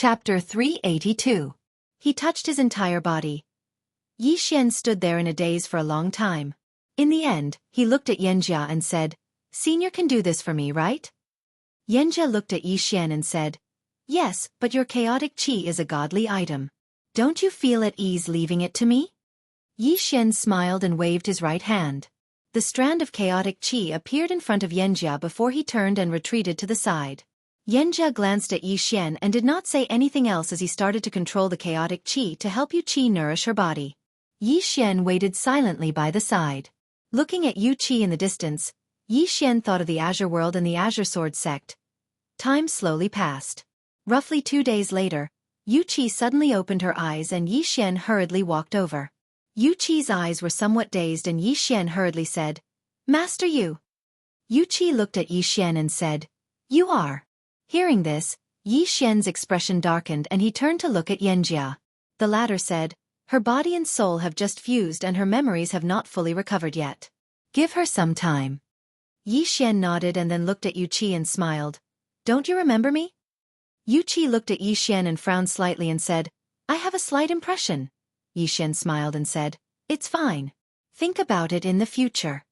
Chapter 382. He touched his entire body. Yi Xian stood there in a daze for a long time. In the end, he looked at Yanjia and said, "Senior can do this for me, right?" Yanjia looked at Yi Xian and said, "Yes, but your chaotic qi is a godly item. Don't you feel at ease leaving it to me?" Yi Xian smiled and waved his right hand. The strand of chaotic qi appeared in front of Yanjia before he turned and retreated to the side. Yanjia glanced at Yi Xian and did not say anything else as he started to control the chaotic qi to help Yu Qi nourish her body. Yi Xian waited silently by the side. Looking at Yu Qi in the distance, Yi Xian thought of the Azure World and the Azure Sword sect. Time slowly passed. Roughly 2 days later, Yu Qi suddenly opened her eyes and Yi Xian hurriedly walked over. Yu Qi's eyes were somewhat dazed and Yi Xian hurriedly said, "Master Yu." Yu Qi looked at Yi Xian and said, "You are." Hearing this, Yi Xian's expression darkened and he turned to look at Yanjia. The latter said, "Her body and soul have just fused and her memories have not fully recovered yet. Give her some time." Yi Xian nodded and then looked at Yu Qi and smiled. "Don't you remember me?" Yu Qi looked at Yi Xian and frowned slightly and said, "I have a slight impression." Yi Xian smiled and said, "It's fine. Think about it in the future."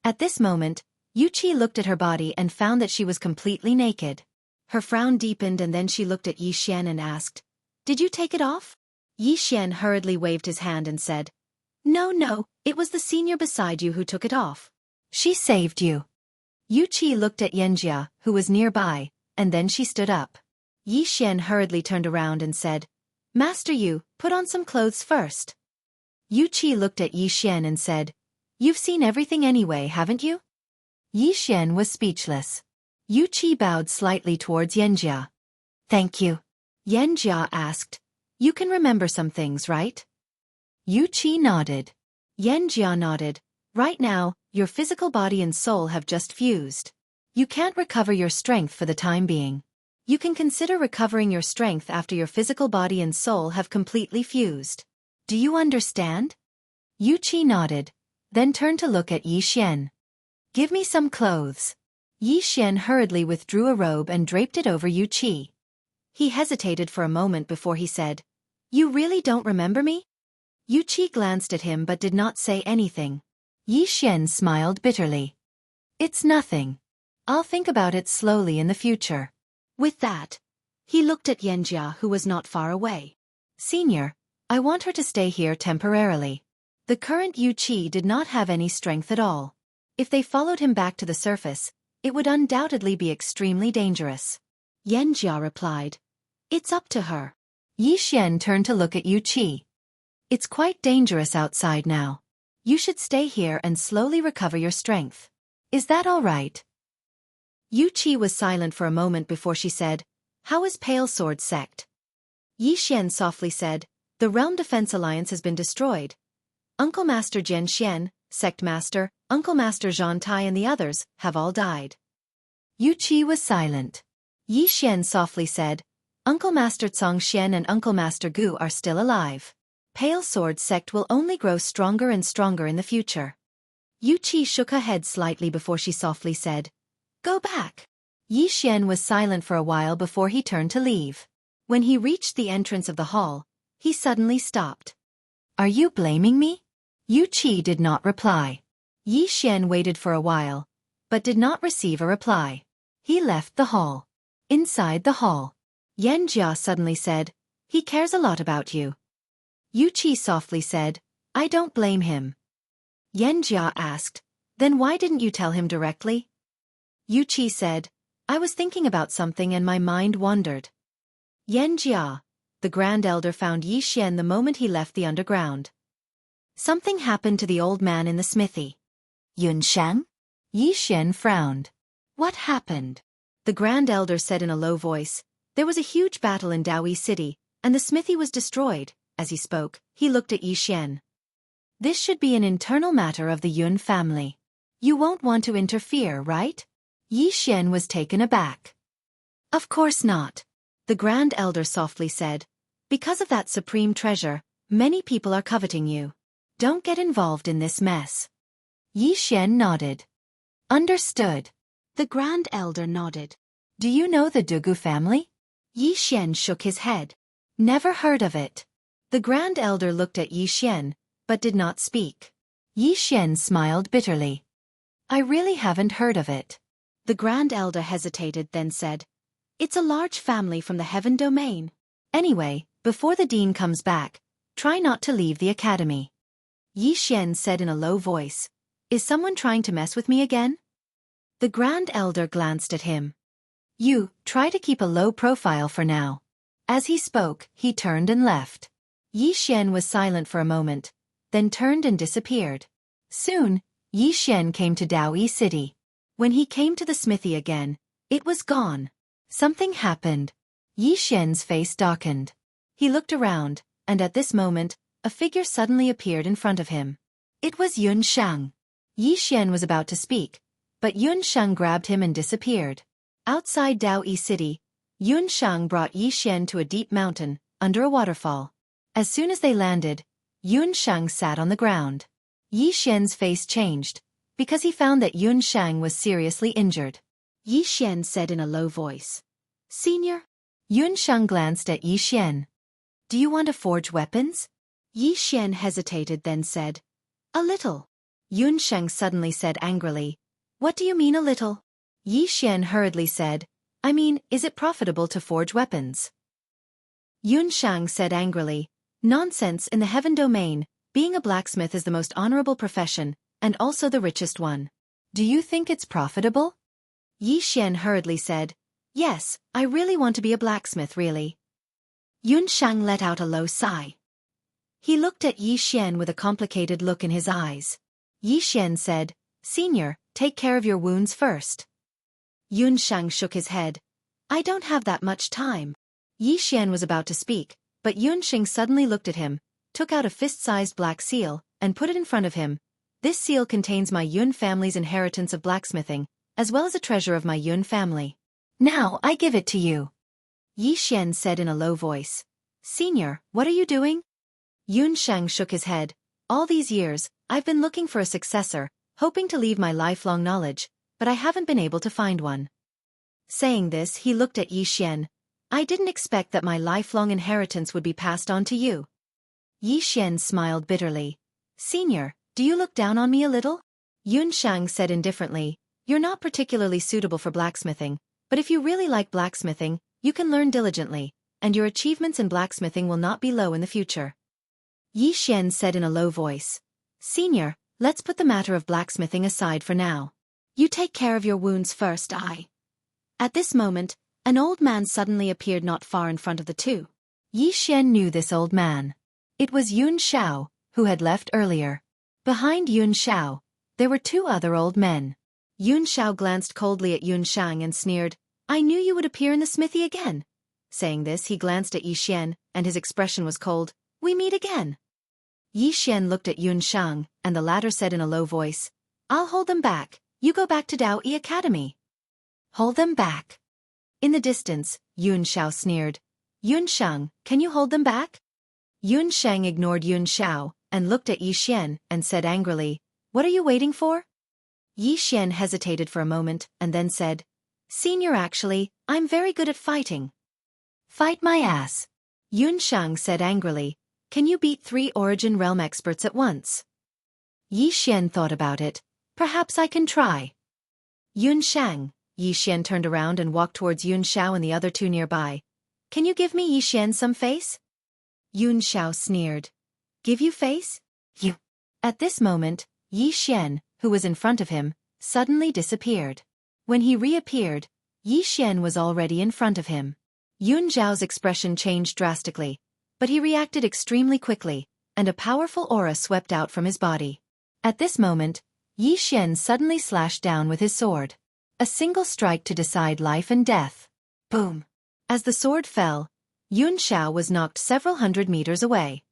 At this moment, Yu Qi looked at her body and found that she was completely naked. Her frown deepened and then she looked at Yi Xian and asked, "Did you take it off?" Yi Xian hurriedly waved his hand and said, No, it was the senior beside you who took it off. She saved you." Yu Qi looked at Yanjia, who was nearby, and then she stood up. Yi Xian hurriedly turned around and said, "Master Yu, put on some clothes first." Yu Qi looked at Yi Xian and said, "You've seen everything anyway, haven't you?" Yi Xian was speechless. Yu Qi bowed slightly towards Yanjia. "Thank you." Yanjia asked, "You can remember some things, right?" Yu Qi nodded. Yanjia nodded. "Right now, your physical body and soul have just fused. You can't recover your strength for the time being. You can consider recovering your strength after your physical body and soul have completely fused. Do you understand?" Yu Qi nodded, then turned to look at Yi Xian. "Give me some clothes." Yi Xian hurriedly withdrew a robe and draped it over Yu Qi. He hesitated for a moment before he said, "You really don't remember me?" Yu Qi glanced at him but did not say anything. Yi Xian smiled bitterly. "It's nothing. I'll think about it slowly in the future." With that, he looked at Yanjia, who was not far away. "Senior, I want her to stay here temporarily." The current Yu Qi did not have any strength at all. If they followed him back to the surface, it would undoubtedly be extremely dangerous. Yanjia replied, "It's up to her." Yi Xian turned to look at Yu Qi. "It's quite dangerous outside now. You should stay here and slowly recover your strength. Is that all right?" Yu Qi was silent for a moment before she said, "How is Pale Sword sect?" Yi Xian softly said, "The Realm Defense Alliance has been destroyed. Uncle Master Jian Xian, Sect Master, Uncle Master Zhan Tai and the others have all died." Yu Qi was silent. Yi Xian softly said, "Uncle Master Cong Xian and Uncle Master Gu are still alive. Pale Sword sect will only grow stronger and stronger in the future." Yu Qi shook her head slightly before she softly said, "Go back." Yi Xian was silent for a while before he turned to leave. When he reached the entrance of the hall, he suddenly stopped. "Are you blaming me?" Yu Qi did not reply. Yi Xian waited for a while, but did not receive a reply. He left the hall. Inside the hall, Yanjia suddenly said, "He cares a lot about you." Yu Qi softly said, "I don't blame him." Yanjia asked, "Then why didn't you tell him directly?" Yu Qi said, "I was thinking about something and my mind wandered." Yanjia, the Grand Elder, found Yi Xian the moment he left the underground. Something happened to the old man in the smithy. "Yunshang?" Yi Xian frowned. "What happened?" The Grand Elder said in a low voice, "There was a huge battle in Daoyi City, and the smithy was destroyed." As he spoke, he looked at Yi Xian. "This should be an internal matter of the Yun family. You won't want to interfere, right?" Yi Xian was taken aback. "Of course not." The Grand Elder softly said, "Because of that supreme treasure, many people are coveting you. Don't get involved in this mess." Yi Xian nodded. "Understood." The Grand Elder nodded. "Do you know the Dugu family?" Yi Xian shook his head. Never heard of it. The Grand Elder looked at Yi Xian, but did not speak. Yi Xian smiled bitterly. I really haven't heard of it. The Grand Elder hesitated, then said, It's a large family from the Heaven Domain. Anyway, before the Dean comes back, try not to leave the academy. Yi Xian said in a low voice, Is someone trying to mess with me again? The Grand Elder glanced at him. You, try to keep a low profile for now. As he spoke, he turned and left. Yi Xian was silent for a moment, then turned and disappeared. Soon, Yi Xian came to Daoyi City. When he came to the smithy again, it was gone. Something happened. Yi Xian's face darkened. He looked around, and at this moment, a figure suddenly appeared in front of him. It was Yun Shang. Yi Xian was about to speak, but Yun Shang grabbed him and disappeared. Outside Daoyi City, Yun Shang brought Yi Xian to a deep mountain, under a waterfall. As soon as they landed, Yun Shang sat on the ground. Yi Xian's face changed, because he found that Yun Shang was seriously injured. Yi Xian said in a low voice, Senior? Yun Shang glanced at Yi Xian. Do you want to forge weapons? Yi Xian hesitated, then said, A little. Yun Shang suddenly said angrily, What do you mean a little? Yi Xian hurriedly said, I mean, is it profitable to forge weapons? Yun Shang said angrily, Nonsense. In the Heaven Domain, being a blacksmith is the most honorable profession, and also the richest one. Do you think it's profitable? Yi Xian hurriedly said, Yes, I really want to be a blacksmith, really. Yun Shang let out a low sigh. He looked at Yi Xian with a complicated look in his eyes. Yi Xian said, Senior, take care of your wounds first. Yun Shang shook his head. I don't have that much time. Yi Xian was about to speak, but Yun Shang suddenly looked at him, took out a fist-sized black seal, and put it in front of him. This seal contains my Yun family's inheritance of blacksmithing, as well as a treasure of my Yun family. Now I give it to you. Yi Xian said in a low voice. Senior, what are you doing? Yun Shang shook his head. All these years, I've been looking for a successor, hoping to leave my lifelong knowledge, but I haven't been able to find one. Saying this, he looked at Yi Xian. I didn't expect that my lifelong inheritance would be passed on to you. Yi Xian smiled bitterly. Senior, do you look down on me a little? Yun Shang said indifferently, You're not particularly suitable for blacksmithing, but if you really like blacksmithing, you can learn diligently, and your achievements in blacksmithing will not be low in the future. Yi Xian said in a low voice. Senior, let's put the matter of blacksmithing aside for now. You take care of your wounds first, At this moment, an old man suddenly appeared not far in front of the two. Yi Xian knew this old man. It was Yun Shao, who had left earlier. Behind Yun Shao, there were two other old men. Yun Shao glanced coldly at Yun Shang and sneered, I knew you would appear in the smithy again. Saying this, he glanced at Yi Xian, and his expression was cold. We meet again. Yi Xian looked at Yun Shang, and the latter said in a low voice, I'll hold them back. You go back to Daoyi Academy. Hold them back. In the distance, Yun Shao sneered. Yun Shang, can you hold them back? Yun Shang ignored Yun Shao, and looked at Yi Xian, and said angrily, What are you waiting for? Yi Xian hesitated for a moment, and then said, Senior, actually, I'm very good at fighting. Fight my ass. Yun Shang said angrily, Can you beat 3 Origin Realm experts at once? Yi Xian thought about it. Perhaps I can try. Yun Shang. Yi Xian turned around and walked towards Yun Shao and the other two nearby. Can you give me, Yi Xian, some face? Yun Shao sneered. Give you face? You. At this moment, Yi Xian, who was in front of him, suddenly disappeared. When he reappeared, Yi Xian was already in front of him. Yun Zhao's expression changed drastically, but he reacted extremely quickly, and a powerful aura swept out from his body. At this moment, Yi Xian suddenly slashed down with his sword. A single strike to decide life and death. Boom! As the sword fell, Yun Shao was knocked several hundred meters away.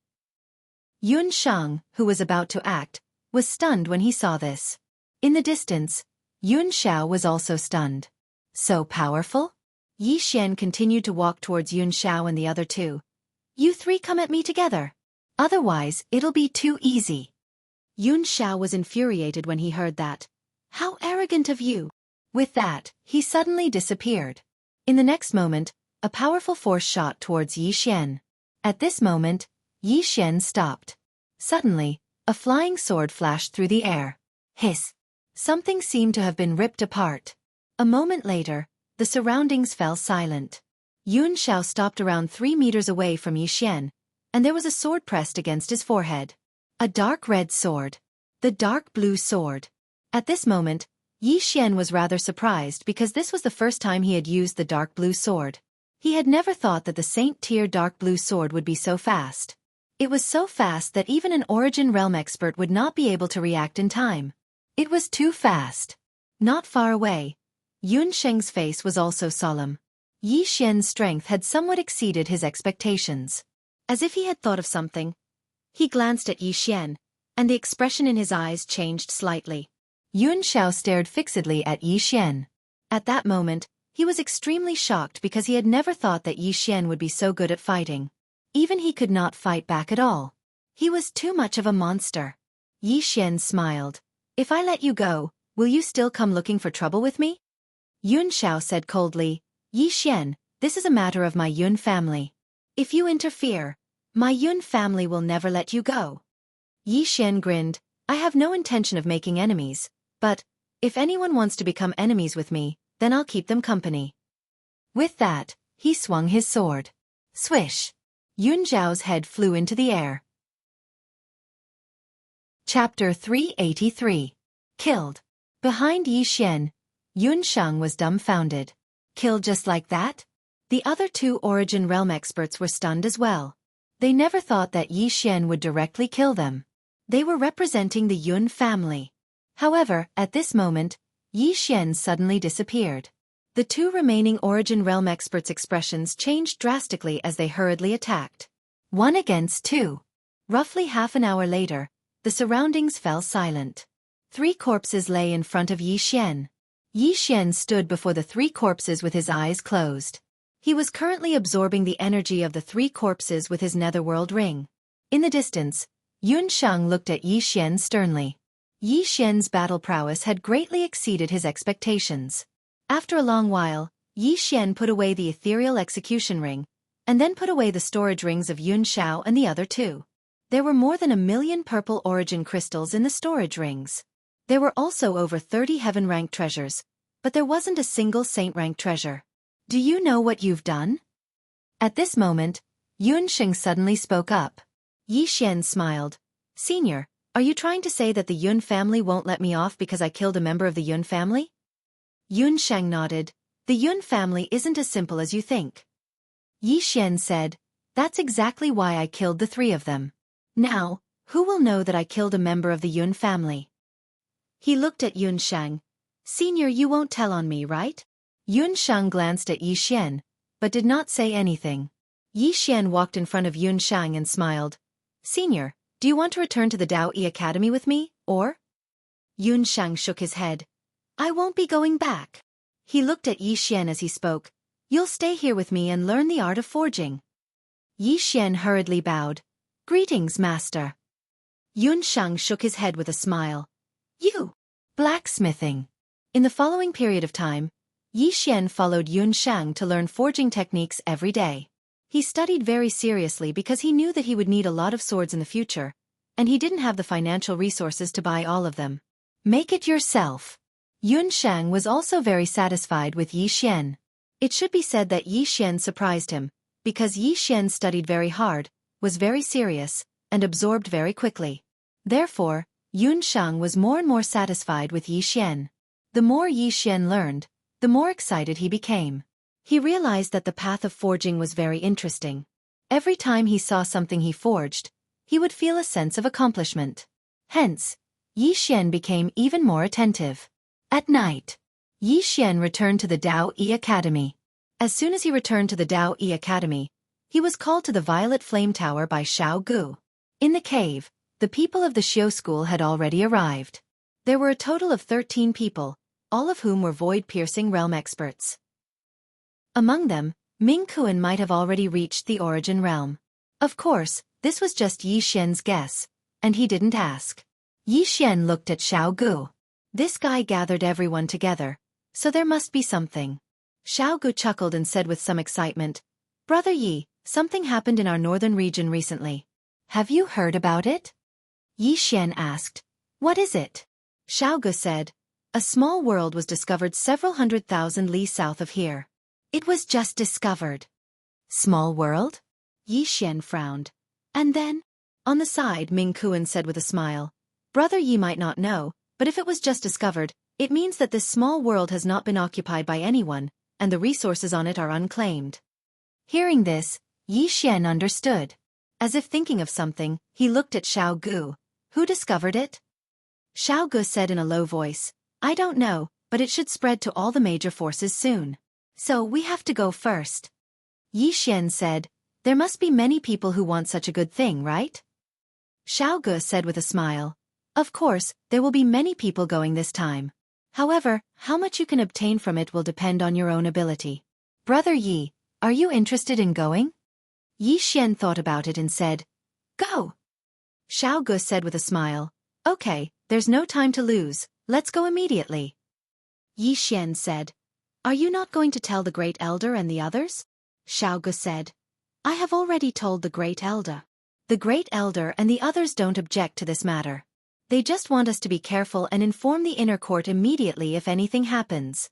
Yun Shang, who was about to act, was stunned when he saw this. In the distance, Yun Shao was also stunned. So powerful? Yi Xian continued to walk towards Yun Shao and the other two. You three come at me together. Otherwise, it'll be too easy. Yun Shao was infuriated when he heard that. How arrogant of you! With that, he suddenly disappeared. In the next moment, A powerful force shot towards Yi Xian. At this moment, Yi Xian stopped. Suddenly, a flying sword flashed through the air. Hiss! Something seemed to have been ripped apart. A moment later, the surroundings fell silent. Yun Xiao stopped around 3 meters away from Yi Xian, and there was a sword pressed against his forehead. A dark red sword. The dark blue sword. At this moment, Yi Xian was rather surprised because this was the first time he had used the dark blue sword. He had never thought that the Saint-tier dark blue sword would be so fast. It was so fast that even an Origin Realm expert would not be able to react in time. It was too fast. Not far away, Yun Sheng's face was also solemn. Yi Xian's strength had somewhat exceeded his expectations. As if he had thought of something, he glanced at Yi Xian, and the expression in his eyes changed slightly. Yun Xiao stared fixedly at Yi Xian. At that moment, he was extremely shocked because he had never thought that Yi Xian would be so good at fighting. Even he could not fight back at all. He was too much of a monster. Yi Xian smiled. If I let you go, will you still come looking for trouble with me? Yun Xiao said coldly, Yi Xian, this is a matter of my Yun family. If you interfere, my Yun family will never let you go. Yi Xian grinned, I have no intention of making enemies, but, if anyone wants to become enemies with me, then I'll keep them company. With that, he swung his sword. Swish! Yun Zhao's head flew into the air. Chapter 383. Killed. Behind Yi Xian, Yun Sheng was dumbfounded. Killed just like that? The other 2 Origin Realm experts were stunned as well. They never thought that Yi Xian would directly kill them. They were representing the Yun family. However, at this moment, Yi Xian suddenly disappeared. The 2 remaining Origin Realm experts' expressions changed drastically as they hurriedly attacked. 1 against 2. Roughly half an hour later, the surroundings fell silent. 3 corpses lay in front of Yi Xian. Yi Xian stood before the 3 corpses with his eyes closed. He was currently absorbing the energy of the 3 corpses with his netherworld ring. In the distance, Yun Sheng looked at Yi Xian sternly. Yi Xian's battle prowess had greatly exceeded his expectations. After a long while, Yi Xian put away the ethereal execution ring, and then put away the storage rings of Yun Xiao and the other 2. There were more than 1,000,000 purple origin crystals in the storage rings. There were also over 30 heaven-rank treasures, but there wasn't a single saint-rank treasure. Do you know what you've done? At this moment, Yun Sheng suddenly spoke up. Yi Xian smiled. Senior, are you trying to say that the Yun family won't let me off because I killed a member of the Yun family? Yun Sheng nodded. The Yun family isn't as simple as you think. Yi Xian said, that's exactly why I killed the 3 of them. Now, who will know that I killed a member of the Yun family? He looked at Yun Sheng. Senior, you won't tell on me, right? Yun Sheng glanced at Yi Xian, but did not say anything. Yi Xian walked in front of Yun Sheng and smiled. Senior, do you want to return to the Dao Yi Academy with me, or? Yun Sheng shook his head. I won't be going back. He looked at Yi Xian as he spoke. You'll stay here with me and learn the art of forging. Yi Xian hurriedly bowed. Greetings, master. Yun Sheng shook his head with a smile. You! Blacksmithing. In the following period of time, Yi Xian followed Yun Sheng to learn forging techniques every day. He studied very seriously because he knew that he would need a lot of swords in the future, and he didn't have the financial resources to buy all of them. Make it yourself. Yun Sheng was also very satisfied with Yi Xian. It should be said that Yi Xian surprised him, because Yi Xian studied very hard, was very serious, and absorbed very quickly. Therefore, Yun Sheng was more and more satisfied with Yi Xian. The more Yi Xian learned, the more excited he became. He realized that the path of forging was very interesting. Every time he saw something he forged, he would feel a sense of accomplishment. Hence, Yi Xian became even more attentive. At night, Yi Xian returned to the Dao Yi Academy. As soon as he returned to the Dao Yi Academy, he was called to the Violet Flame Tower by Xiao Gu. In the cave, the people of the Xiao school had already arrived. There were a total of 13 people, all of whom were void-piercing realm experts. Among them, Ming Kuan might have already reached the Origin Realm. Of course, this was just Yi Xian's guess, and he didn't ask. Yi Xian looked at Xiao Gu. This guy gathered everyone together, so there must be something. Xueqi chuckled and said with some excitement, Brother Yi, something happened in our northern region recently. Have you heard about it? Yi Xian asked. What is it? Xueqi said. A small world was discovered several 100,000 li south of here. It was just discovered. Small world? Yi Xian frowned. And then? On the side, Ming Kuan said with a smile. Brother Yi might not know, but if it was just discovered, it means that this small world has not been occupied by anyone, and the resources on it are unclaimed. Hearing this, Yi Xian understood. As if thinking of something, he looked at Xueqi. Who discovered it? Xueqi said in a low voice, I don't know, but it should spread to all the major forces soon. So we have to go first. Yi Xian said, there must be many people who want such a good thing, right? Xueqi said with a smile, of course, there will be many people going this time. However, how much you can obtain from it will depend on your own ability. Brother Yi, are you interested in going? Yi Xian thought about it and said, Go! Xueqi said with a smile, Okay, there's no time to lose, let's go immediately. Yi Xian said, Are you not going to tell the Great Elder and the others? Xueqi said, I have already told the Great Elder. The Great Elder and the others don't object to this matter. They just want us to be careful and inform the inner court immediately if anything happens.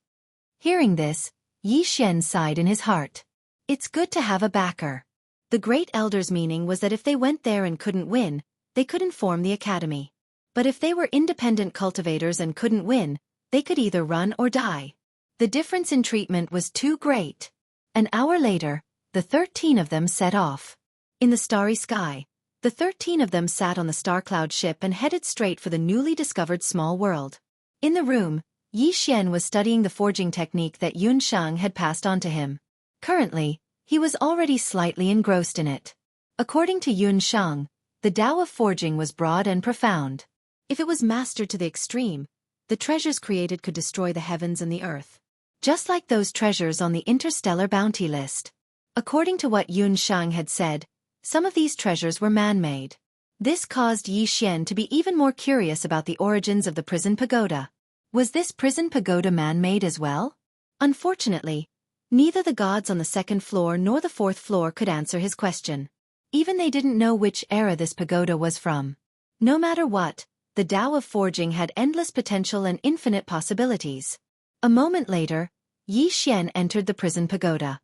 Hearing this, Yi Xian sighed in his heart. It's good to have a backer. The Great Elder's meaning was that if they went there and couldn't win, they could inform the academy. But if they were independent cultivators and couldn't win, they could either run or die. The difference in treatment was too great. An hour later, the 13 of them set off. In the starry sky, the 13 of them sat on the Star Cloud ship and headed straight for the newly discovered small world. In the room, Yi Xian was studying the forging technique that Yun Shang had passed on to him. Currently, he was already slightly engrossed in it. According to Yun Shang, the Tao of forging was broad and profound. If it was mastered to the extreme, the treasures created could destroy the heavens and the earth. Just like those treasures on the interstellar bounty list. According to what Yun Shang had said, some of these treasures were man-made. This caused Yi Xian to be even more curious about the origins of the prison pagoda. Was this prison pagoda man-made as well? Unfortunately, neither the gods on the second floor nor the fourth floor could answer his question. Even they didn't know which era this pagoda was from. No matter what, the Tao of forging had endless potential and infinite possibilities. A moment later, Yi Xian entered the prison pagoda.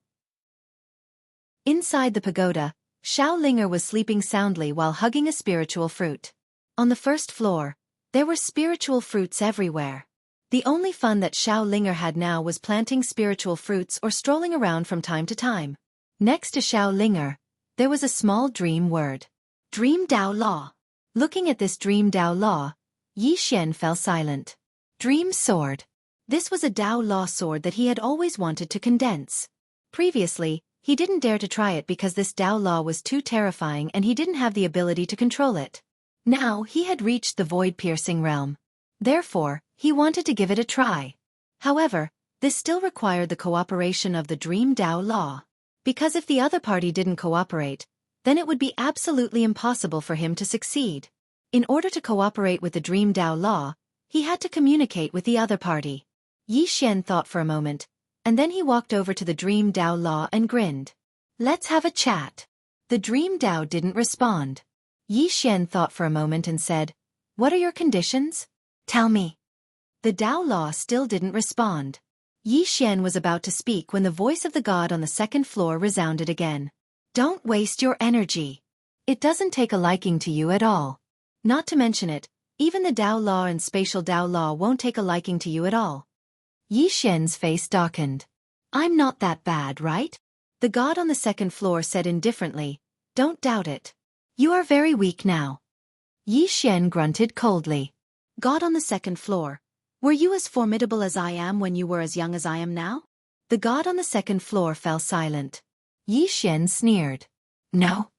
Inside the pagoda, Xiao Linger was sleeping soundly while hugging a spiritual fruit. On the first floor, there were spiritual fruits everywhere. The only fun that Xiao Linger had now was planting spiritual fruits or strolling around from time to time. Next to Xiao Linger, there was a small dream word. Dream Tao Law. Looking at this Dream Tao Law, Yi Xian fell silent. Dream Sword. This was a Tao Law sword that he had always wanted to condense. Previously, he didn't dare to try it because this Tao Law was too terrifying and he didn't have the ability to control it. Now he had reached the void-piercing realm. Therefore, he wanted to give it a try. However, this still required the cooperation of the Dream Tao Law. Because if the other party didn't cooperate, then it would be absolutely impossible for him to succeed. In order to cooperate with the Dream Tao Law, he had to communicate with the other party. Yi Xian thought for a moment, and then he walked over to the Dream Tao Law and grinned. Let's have a chat. The Dream Tao didn't respond. Yi Xian thought for a moment and said, What are your conditions? Tell me. The Tao Law still didn't respond. Yi Xian was about to speak when the voice of the god on the second floor resounded again. Don't waste your energy. It doesn't take a liking to you at all. Not to mention it, even the Tao Law and Spatial Tao Law won't take a liking to you at all. Yi Xian's face darkened. I'm not that bad, right? The god on the second floor said indifferently, Don't doubt it. You are very weak now. Yi Xian grunted coldly. God on the second floor, were you as formidable as I am when you were as young as I am now? The god on the second floor fell silent. Yi Xian sneered. No.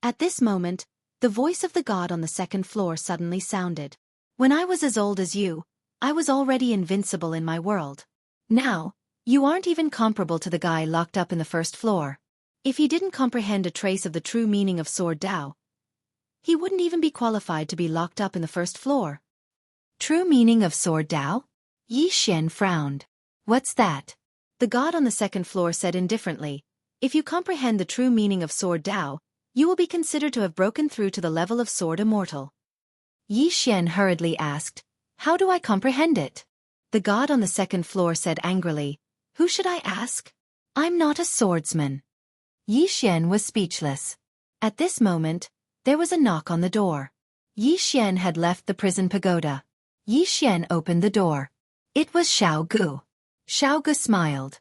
At this moment, the voice of the god on the second floor suddenly sounded. When I was as old as you, I was already invincible in my world. Now, you aren't even comparable to the guy locked up in the first floor. If he didn't comprehend a trace of the true meaning of Sword Tao, he wouldn't even be qualified to be locked up in the first floor. True meaning of Sword Tao? Yi Xian frowned. What's that? The god on the second floor said indifferently, "If you comprehend the true meaning of sword Dao, you will be considered to have broken through to the level of sword immortal." Yi Xian hurriedly asked, "How do I comprehend it?" The god on the second floor said angrily, "Who should I ask? I'm not a swordsman." Yi Xian was speechless. At this moment, there was a knock on the door. Yi Xian had left the prison pagoda. Yi Xian opened the door. It was Xiao Gu. Xiao Gu smiled.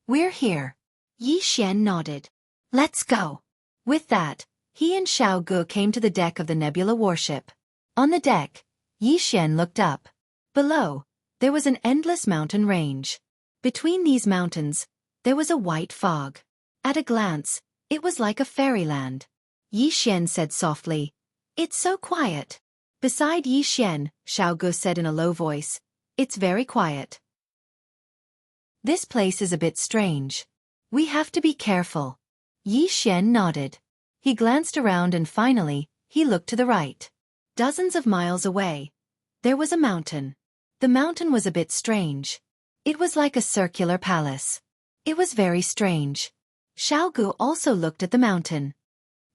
"We're here." Yi Xian nodded. "Let's go." With that, he and Xiao Gu came to the deck of the nebula warship. On the deck, Yi Xian looked up. Below, there was an endless mountain range. Between these mountains, there was a white fog. At a glance, it was like a fairyland. Yi Xian said softly, "It's so quiet." Beside Yi Xian, Xiao Gu said in a low voice, "It's very quiet. This place is a bit strange. We have to be careful." Yi Xian nodded. He glanced around and finally, he looked to the right. Dozens of miles away, there was a mountain. The mountain was a bit strange. It was like a circular palace. It was very strange. Xiao Gu also looked at the mountain.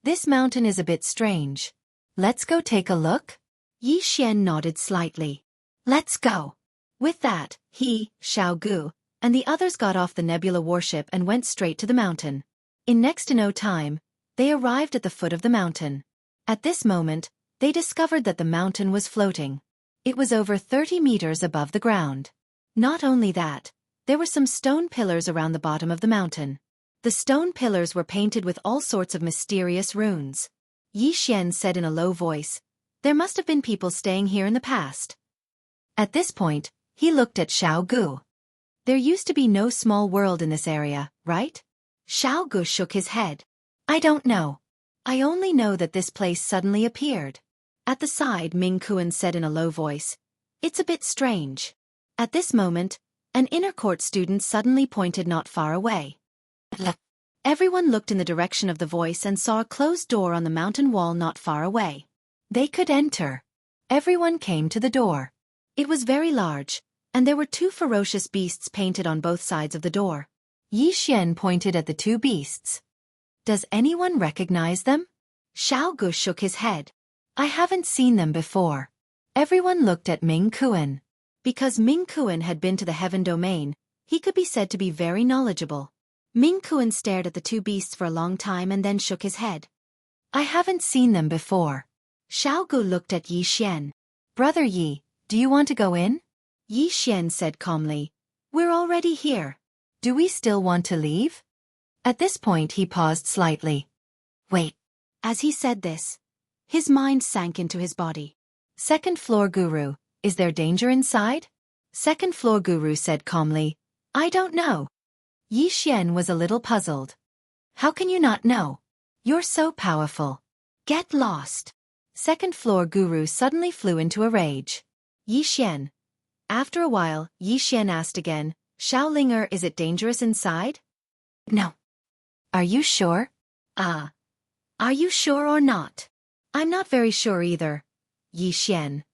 "This mountain is a bit strange. Let's go take a look?" Yi Xian nodded slightly. "Let's go." With that, he, Xiao Gu, and the others got off the nebula warship and went straight to the mountain. In next to no time, they arrived at the foot of the mountain. At this moment, they discovered that the mountain was floating. It was over 30 meters above the ground. Not only that, there were some stone pillars around the bottom of the mountain. The stone pillars were painted with all sorts of mysterious runes. Yi Xian said in a low voice, "There must have been people staying here in the past." At this point, he looked at Xiao Gu. "There used to be no small world in this area, right?" Xiao Gu shook his head. "I don't know. I only know that this place suddenly appeared." At the side, Ming Kuan said in a low voice, "It's a bit strange." At this moment, an inner court student suddenly pointed not far away. Everyone looked in the direction of the voice and saw a closed door on the mountain wall not far away. They could enter. Everyone came to the door. It was very large, and there were two ferocious beasts painted on both sides of the door. Yi Xian pointed at the two beasts. "Does anyone recognize them?" Xiao Gu shook his head. "I haven't seen them before." Everyone looked at Ming Kuan. Because Ming Kuan had been to the heaven domain, he could be said to be very knowledgeable. Ming Kuan stared at the two beasts for a long time and then shook his head. "I haven't seen them before." Xiao Gu looked at Yi Xian. "Brother Yi, do you want to go in?" Yi Xian said calmly, "We're already here. Do we still want to leave?" At this point he paused slightly. "Wait." As he said this, his mind sank into his body. "Second floor guru, is there danger inside?" Second floor guru said calmly, "I don't know." Yi Xian was a little puzzled. "How can you not know? You're so powerful. Get lost." Second floor guru suddenly flew into a rage. "Yi Xian." After a while, Yi Xian asked again, "Shaolinger, is it dangerous inside?" "No." "Are you sure?" Are you sure or not?" "I'm not very sure either." Yi Xian.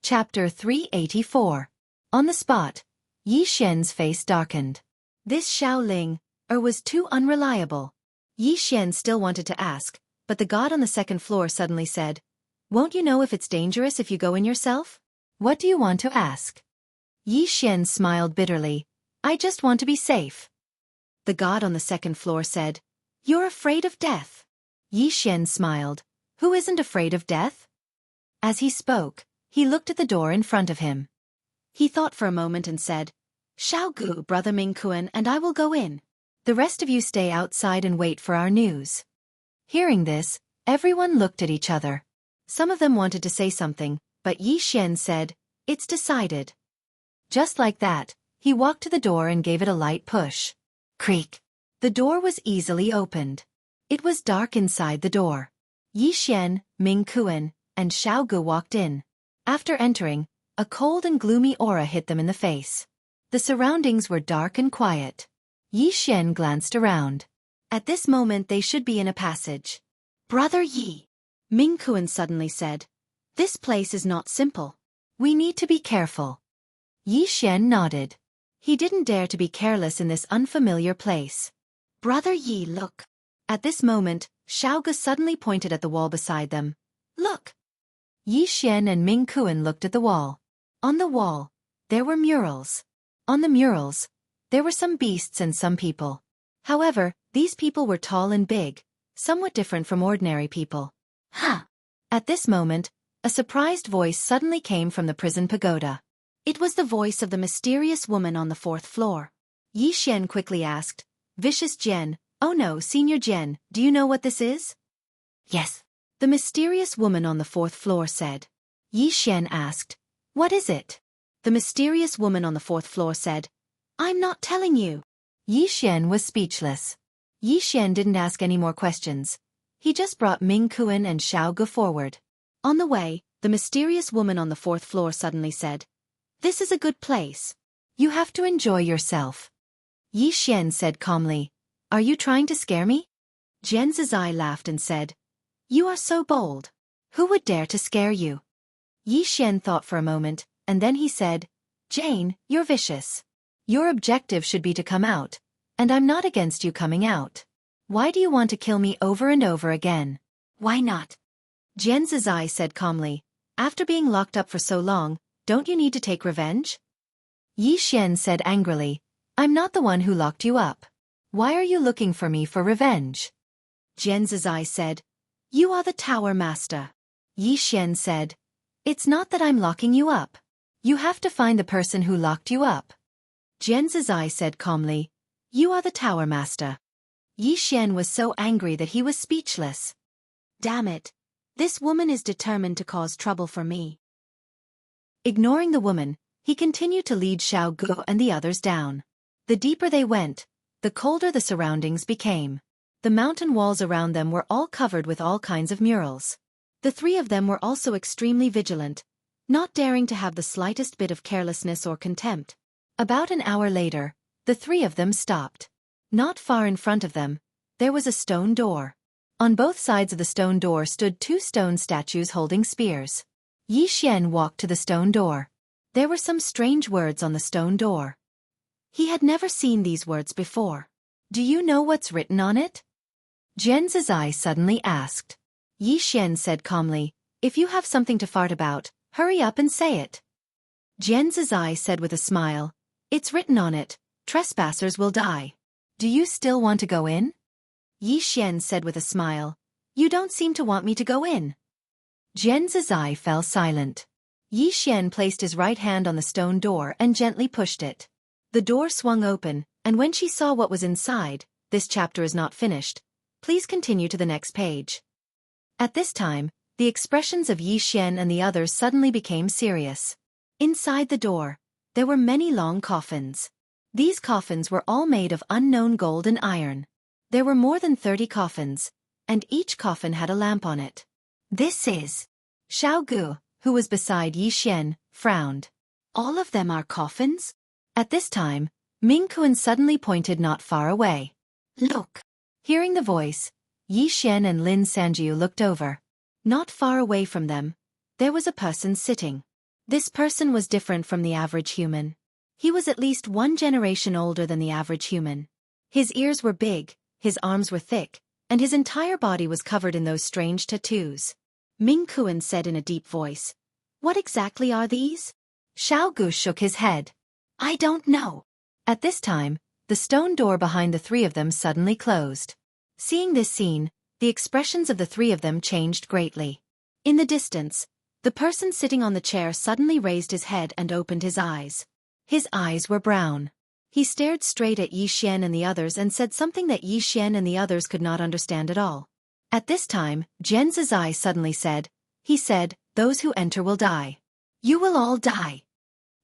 Chapter 384. On the spot, Yi Xian's face darkened. This Xiaoling was too unreliable. Yi Xian still wanted to ask, but the god on the second floor suddenly said, "Won't you know if it's dangerous if you go in yourself? What do you want to ask?" Yi Xian smiled bitterly, "I just want to be safe." The god on the second floor said, "You're afraid of death." Yi Xian smiled, "Who isn't afraid of death?" As he spoke, he looked at the door in front of him. He thought for a moment and said, "Xiao Gu, brother Ming Kuan, and I will go in. The rest of you stay outside and wait for our news." Hearing this, everyone looked at each other. Some of them wanted to say something, but Yi Xian said, "It's decided." Just like that, he walked to the door and gave it a light push. Creak. The door was easily opened. It was dark inside the door. Yi Xian, Ming Kuan, and Xiao Gu walked in. After entering, a cold and gloomy aura hit them in the face. The surroundings were dark and quiet. Yi Xian glanced around. At this moment they should be in a passage. "Brother Yi," Ming Kuan suddenly said, "this place is not simple. We need to be careful." Yi Xian nodded. He didn't dare to be careless in this unfamiliar place. Brother Yi, look. At this moment, Xueqi suddenly pointed at the wall beside them. Look. Yi Xian and Ming Kuan looked at the wall. On the wall, there were murals. On the murals, there were some beasts and some people. However, these people were tall and big, somewhat different from ordinary people. Huh! At this moment, a surprised voice suddenly came from the prison pagoda. It was the voice of the mysterious woman on the 4th floor. Yi Xian quickly asked, Vicious Jian, oh no, Senior Jian, do you know what this is? Yes. The mysterious woman on the 4th floor said. Yi Xian asked, What is it? The mysterious woman on the 4th floor said, I'm not telling you. Yi Xian was speechless. Yi Xian didn't ask any more questions. He just brought Ming Kuan and Xueqi forward. On the way, the mysterious woman on the 4th floor suddenly said, This is a good place. You have to enjoy yourself. Yi Xian said calmly, Are you trying to scare me? Jian Zizai laughed and said, You are so bold. Who would dare to scare you? Yi Xian thought for a moment, and then he said, Jane, you're vicious. Your objective should be to come out, and I'm not against you coming out. Why do you want to kill me over and over again? Why not? Jian Zizai said calmly, After being locked up for so long, don't you need to take revenge? Yi Xian said angrily, I'm not the one who locked you up. Why are you looking for me for revenge? Jian Zizai said, You are the tower master. Yi Xian said, It's not that I'm locking you up. You have to find the person who locked you up. Jian Zizai said calmly, You are the tower master. Yi Xian was so angry that he was speechless. Damn it. This woman is determined to cause trouble for me. Ignoring the woman, he continued to lead Xueqi and the others down. The deeper they went, the colder the surroundings became. The mountain walls around them were all covered with all kinds of murals. The 3 of them were also extremely vigilant, not daring to have the slightest bit of carelessness or contempt. About an hour later, the 3 of them stopped. Not far in front of them, there was a stone door. On both sides of the stone door stood 2 stone statues holding spears. Yi Xian walked to the stone door. There were some strange words on the stone door. He had never seen these words before. Do you know what's written on it? Jian Zizai suddenly asked. Yi Xian said calmly, If you have something to fart about, hurry up and say it. Jian Zizai said with a smile, It's written on it, trespassers will die. Do you still want to go in? Yi Xian said with a smile, You don't seem to want me to go in. Jian Zizai fell silent. Yi Xian placed his right hand on the stone door and gently pushed it. The door swung open, and when she saw what was inside, This chapter is not finished. Please continue to the next page. At this time, the expressions of Yi Xian and the others suddenly became serious. Inside the door, there were many long coffins. These coffins were all made of unknown gold and iron. There were more than 30 coffins, and each coffin had a lamp on it. This is... Xueqi, who was beside Yi Xian, frowned. All of them are coffins? At this time, Ming Kuan suddenly pointed not far away. Look! Hearing the voice, Yi Xian and Lin Sanjiu looked over. Not far away from them, there was a person sitting. This person was different from the average human. He was at least 1 generation older than the average human. His ears were big, his arms were thick, and his entire body was covered in those strange tattoos. Ming Kuan said in a deep voice, What exactly are these? Xueqi shook his head. I don't know. At this time, the stone door behind the 3 of them suddenly closed. Seeing this scene, the expressions of the 3 of them changed greatly. In the distance, the person sitting on the chair suddenly raised his head and opened his eyes. His eyes were brown. He stared straight at Yi Xian and the others and said something that Yi Xian and the others could not understand at all. At this time, Jian Zizai suddenly said, Those who enter will die. You will all die.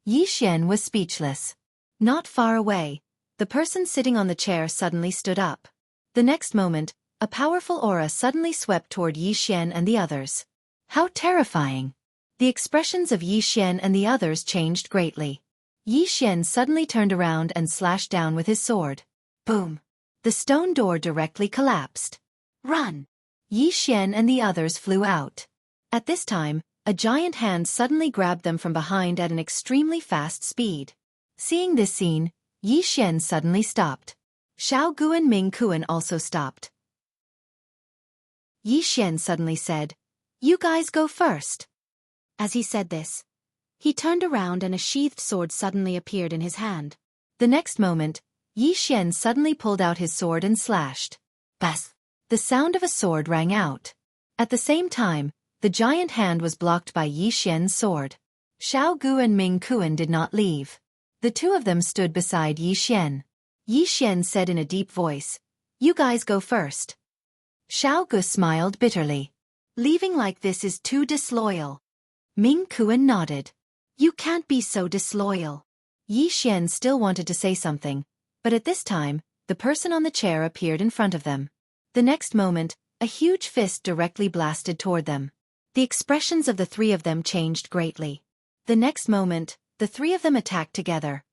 Yi Xian was speechless. Not far away, the person sitting on the chair suddenly stood up. The next moment, a powerful aura suddenly swept toward Yi Xian and the others. How terrifying! The expressions of Yi Xian and the others changed greatly. Yi Xian suddenly turned around and slashed down with his sword. Boom! The stone door directly collapsed. Run! Yi Xian and the others flew out. At this time, a giant hand suddenly grabbed them from behind at an extremely fast speed. Seeing this scene, Yi Xian suddenly stopped. Xiao Gu and Ming Kuan also stopped. Yi Xian suddenly said, "You guys go first." As he said this, he turned around and a sheathed sword suddenly appeared in his hand. The next moment, Yi Xian suddenly pulled out his sword and slashed. Bas! The sound of a sword rang out. At the same time, the giant hand was blocked by Yi Xian's sword. Xiao Gu and Ming Kuan did not leave. The two of them stood beside Yi Xian. Yi Xian said in a deep voice, "You guys go first." Xiao Gu smiled bitterly. "Leaving like this is too disloyal." Ming Kuan nodded. "You can't be so disloyal." Yi Xian still wanted to say something, but at this time, the person on the chair appeared in front of them. The next moment, a huge fist directly blasted toward them. The expressions of the three of them changed greatly. The next moment, the three of them attacked together.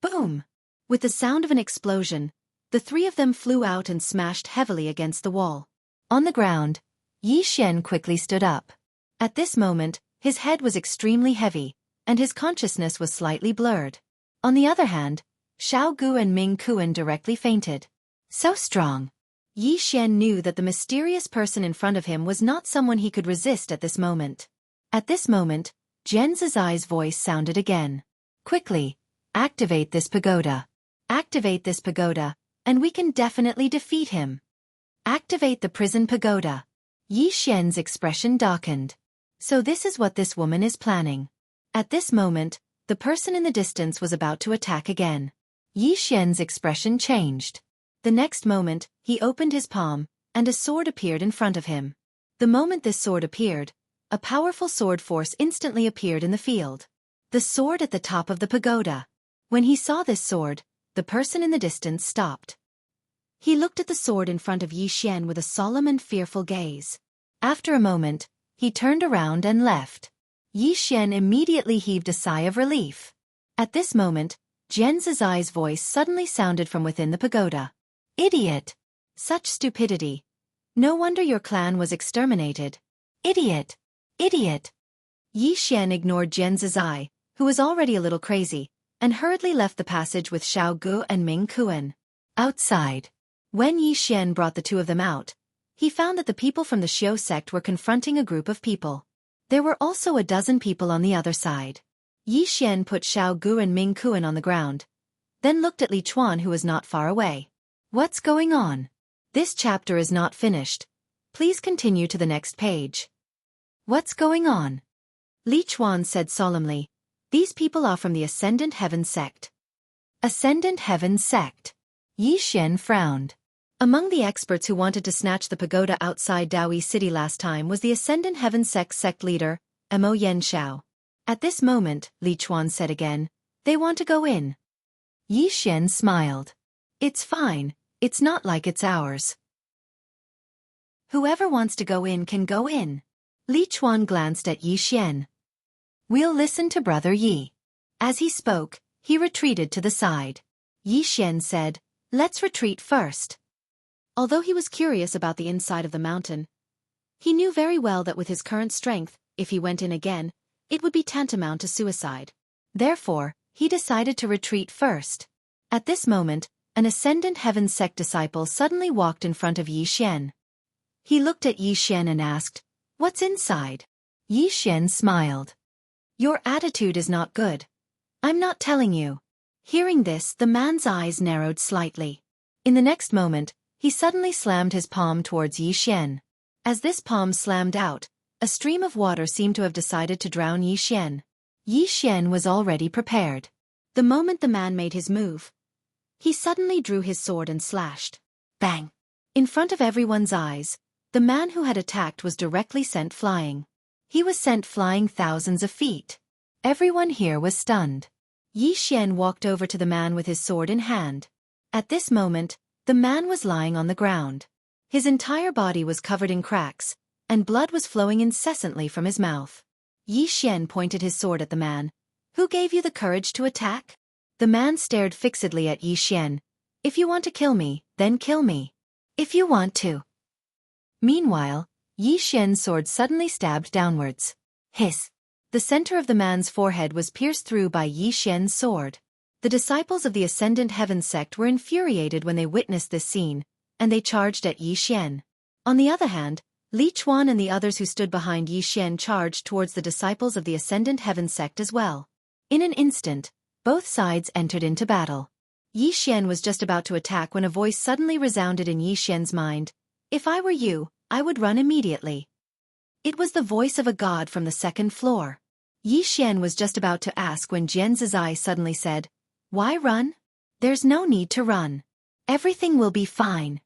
Boom! With the sound of an explosion, the three of them flew out and smashed heavily against the wall. On the ground, Yi Xian quickly stood up. At this moment, his head was extremely heavy, and his consciousness was slightly blurred. On the other hand, Xiao Gu and Ming Kuan directly fainted. So strong! Yi Xian knew that the mysterious person in front of him was not someone he could resist at this moment. At this moment, Zhen Zizai's voice sounded again. "Quickly, activate this pagoda. Activate this pagoda, and we can definitely defeat him. Activate the prison pagoda." Yi Xian's expression darkened. So this is what this woman is planning. At this moment, the person in the distance was about to attack again. Yi Xian's expression changed. The next moment, he opened his palm, and a sword appeared in front of him. The moment this sword appeared, a powerful sword force instantly appeared in the field. The sword at the top of the pagoda. When he saw this sword, the person in the distance stopped. He looked at the sword in front of Yi Xian with a solemn and fearful gaze. After a moment, he turned around and left. Yi Xian immediately heaved a sigh of relief. At this moment, Zhen Zizai's voice suddenly sounded from within the pagoda. "Idiot! Such stupidity! No wonder your clan was exterminated. Idiot! Idiot!" Yi Xian ignored Zhen Zizai, who was already a little crazy, and hurriedly left the passage with Xiao Gu and Ming Kuan. Outside. When Yi Xian brought the two of them out, he found that the people from the Xiao sect were confronting a group of people. There were also a dozen people on the other side. Yi Xian put Xiao Gu and Ming Kuan on the ground, then looked at Li Chuan who was not far away. "What's going on? This chapter is not finished. Please continue to the next page." "What's going on?" Li Chuan said solemnly. "These people are from the Ascendant Heaven sect." Ascendant Heaven sect. Yi Xian frowned. Among the experts who wanted to snatch the pagoda outside Daoyi City last time was the Ascendant Heaven sect leader, Mo Yanshao. At this moment, Li Chuan said again, "They want to go in." Yi Xian smiled. "It's fine, it's not like it's ours. Whoever wants to go in can go in." Li Chuan glanced at Yi Xian. "We'll listen to Brother Yi." As he spoke, he retreated to the side. Yi Xian said, "Let's retreat first." Although he was curious about the inside of the mountain, he knew very well that with his current strength, if he went in again, it would be tantamount to suicide. Therefore, he decided to retreat first. At this moment, an Ascendant Heaven sect disciple suddenly walked in front of Yi Xian. He looked at Yi Xian and asked, "What's inside?" Yi Xian smiled. "Your attitude is not good. I'm not telling you." Hearing this, the man's eyes narrowed slightly. In the next moment, he suddenly slammed his palm towards Yi Xian. As this palm slammed out, a stream of water seemed to have decided to drown Yi Xian. Yi Xian was already prepared. The moment the man made his move, he suddenly drew his sword and slashed. Bang! In front of everyone's eyes, the man who had attacked was directly sent flying. He was sent flying thousands of feet. Everyone here was stunned. Yi Xian walked over to the man with his sword in hand. At this moment, the man was lying on the ground. His entire body was covered in cracks, and blood was flowing incessantly from his mouth. Yi Xian pointed his sword at the man. "Who gave you the courage to attack?" The man stared fixedly at Yi Xian. "If you want to kill me, then kill me. If you want to." Meanwhile, Yi Xian's sword suddenly stabbed downwards. Hiss! The center of the man's forehead was pierced through by Yi Xian's sword. The disciples of the Ascendant Heaven sect were infuriated when they witnessed this scene, and they charged at Yi Xian. On the other hand, Li Chuan and the others who stood behind Yi Xian charged towards the disciples of the Ascendant Heaven sect as well. In an instant, both sides entered into battle. Yi Xian was just about to attack when a voice suddenly resounded in Yi Xian's mind. If I were you, I would run immediately. It was the voice of a god from the second floor. Yi Xian was just about to ask when Jian Zizai suddenly said, "Why run? There's no need to run. Everything will be fine."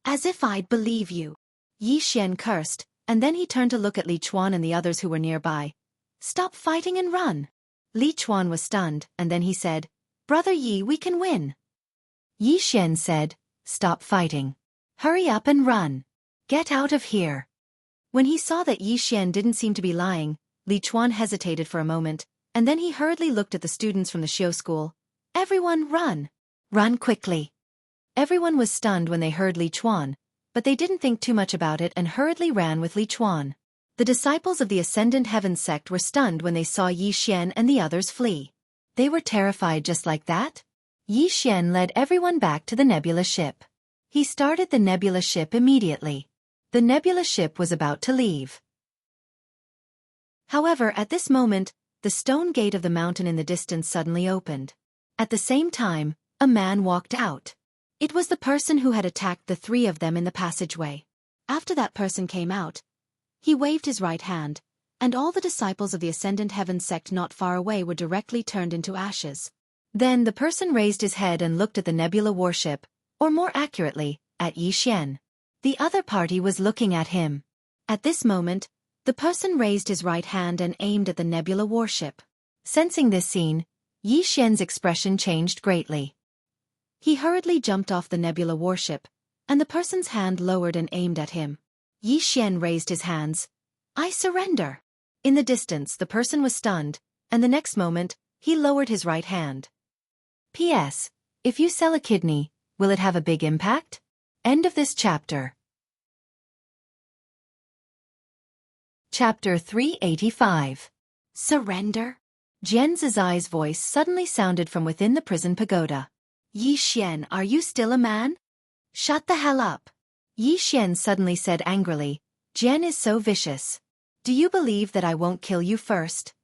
As if I'd believe you. Yi Xian cursed, and then he turned to look at Li Chuan and the others who were nearby. "Stop fighting and run." Li Chuan was stunned, and then he said, "Brother Yi, we can win." Yi Xian said, "Stop fighting. Hurry up and run. Get out of here." When he saw that Yi Xian didn't seem to be lying, Li Chuan hesitated for a moment, and then he hurriedly looked at the students from the Xiu school. "Everyone run! Run quickly!" Everyone was stunned when they heard Li Chuan, but they didn't think too much about it and hurriedly ran with Li Chuan. The disciples of the Ascendant Heaven sect were stunned when they saw Yi Xian and the others flee. They were terrified just like that. Yi Xian led everyone back to the nebula ship. He started the nebula ship immediately. The nebula ship was about to leave. However, at this moment, the stone gate of the mountain in the distance suddenly opened. At the same time, a man walked out. It was the person who had attacked the three of them in the passageway. After that person came out, he waved his right hand, and all the disciples of the Ascendant Heaven sect not far away were directly turned into ashes. Then the person raised his head and looked at the nebula warship, or more accurately, at Yi Xian. The other party was looking at him. At this moment, the person raised his right hand and aimed at the nebula warship. Sensing this scene, Yi Xian's expression changed greatly. He hurriedly jumped off the nebula warship, and the person's hand lowered and aimed at him. Yi Xian raised his hands. "I surrender." In the distance, the person was stunned, and the next moment, he lowered his right hand. P.S. If you sell a kidney, will it have a big impact? End of this chapter. Chapter 385. Surrender? Jian Zizai's voice suddenly sounded from within the prison pagoda. "Yi Xian, are you still a man? Shut the hell up." Yi Xian suddenly said angrily, "Jian is so vicious. Do you believe that I won't kill you first?"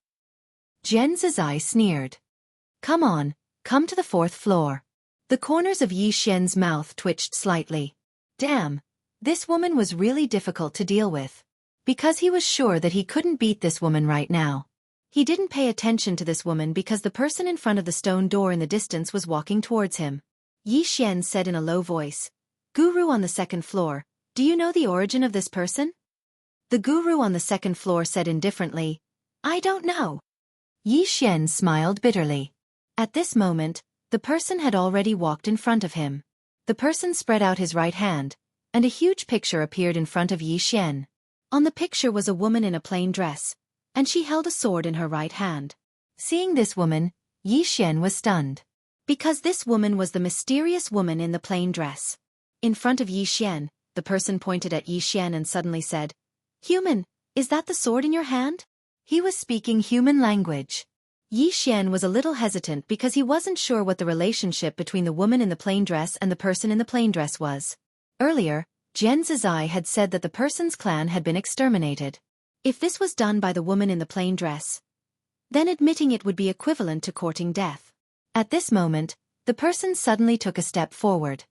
Jian Zizai sneered. "Come on, come to the fourth floor." The corners of Yi Xian's mouth twitched slightly. Damn, this woman was really difficult to deal with. Because he was sure that he couldn't beat this woman right now. He didn't pay attention to this woman because the person in front of the stone door in the distance was walking towards him. Yi Xian said in a low voice, "Guru on the second floor, do you know the origin of this person?" The guru on the second floor said indifferently, "I don't know." Yi Xian smiled bitterly. At this moment, the person had already walked in front of him. The person spread out his right hand, and a huge picture appeared in front of Yi Xian. On the picture was a woman in a plain dress, and she held a sword in her right hand. Seeing this woman, Yi Xian was stunned. Because this woman was the mysterious woman in the plain dress. In front of Yi Xian, the person pointed at Yi Xian and suddenly said, "Human, is that the sword in your hand?" He was speaking human language. Yi Xian was a little hesitant because he wasn't sure what the relationship between the woman in the plain dress and the person in the plain dress was. Earlier, Jian Zizai had said that the person's clan had been exterminated. If this was done by the woman in the plain dress, then admitting it would be equivalent to courting death. At this moment, the person suddenly took a step forward.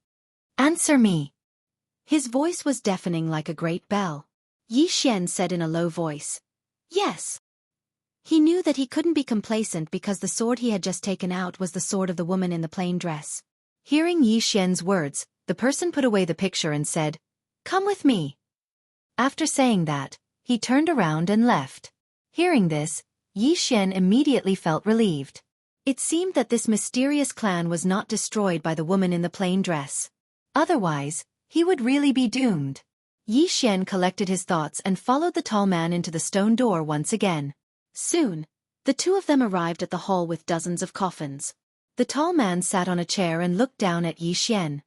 "Answer me." His voice was deafening like a great bell. Yi Xian said in a low voice, "Yes." He knew that he couldn't be complacent because the sword he had just taken out was the sword of the woman in the plain dress. Hearing Yi Xian's words, the person put away the picture and said, "Come with me." After saying that, he turned around and left. Hearing this, Yi Xian immediately felt relieved. It seemed that this mysterious clan was not destroyed by the woman in the plain dress. Otherwise, he would really be doomed. Yi Xian collected his thoughts and followed the tall man into the stone door once again. Soon, the two of them arrived at the hall with dozens of coffins. The tall man sat on a chair and looked down at Yi Xian.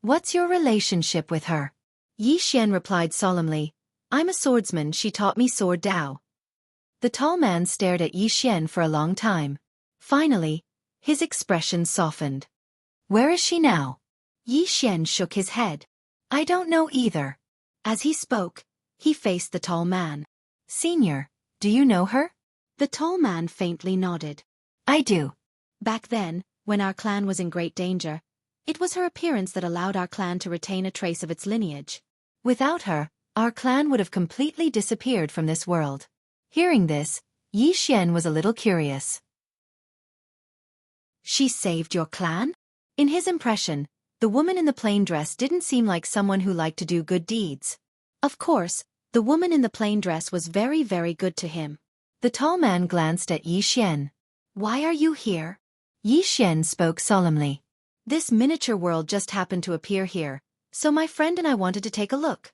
"What's your relationship with her?" Yi Xian replied solemnly, "I'm a swordsman, she taught me sword Dao." The tall man stared at Yi Xian for a long time. Finally, his expression softened. Where is she now? Yi Xian shook his head. I don't know either. As he spoke, he faced the tall man. Senior, do you know her? The tall man faintly nodded. I do. Back then, when our clan was in great danger, it was her appearance that allowed our clan to retain a trace of its lineage. Without her, our clan would have completely disappeared from this world. Hearing this, Yi Xian was a little curious. She saved your clan? In his impression, the woman in the plain dress didn't seem like someone who liked to do good deeds. Of course, the woman in the plain dress was very, very good to him. The tall man glanced at Yi Xian. Why are you here? Yi Xian spoke solemnly. This miniature world just happened to appear here, so my friend and I wanted to take a look.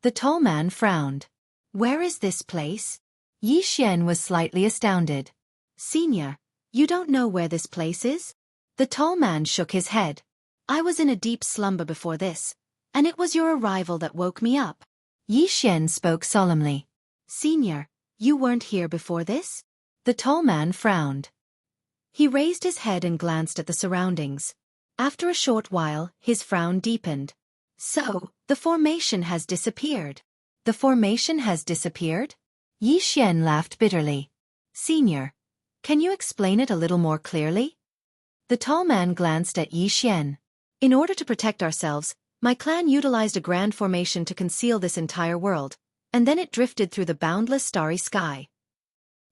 The tall man frowned. Where is this place? Yi Xian was slightly astounded. Senior, you don't know where this place is? The tall man shook his head. I was in a deep slumber before this, and it was your arrival that woke me up. Yi Xian spoke solemnly. Senior, you weren't here before this? The tall man frowned. He raised his head and glanced at the surroundings. After a short while, his frown deepened. So, the formation has disappeared. The formation has disappeared? Yi Xian laughed bitterly. Senior, can you explain it a little more clearly? The tall man glanced at Yi Xian. In order to protect ourselves, my clan utilized a grand formation to conceal this entire world, and then it drifted through the boundless starry sky.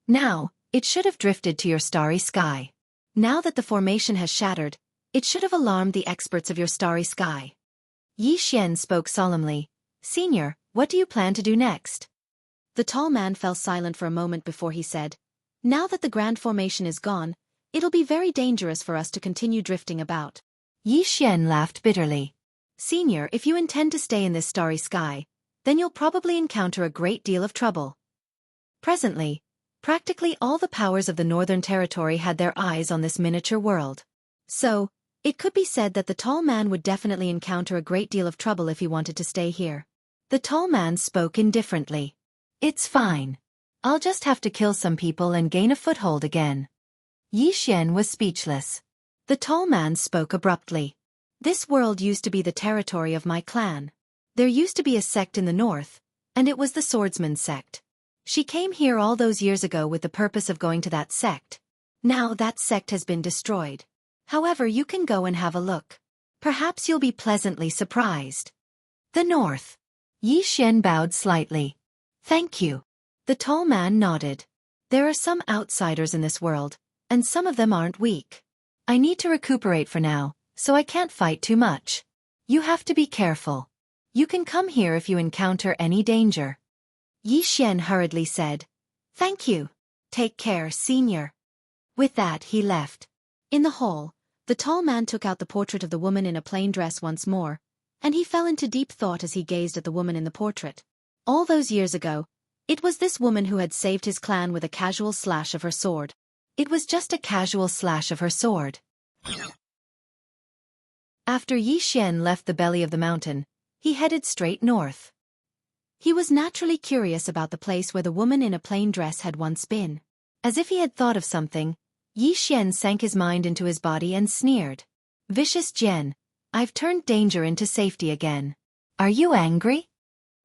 Now, it should have drifted to your starry sky. Now that the formation has shattered, it should have alarmed the experts of your starry sky. Yi Xian spoke solemnly. Senior, what do you plan to do next? The tall man fell silent for a moment before he said, Now that the grand formation is gone, it'll be very dangerous for us to continue drifting about. Yi Xian laughed bitterly. Senior, if you intend to stay in this starry sky, then you'll probably encounter a great deal of trouble. Presently, practically all the powers of the Northern Territory had their eyes on this miniature world. So, it could be said that the tall man would definitely encounter a great deal of trouble if he wanted to stay here. The tall man spoke indifferently. It's fine. I'll just have to kill some people and gain a foothold again. Yi Xian was speechless. The tall man spoke abruptly. This world used to be the territory of my clan. There used to be a sect in the north, and it was the swordsman sect. She came here all those years ago with the purpose of going to that sect. Now that sect has been destroyed. However, you can go and have a look. Perhaps you'll be pleasantly surprised. The north. Yi Xian bowed slightly. Thank you. The tall man nodded. There are some outsiders in this world, and some of them aren't weak. I need to recuperate for now, so I can't fight too much. You have to be careful. You can come here if you encounter any danger. Yi Xian hurriedly said, Thank you. Take care, senior. With that he left. In the hall, the tall man took out the portrait of the woman in a plain dress once more, and he fell into deep thought as he gazed at the woman in the portrait. All those years ago, it was this woman who had saved his clan with a casual slash of her sword. It was just a casual slash of her sword. After Yi Xian left the belly of the mountain, he headed straight north. He was naturally curious about the place where the woman in a plain dress had once been. As if he had thought of something, Yi Xian sank his mind into his body and sneered. Vicious Jian, I've turned danger into safety again. Are you angry?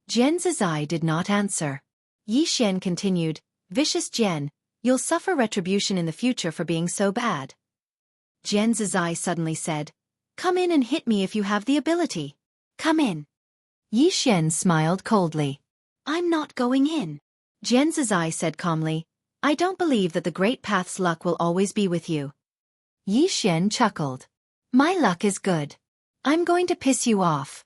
Jian's eye did not answer. Yi Xian continued, Vicious Jian, you'll suffer retribution in the future for being so bad. Jian's eye suddenly said, Come in and hit me if you have the ability. Come in. Yi Xian smiled coldly. I'm not going in. Jian's eye said calmly, I don't believe that the Great Path's luck will always be with you. Yi Xian chuckled. My luck is good. I'm going to piss you off.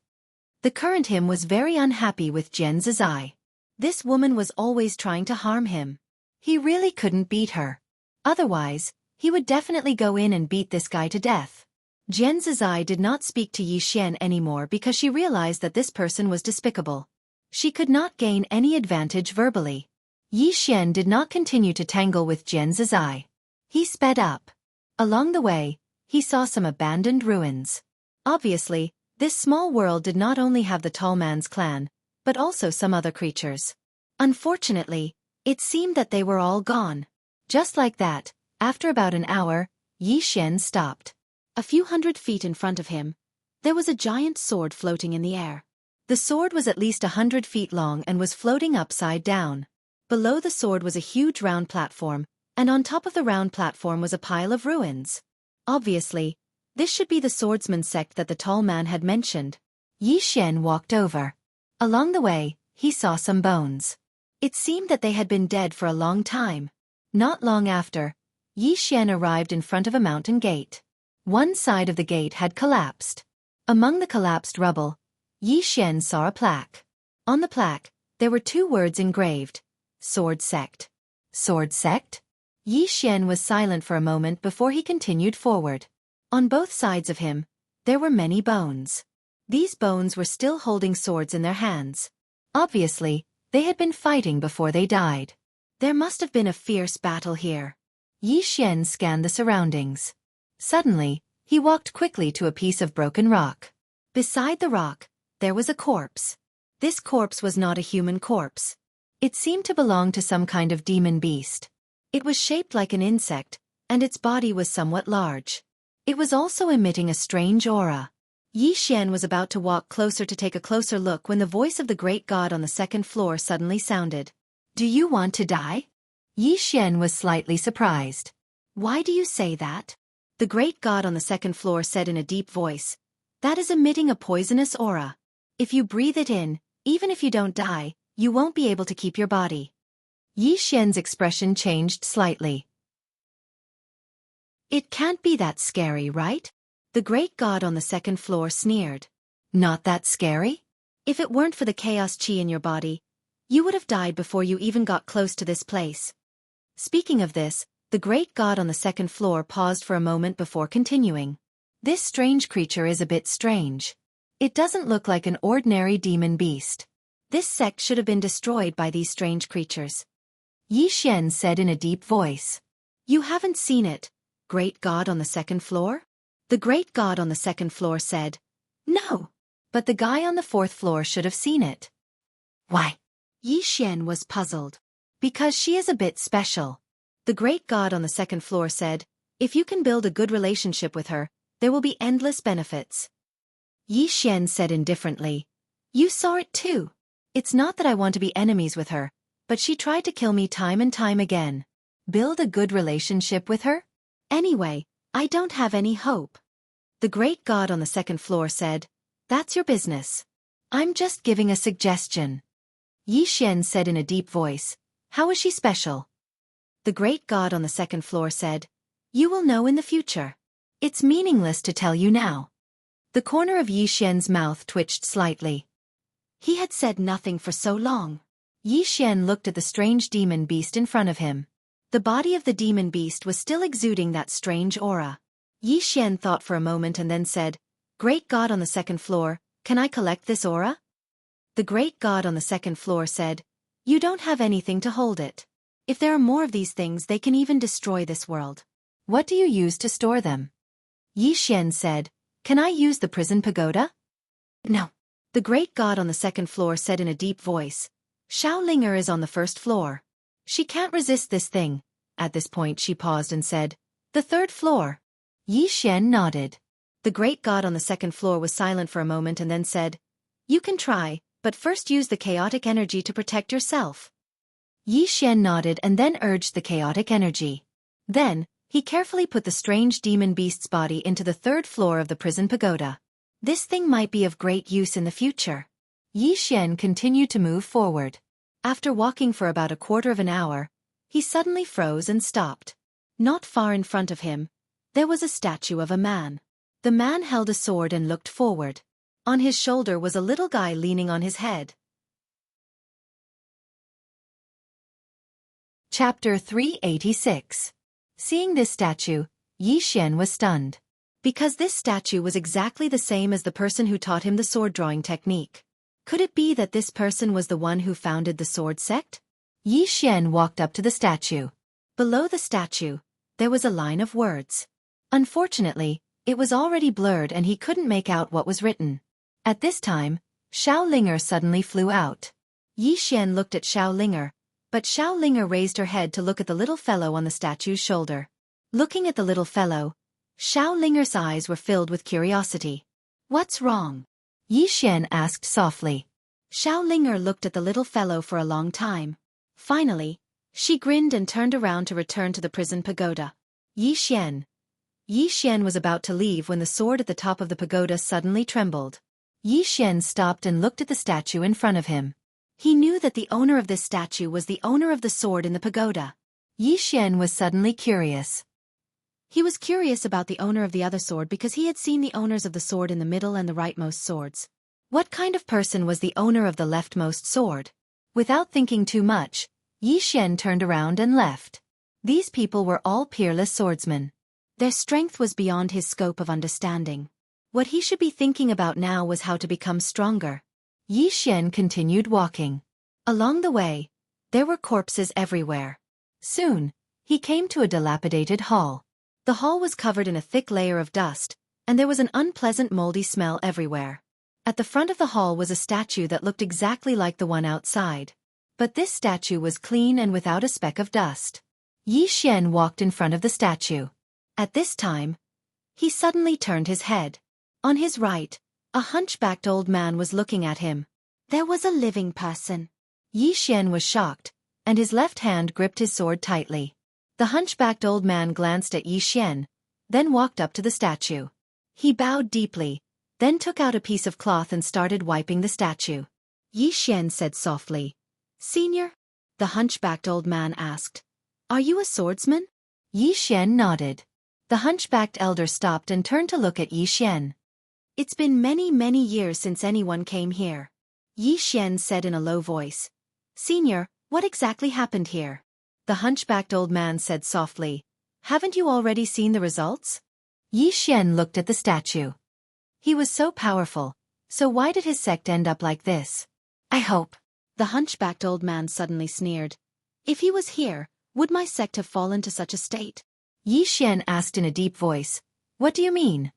The current him was very unhappy with Jian's eye. This woman was always trying to harm him. He really couldn't beat her. Otherwise, he would definitely go in and beat this guy to death. Jian's eye did not speak to Yi Xian anymore because she realized that this person was despicable. She could not gain any advantage verbally. Yi Xian did not continue to tangle with Jian's eye. He sped up. Along the way, he saw some abandoned ruins. Obviously, this small world did not only have the tall man's clan, but also some other creatures. Unfortunately, It seemed that they were all gone. Just like that, after about an hour, Yi Xian stopped. A few 100 feet in front of him, there was a giant sword floating in the air. The sword was at least 100 feet long and was floating upside down. Below the sword was a huge round platform, and on top of the round platform was a pile of ruins. Obviously, this should be the swordsman sect that the tall man had mentioned. Yi Xian walked over. Along the way, he saw some bones. It seemed that they had been dead for a long time. Not long after, Yi Xian arrived in front of a mountain gate. One side of the gate had collapsed. Among the collapsed rubble, Yi Xian saw a plaque. On the plaque, there were 2 words engraved: Sword Sect. Sword Sect? Yi Xian was silent for a moment before he continued forward. On both sides of him, there were many bones. These bones were still holding swords in their hands. Obviously, they had been fighting before they died. There must have been a fierce battle here. Yi Xian scanned the surroundings. Suddenly, he walked quickly to a piece of broken rock. Beside the rock, there was a corpse. This corpse was not a human corpse. It seemed to belong to some kind of demon beast. It was shaped like an insect, and its body was somewhat large. It was also emitting a strange aura. Yi Xian was about to walk closer to take a closer look when the voice of the great god on the second floor suddenly sounded. "Do you want to die?" Yi Xian was slightly surprised. "Why do you say that?" The great god on the second floor said in a deep voice. "That is emitting a poisonous aura. If you breathe it in, even if you don't die, you won't be able to keep your body." Yi Xian's expression changed slightly. "It can't be that scary, right?" The great god on the second floor sneered. "Not that scary? If it weren't for the chaos chi in your body, you would have died before you even got close to this place." Speaking of this, the great god on the second floor paused for a moment before continuing. "This strange creature is a bit strange. It doesn't look like an ordinary demon beast. This sect should have been destroyed by these strange creatures." Yi Xian said in a deep voice. "You haven't seen it, great god on the second floor?" The great god on the second floor said, "No, but the guy on the 4th floor should have seen it." "Why?" Yi Xian was puzzled. "Because she is a bit special." The great god on the second floor said, "If you can build a good relationship with her, there will be endless benefits." Yi Xian said indifferently, "You saw it too. It's not that I want to be enemies with her, but she tried to kill me time and time again. Build a good relationship with her? Anyway, I don't have any hope." The great god on the second floor said, "That's your business. I'm just giving a suggestion." Yi Xian said in a deep voice, "How is she special?" The great god on the second floor said, "You will know in the future. It's meaningless to tell you now." The corner of Yi Xian's mouth twitched slightly. He had said nothing for so long. Yi Xian looked at the strange demon beast in front of him. The body of the demon beast was still exuding that strange aura. Yi Xian thought for a moment and then said, "Great god on the second floor, can I collect this aura?" The great god on the second floor said, "You don't have anything to hold it. If there are more of these things, they can even destroy this world. What do you use to store them?" Yi Xian said, "Can I use the prison pagoda?" "No." The great god on the second floor said in a deep voice, "Xiao Linger is on the 1st floor. She can't resist this thing." At this point she paused and said, "The 3rd floor." Yi Xian nodded. The great god on the second floor was silent for a moment and then said, "You can try, but first use the chaotic energy to protect yourself." Yi Xian nodded and then urged the chaotic energy. Then, he carefully put the strange demon beast's body into the 3rd floor of the prison pagoda. This thing might be of great use in the future. Yi Xian continued to move forward. After walking for about a quarter of an hour, he suddenly froze and stopped. Not far in front of him, there was a statue of a man. The man held a sword and looked forward. On his shoulder was a little guy leaning on his head. Chapter 386. Seeing this statue, Yi Xian was stunned. Because this statue was exactly the same as the person who taught him the sword drawing technique. Could it be that this person was the one who founded the sword sect? Yi Xian walked up to the statue. Below the statue, there was a line of words. Unfortunately, it was already blurred and he couldn't make out what was written. At this time, Xiao Linger suddenly flew out. Yi Xian looked at Xiao Linger, But Xiao Linger raised her head to look at the little fellow on the statue's shoulder. Looking at the little fellow, Xiao Linger's eyes were filled with curiosity. "What's wrong?" Yi Xian asked softly. Xiao Linger looked at the little fellow for a long time. Finally, she grinned and turned around to return to the prison pagoda. Yi Xian. Yi Xian was about to leave when the sword at the top of the pagoda suddenly trembled. Yi Xian stopped and looked at the statue in front of him. He knew that the owner of this statue was the owner of the sword in the pagoda. Yi Xian was suddenly curious. He was curious about the owner of the other sword because he had seen the owners of the sword in the middle and the rightmost swords. What kind of person was the owner of the leftmost sword? Without thinking too much, Yi Xian turned around and left. These people were all peerless swordsmen. Their strength was beyond his scope of understanding. What he should be thinking about now was how to become stronger. Yi Xian continued walking. Along the way, there were corpses everywhere. Soon, he came to a dilapidated hall. The hall was covered in a thick layer of dust, and there was an unpleasant moldy smell everywhere. At the front of the hall was a statue that looked exactly like the one outside. But this statue was clean and without a speck of dust. Yi Xian walked in front of the statue. At this time, he suddenly turned his head. On his right, a hunchbacked old man was looking at him. There was a living person. Yi Xian was shocked, and his left hand gripped his sword tightly. The hunchbacked old man glanced at Yi Xian, then walked up to the statue. He bowed deeply, then took out a piece of cloth and started wiping the statue. Yi Xian said softly, "Senior?" The hunchbacked old man asked, "Are you a swordsman?" Yi Xian nodded. The hunchbacked elder stopped and turned to look at Yi Xian. "It's been many, many years since anyone came here." Yi Xian said in a low voice. "Senior, what exactly happened here?" The hunchbacked old man said softly, "Haven't you already seen the results?" Yi Xian looked at the statue. He was so powerful, so why did his sect end up like this? "I hope." The hunchbacked old man suddenly sneered. "If he was here, would my sect have fallen to such a state?" Yi Xian asked in a deep voice, "What do you mean?"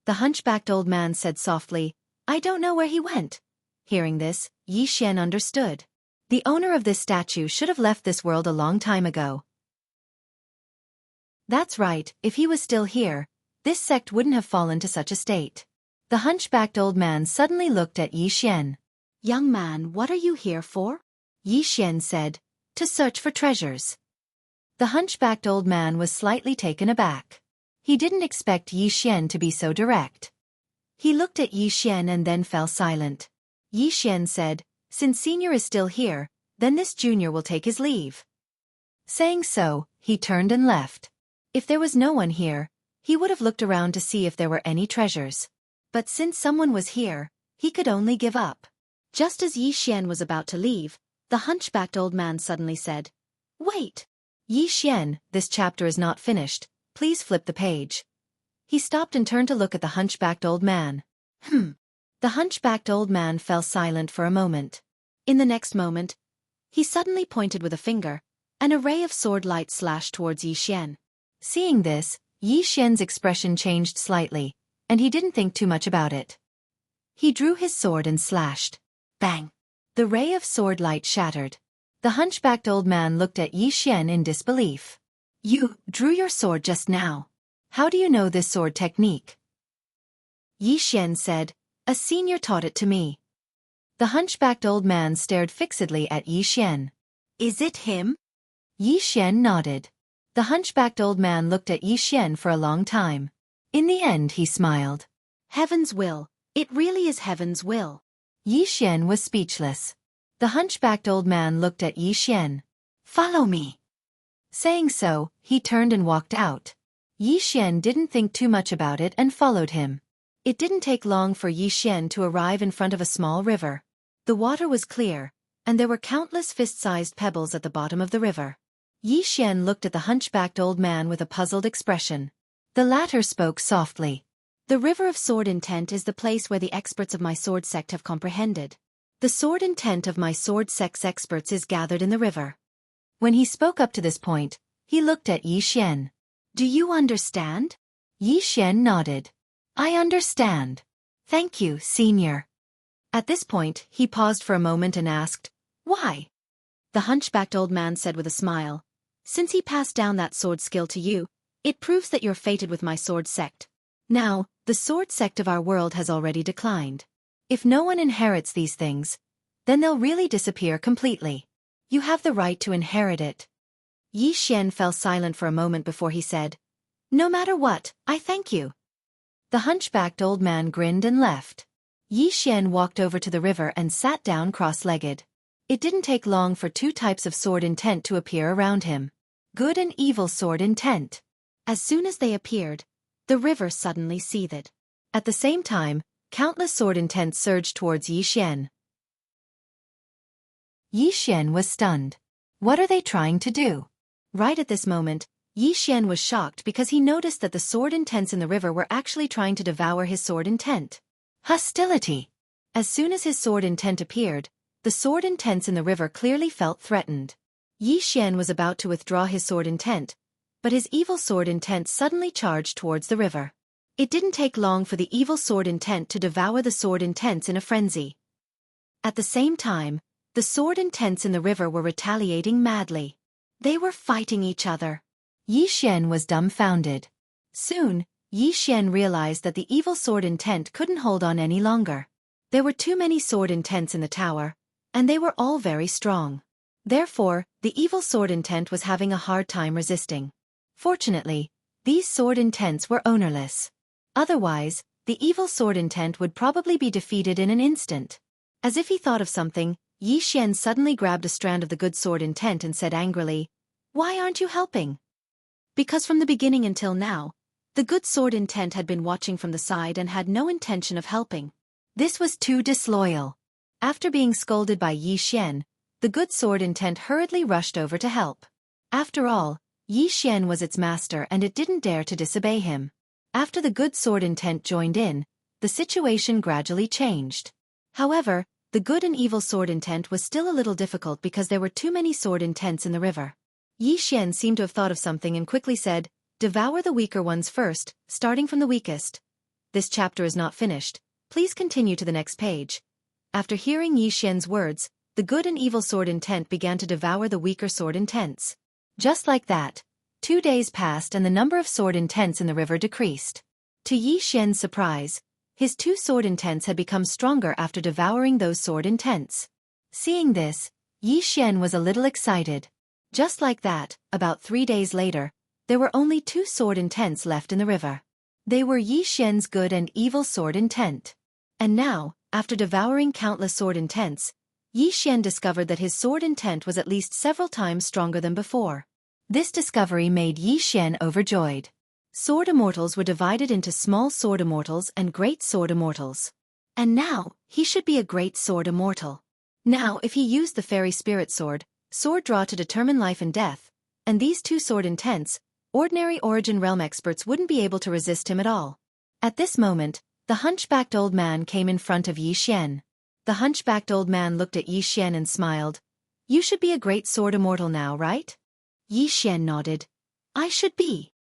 The hunchbacked old man said softly, "I don't know where he went." Hearing this, Yi Xian understood. The owner of this statue should have left this world a long time ago. That's right, if he was still here, this sect wouldn't have fallen to such a state. The hunchbacked old man suddenly looked at Yi Xian. "Young man, what are you here for?" Yi Xian said, "To search for treasures." The hunchbacked old man was slightly taken aback. He didn't expect Yi Xian to be so direct. He looked at Yi Xian and then fell silent. Yi Xian said, "Since senior is still here, then this junior will take his leave." Saying so, he turned and left. If there was no one here, he would have looked around to see if there were any treasures. But since someone was here, he could only give up. Just as Yi Xian was about to leave, the hunchbacked old man suddenly said, "Wait! Yi Xian, this chapter is not finished. Please flip the page." He stopped and turned to look at the hunchbacked old man. The hunchbacked old man fell silent for a moment. In the next moment, he suddenly pointed with a finger. An array of sword light slashed towards Yi Xian. Seeing this, Yi Xian's expression changed slightly, and he didn't think too much about it. He drew his sword and slashed. Bang! The ray of sword light shattered. The hunchbacked old man looked at Yi Xian in disbelief. "You drew your sword just now. How do you know this sword technique?" Yi Xian said, "A senior taught it to me." The hunchbacked old man stared fixedly at Yi Xian. "Is it him?" Yi Xian nodded. The hunchbacked old man looked at Yi Xian for a long time. In the end he smiled. "Heaven's will. It really is heaven's will." Yi Xian was speechless. The hunchbacked old man looked at Yi Xian. "Follow me." Saying so, he turned and walked out. Yi Xian didn't think too much about it and followed him. It didn't take long for Yi Xian to arrive in front of a small river. The water was clear, and there were countless fist-sized pebbles at the bottom of the river. Yi Xian looked at the hunchbacked old man with a puzzled expression. The latter spoke softly. "The river of sword intent is the place where the experts of my sword sect have comprehended. The sword intent of my sword sect's experts is gathered in the river." When he spoke up to this point, he looked at Yi Xian. "Do you understand?" Yi Xian nodded. "I understand. Thank you, senior." At this point, he paused for a moment and asked, "Why?" the hunchbacked old man said with a smile. Since he passed down that sword skill to you, it proves that you're fated with my sword sect. Now, the sword sect of our world has already declined. If no one inherits these things, then they'll really disappear completely. You have the right to inherit it. Yi Xian fell silent for a moment before he said, No matter what, I thank you. The hunchbacked old man grinned and left. Yi Xian walked over to the river and sat down cross-legged. It didn't take long for two types of sword intent to appear around him. Good and evil sword intent. As soon as they appeared, the river suddenly seethed. At the same time, countless sword intent surged towards Yi Xian. Yi Xian was stunned. What are they trying to do? Right at this moment, Yi Xian was shocked because he noticed that the sword intents in the river were actually trying to devour his sword intent. Hostility! As soon as his sword intent appeared, the sword intents in the river clearly felt threatened. Yi Xian was about to withdraw his sword intent, but his evil sword intent suddenly charged towards the river. It didn't take long for the evil sword intent to devour the sword intents in a frenzy. At the same time, the sword intents in the river were retaliating madly. They were fighting each other. Yi Xian was dumbfounded. Soon, Yi Xian realized that the evil sword intent couldn't hold on any longer. There were too many sword intents in the tower, and they were all very strong. Therefore, the evil sword intent was having a hard time resisting. Fortunately, these sword intents were ownerless. Otherwise, the evil sword intent would probably be defeated in an instant. As if he thought of something, Yi Xian suddenly grabbed a strand of the good sword intent and said angrily, Why aren't you helping? Because from the beginning until now, the good sword intent had been watching from the side and had no intention of helping. This was too disloyal. After being scolded by Yi Xian, the good sword intent hurriedly rushed over to help. After all, Yi Xian was its master and it didn't dare to disobey him. After the good sword intent joined in, the situation gradually changed. However, the good and evil sword intent was still a little difficult because there were too many sword intents in the river. Yi Xian seemed to have thought of something and quickly said, Devour the weaker ones first, starting from the weakest. This chapter is not finished. Please continue to the next page. After hearing Yi Xian's words, the good and evil sword intent began to devour the weaker sword intents. Just like that, 2 days passed and the number of sword intents in the river decreased. To Yi Xian's surprise, his 2 sword intents had become stronger after devouring those sword intents. Seeing this, Yi Xian was a little excited. Just like that, about 3 days later, there were only 2 sword intents left in the river. They were Yi Xian's good and evil sword intent. And now, after devouring countless sword intents, Yi Xian discovered that his sword intent was at least several times stronger than before. This discovery made Yi Xian overjoyed. Sword immortals were divided into small sword immortals and great sword immortals. And now, he should be a great sword immortal. Now if he used the fairy spirit sword draw to determine life and death, and these 2 sword intents, ordinary origin realm experts wouldn't be able to resist him at all. At this moment, the hunchbacked old man came in front of Yi Xian. The hunchbacked old man looked at Yi Xian and smiled. You should be a great sword immortal now, right? Yi Xian nodded. I should be.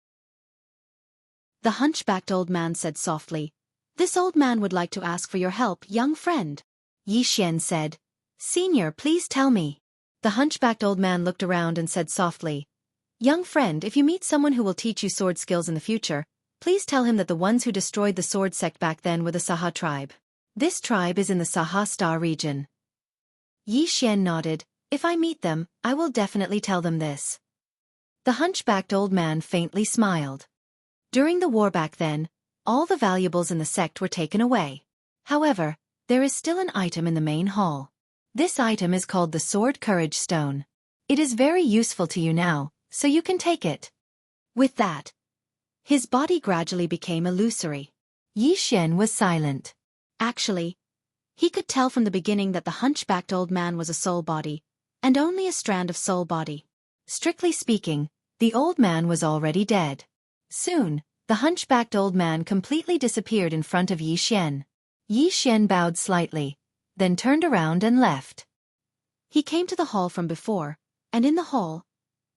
The hunchbacked old man said softly, This old man would like to ask for your help, young friend. Yi Xian said, Senior, please tell me. The hunchbacked old man looked around and said softly, Young friend, if you meet someone who will teach you sword skills in the future, please tell him that the ones who destroyed the sword sect back then were the Saga tribe. This tribe is in the Saga Star region. Yi Xian nodded. If I meet them, I will definitely tell them this. The hunchbacked old man faintly smiled. During the war back then, all the valuables in the sect were taken away. However, there is still an item in the main hall. This item is called the Sword Courage Stone. It is very useful to you now, so you can take it. With that, his body gradually became illusory. Yi Xian was silent. Actually, he could tell from the beginning that the hunchbacked old man was a soul body, and only a strand of soul body. Strictly speaking, the old man was already dead. Soon, the hunchbacked old man completely disappeared in front of Yi Xian. Yi Xian bowed slightly, then turned around and left. He came to the hall from before, and in the hall,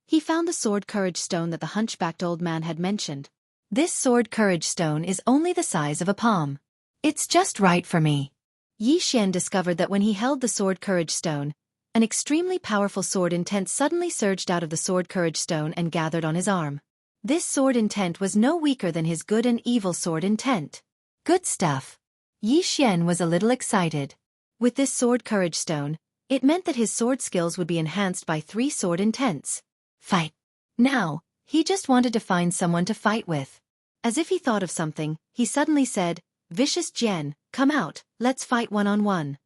he found the Sword Courage Stone that the hunchbacked old man had mentioned. This Sword Courage Stone is only the size of a palm. It's just right for me. Yi Xian discovered that when he held the Sword Courage Stone, An extremely powerful sword intent suddenly surged out of the sword courage stone and gathered on his arm. This sword intent was no weaker than his good and evil sword intent. Good stuff. Yi Xian was a little excited. With this sword courage stone, it meant that his sword skills would be enhanced by 3 sword intents. Fight. Now, he just wanted to find someone to fight with. As if he thought of something, he suddenly said, "Vicious Jian, come out, let's fight one-on-one."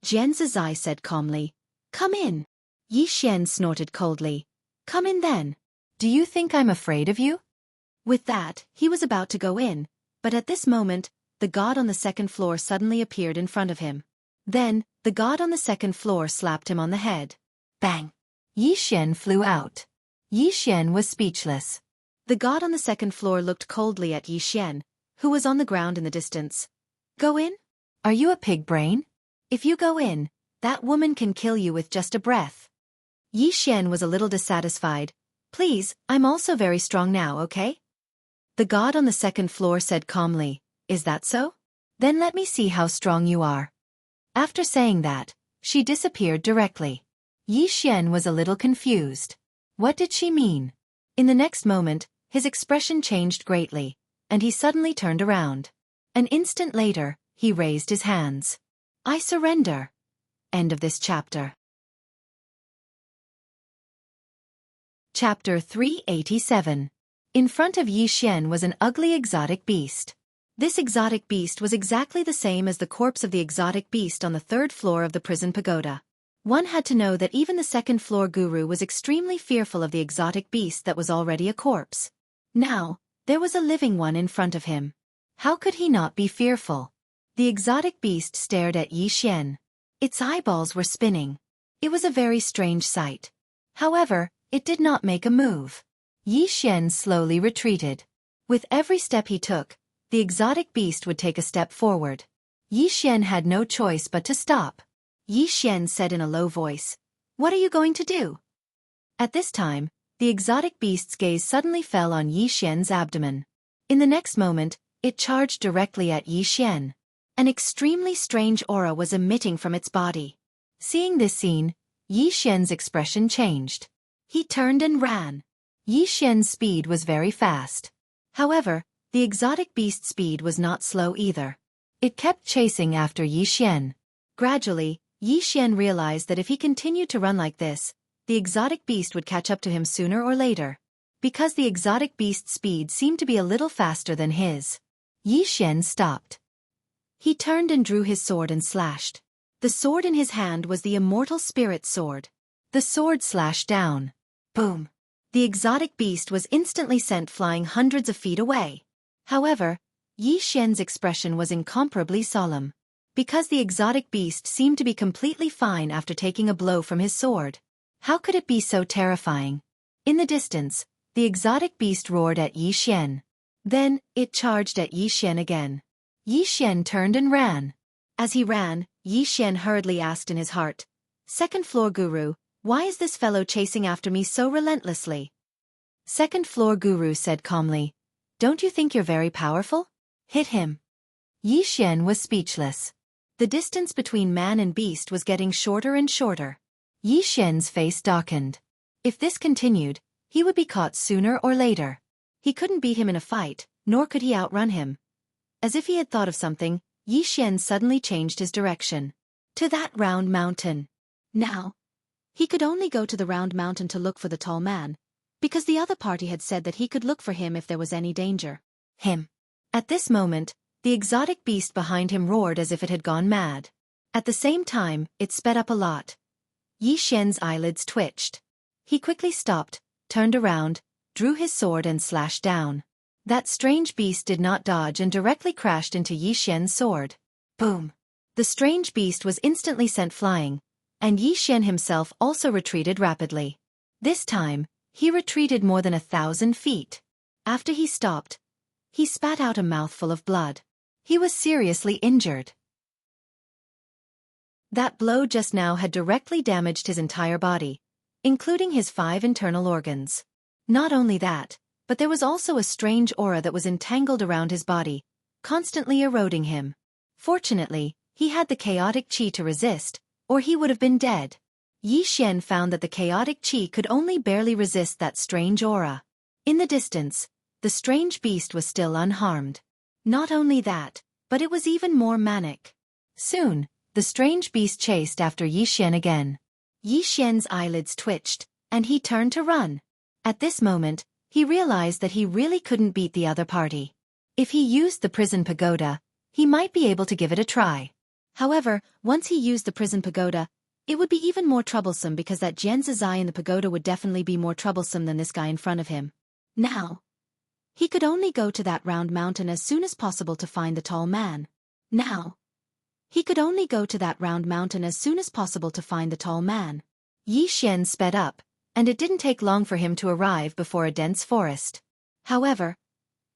Jian Zizai said calmly, "Come in." Yi Xian snorted coldly, "Come in then. Do you think I'm afraid of you?" With that, he was about to go in, but at this moment, the god on the second floor suddenly appeared in front of him. Then, the god on the second floor slapped him on the head. Bang! Yi Xian flew out. Yi Xian was speechless. The god on the second floor looked coldly at Yi Xian, who was on the ground in the distance. "Go in? Are you a pig brain? If you go in, that woman can kill you with just a breath." Yi Xian was a little dissatisfied. "Please, I'm also very strong now, okay?" The god on the second floor said calmly, "Is that so? Then let me see how strong you are." After saying that, she disappeared directly. Yi Xian was a little confused. What did she mean? In the next moment, his expression changed greatly, and he suddenly turned around. An instant later, he raised his hands. "I surrender." End of this chapter. Chapter 387. In front of Yi Xian was an ugly exotic beast. This exotic beast was exactly the same as the corpse of the exotic beast on the 3rd floor of the prison pagoda. One had to know that even the 2nd floor guru was extremely fearful of the exotic beast that was already a corpse. Now, there was a living one in front of him. How could he not be fearful? The exotic beast stared at Yi Xian. Its eyeballs were spinning. It was a very strange sight. However, it did not make a move. Yi Xian slowly retreated. With every step he took, the exotic beast would take a step forward. Yi Xian had no choice but to stop. Yi Xian said in a low voice, "What are you going to do?" At this time, the exotic beast's gaze suddenly fell on Yi Xian's abdomen. In the next moment, it charged directly at Yi Xian. An extremely strange aura was emitting from its body. Seeing this scene, Yi Xian's expression changed. He turned and ran. Yi Xian's speed was very fast. However, the exotic beast's speed was not slow either. It kept chasing after Yi Xian. Gradually, Yi Xian realized that if he continued to run like this, the exotic beast would catch up to him sooner or later. Because the exotic beast's speed seemed to be a little faster than his, Yi Xian stopped. He turned and drew his sword and slashed. The sword in his hand was the immortal spirit sword. The sword slashed down. Boom! The exotic beast was instantly sent flying hundreds of feet away. However, Yi Xian's expression was incomparably solemn. Because the exotic beast seemed to be completely fine after taking a blow from his sword. How could it be so terrifying? In the distance, the exotic beast roared at Yi Xian. Then, it charged at Yi Xian again. Yi Xian turned and ran. As he ran, Yi Xian hurriedly asked in his heart, "Second floor guru, why is this fellow chasing after me so relentlessly?" Second floor guru said calmly, "Don't you think you're very powerful? Hit him." Yi Xian was speechless. The distance between man and beast was getting shorter and shorter. Yi Xian's face darkened. If this continued, he would be caught sooner or later. He couldn't beat him in a fight, nor could he outrun him. As if he had thought of something, Yi Xian suddenly changed his direction. To that round mountain. Now, he could only go to the round mountain to look for the tall man, because the other party had said that he could look for him if there was any danger. Him. At this moment, the exotic beast behind him roared as if it had gone mad. At the same time, it sped up a lot. Yi Xian's eyelids twitched. He quickly stopped, turned around, drew his sword and slashed down. That strange beast did not dodge and directly crashed into Yi Xian's sword. Boom! The strange beast was instantly sent flying, and Yi Xian himself also retreated rapidly. This time, he retreated more than 1,000 feet. After he stopped, he spat out a mouthful of blood. He was seriously injured. That blow just now had directly damaged his entire body, including his 5 internal organs. Not only that, but there was also a strange aura that was entangled around his body, constantly eroding him. Fortunately, he had the chaotic chi to resist, or he would have been dead. Yi Xian found that the chaotic qi could only barely resist that strange aura. In the distance, the strange beast was still unharmed. Not only that, but it was even more manic. Soon, the strange beast chased after Yi Xian again. Yi Xian's eyelids twitched, and he turned to run. At this moment, he realized that he really couldn't beat the other party. If he used the prison pagoda, he might be able to give it a try. However, once he used the prison pagoda, it would be even more troublesome because that Jianzizai in the pagoda would definitely be more troublesome than this guy in front of him. Now, he could only go to that round mountain as soon as possible to find the tall man. Yi Xian sped up, and it didn't take long for him to arrive before a dense forest. However,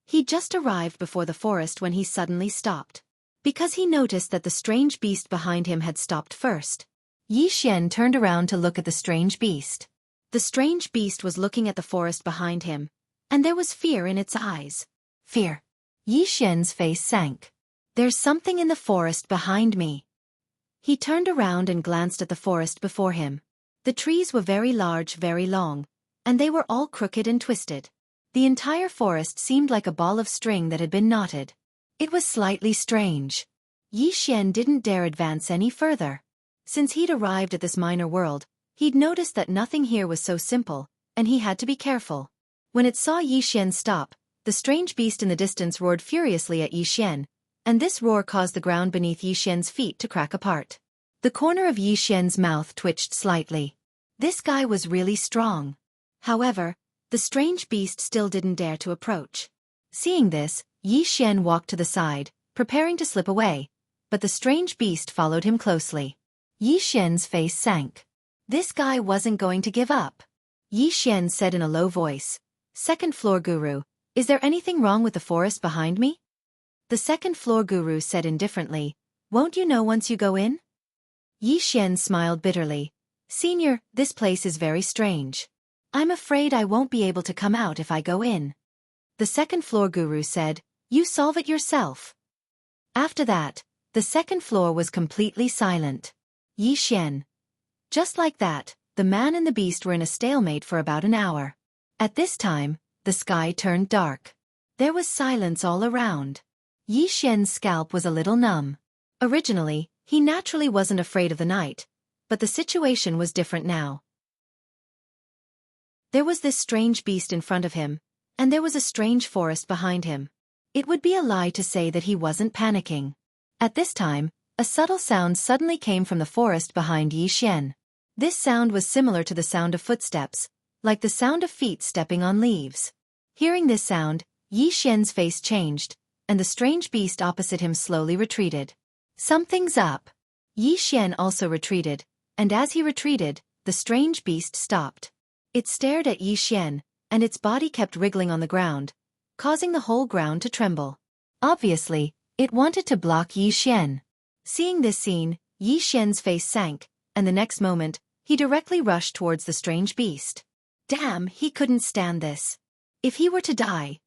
he just arrived before the forest when he suddenly stopped. Because he noticed that the strange beast behind him had stopped first. Yi Xian turned around to look at the strange beast. The strange beast was looking at the forest behind him, and there was fear in its eyes. Fear. Yi Xian's face sank. There's something in the forest behind me. He turned around and glanced at the forest before him. The trees were very large, very long, and they were all crooked and twisted. The entire forest seemed like a ball of string that had been knotted. It was slightly strange. Yi Xian didn't dare advance any further. Since he'd arrived at this minor world, he'd noticed that nothing here was so simple, and he had to be careful. When it saw Yi Xian stop, the strange beast in the distance roared furiously at Yi Xian, and this roar caused the ground beneath Yi Xian's feet to crack apart. The corner of Yi Xian's mouth twitched slightly. This guy was really strong. However, the strange beast still didn't dare to approach. Seeing this, Yi Xian walked to the side, preparing to slip away, but the strange beast followed him closely. Yi Xian's face sank. This guy wasn't going to give up. Yi Xian said in a low voice, "Second floor guru, is there anything wrong with the forest behind me?" The second floor guru said indifferently, "Won't you know once you go in?" Yi Xian smiled bitterly. "Senior, this place is very strange. I'm afraid I won't be able to come out if I go in." The second floor guru said, "You solve it yourself." After that, the second floor was completely silent. Yi Xian. Just like that, the man and the beast were in a stalemate for about an hour. At this time, the sky turned dark. There was silence all around. Yi Xian's scalp was a little numb. Originally, he naturally wasn't afraid of the night, but the situation was different now. There was this strange beast in front of him, and there was a strange forest behind him. It would be a lie to say that he wasn't panicking. At this time, a subtle sound suddenly came from the forest behind Yi Xian. This sound was similar to the sound of footsteps, like the sound of feet stepping on leaves. Hearing this sound, Yi Xian's face changed, and the strange beast opposite him slowly retreated. Something's up. Yi Xian also retreated, and as he retreated, the strange beast stopped. It stared at Yi Xian, and its body kept wriggling on the ground, causing the whole ground to tremble. Obviously, it wanted to block Yi Xian. Seeing this scene, Yi Xian's face sank, and the next moment, he directly rushed towards the strange beast. Damn, he couldn't stand this. If he were to die,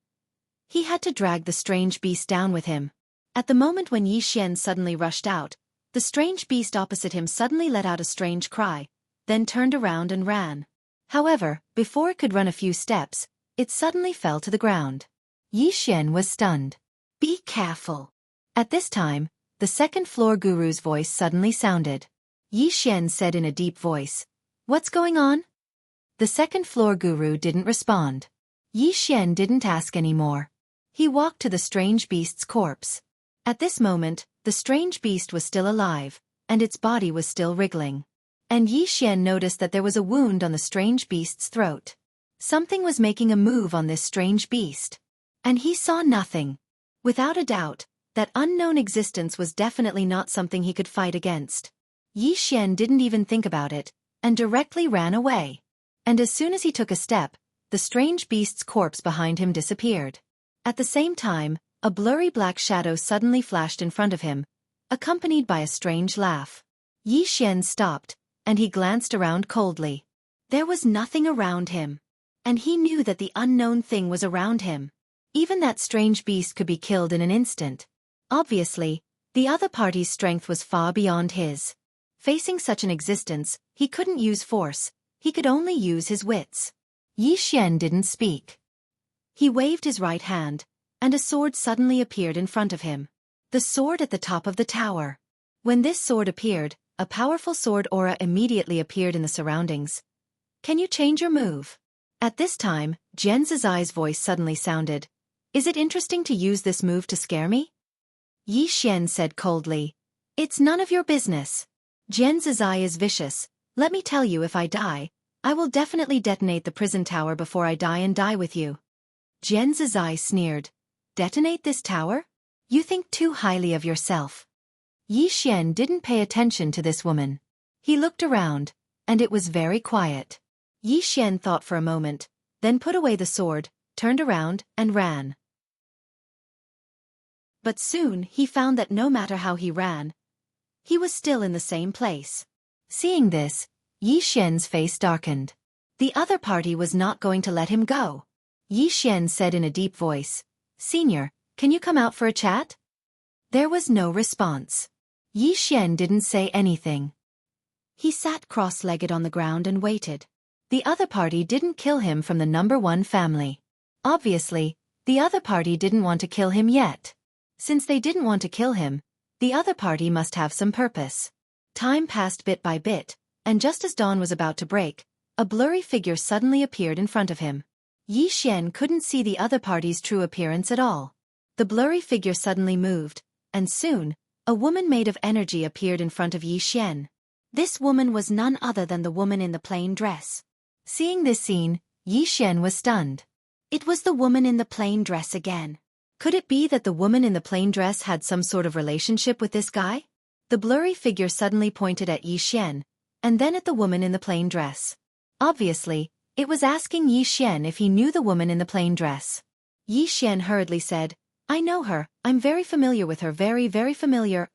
he had to drag the strange beast down with him. At the moment when Yi Xian suddenly rushed out, the strange beast opposite him suddenly let out a strange cry, then turned around and ran. However, before it could run a few steps, it suddenly fell to the ground. Yi Xian was stunned. "Be careful." At this time, the second floor guru's voice suddenly sounded. Yi Xian said in a deep voice, "What's going on?" The second floor guru didn't respond. Yi Xian didn't ask any more. He walked to the strange beast's corpse. At this moment, the strange beast was still alive, and its body was still wriggling. And Yi Xian noticed that there was a wound on the strange beast's throat. Something was making a move on this strange beast. And he saw nothing. Without a doubt, that unknown existence was definitely not something he could fight against. Yi Xian didn't even think about it, and directly ran away. And as soon as he took a step, the strange beast's corpse behind him disappeared. At the same time, a blurry black shadow suddenly flashed in front of him, accompanied by a strange laugh. Yi Xian stopped, and he glanced around coldly. There was nothing around him. And he knew that the unknown thing was around him. Even that strange beast could be killed in an instant. Obviously, the other party's strength was far beyond his. Facing such an existence, he couldn't use force, he could only use his wits. Yi Xian didn't speak. He waved his right hand, and a sword suddenly appeared in front of him. The sword at the top of the tower. When this sword appeared, a powerful sword aura immediately appeared in the surroundings. Can you change your move? At this time, Jian Zizai's voice suddenly sounded. Is it interesting to use this move to scare me? Yi Xian said coldly. It's none of your business. Jian Zizai is vicious. Let me tell you, if I die, I will definitely detonate the prison tower before I die and die with you. Jian Zizai sneered. Detonate this tower? You think too highly of yourself. Yi Xian didn't pay attention to this woman. He looked around, and it was very quiet. Yi Xian thought for a moment, then put away the sword, turned around, and ran. But soon he found that no matter how he ran, he was still in the same place. Seeing this, Yi Xian's face darkened. The other party was not going to let him go. Yi Xian said in a deep voice, Senior, can you come out for a chat? There was no response. Yi Xian didn't say anything. He sat cross-legged on the ground and waited. The other party didn't kill him from the number 1 family. Obviously, the other party didn't want to kill him yet. Since they didn't want to kill him, the other party must have some purpose. Time passed bit by bit, and just as dawn was about to break, a blurry figure suddenly appeared in front of him. Yi Xian couldn't see the other party's true appearance at all. The blurry figure suddenly moved, and soon, a woman made of energy appeared in front of Yi Xian. This woman was none other than the woman in the plain dress. Seeing this scene, Yi Xian was stunned. It was the woman in the plain dress again. Could it be that the woman in the plain dress had some sort of relationship with this guy? The blurry figure suddenly pointed at Yi Xian, and then at the woman in the plain dress. Obviously, it was asking Yi Xian if he knew the woman in the plain dress. Yi Xian hurriedly said, I know her, I'm very familiar with her, very, very familiar,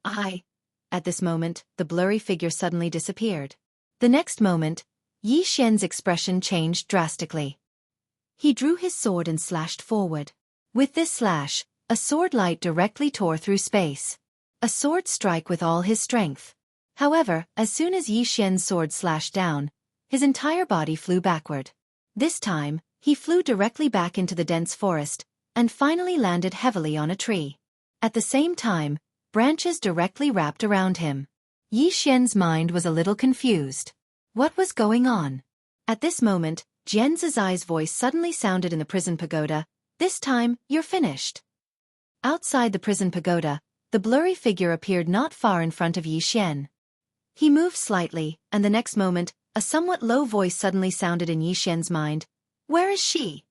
At this moment, the blurry figure suddenly disappeared. The next moment, Yi Xian's expression changed drastically. He drew his sword and slashed forward. With this slash, a sword light directly tore through space. A sword strike with all his strength. However, as soon as Yi Xian's sword slashed down, his entire body flew backward. This time, he flew directly back into the dense forest, and finally landed heavily on a tree. At the same time, branches directly wrapped around him. Yi Xian's mind was a little confused. What was going on? At this moment, Jian Zizai's voice suddenly sounded in the prison pagoda. This time, you're finished. Outside the prison pagoda, the blurry figure appeared not far in front of Yi Xian. He moved slightly, and the next moment, a somewhat low voice suddenly sounded in Yi Xian's mind. Where is she?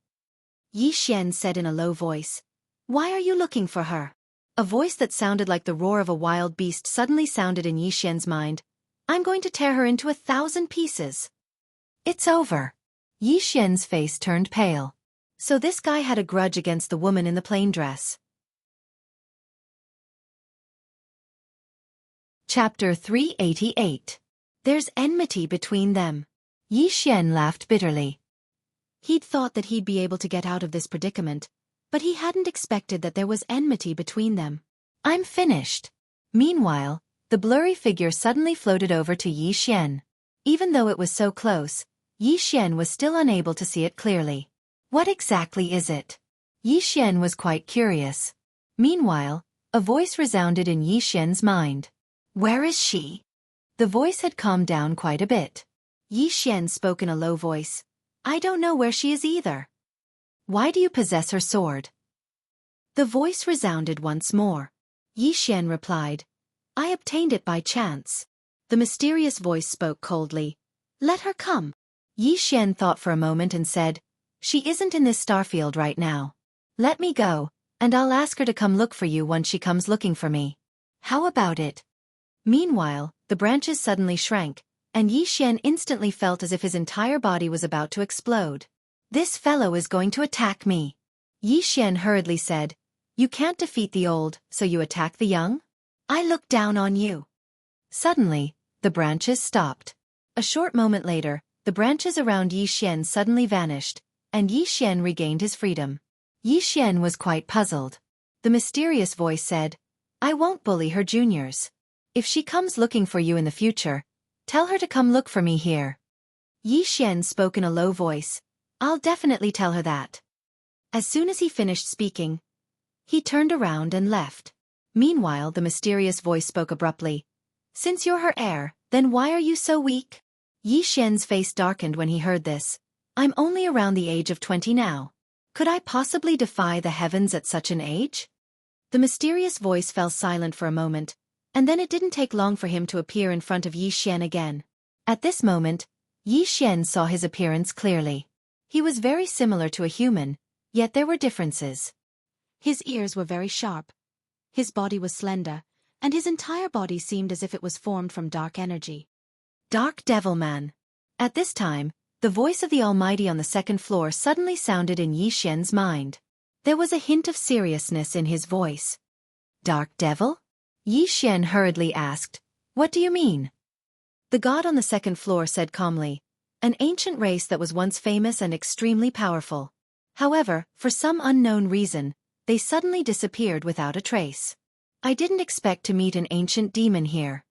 Yi Xian said in a low voice. Why are you looking for her? A voice that sounded like the roar of a wild beast suddenly sounded in Yi Xian's mind. I'm going to tear her into 1,000 pieces. It's over. Yi Xian's face turned pale. So this guy had a grudge against the woman in the plain dress. Chapter 388. There's enmity between them. Yi Xian laughed bitterly. He'd thought that he'd be able to get out of this predicament, but he hadn't expected that there was enmity between them. I'm finished. Meanwhile, the blurry figure suddenly floated over to Yi Xian. Even though it was so close, Yi Xian was still unable to see it clearly. What exactly is it? Yi Xian was quite curious. Meanwhile, a voice resounded in Yi Xian's mind. Where is she? The voice had calmed down quite a bit. Yi Xian spoke in a low voice. I don't know where she is either. Why do you possess her sword? The voice resounded once more. Yi Xian replied. I obtained it by chance. The mysterious voice spoke coldly. Let her come. Yi Xian thought for a moment and said, She isn't in this starfield right now. Let me go, and I'll ask her to come look for you once she comes looking for me. How about it? Meanwhile, the branches suddenly shrank, and Yi Xian instantly felt as if his entire body was about to explode. This fellow is going to attack me. Yi Xian hurriedly said, You can't defeat the old, so you attack the young? I look down on you. Suddenly, the branches stopped. A short moment later, the branches around Yi Xian suddenly vanished, and Yi Xian regained his freedom. Yi Xian was quite puzzled. The mysterious voice said, I won't bully her juniors. If she comes looking for you in the future, Tell her to come look for me here. Yi Xian spoke in a low voice. I'll definitely tell her that. As soon as he finished speaking, he turned around and left. Meanwhile, the mysterious voice spoke abruptly. Since you're her heir, then why are you so weak? Yi Xian's face darkened when he heard this. I'm only around the age of 20 now. Could I possibly defy the heavens at such an age? The mysterious voice fell silent for a moment, and then it didn't take long for him to appear in front of Yi Xian again. At this moment, Yi Xian saw his appearance clearly. He was very similar to a human, yet there were differences. His ears were very sharp. His body was slender, and his entire body seemed as if it was formed from dark energy. Dark Devil Man. At this time, the voice of the Almighty on the second floor suddenly sounded in Yi Xian's mind. There was a hint of seriousness in his voice. Dark Devil? Yi Xian hurriedly asked, What do you mean? The god on the second floor said calmly, An ancient race that was once famous and extremely powerful. However, for some unknown reason, they suddenly disappeared without a trace. I didn't expect to meet an ancient demon here.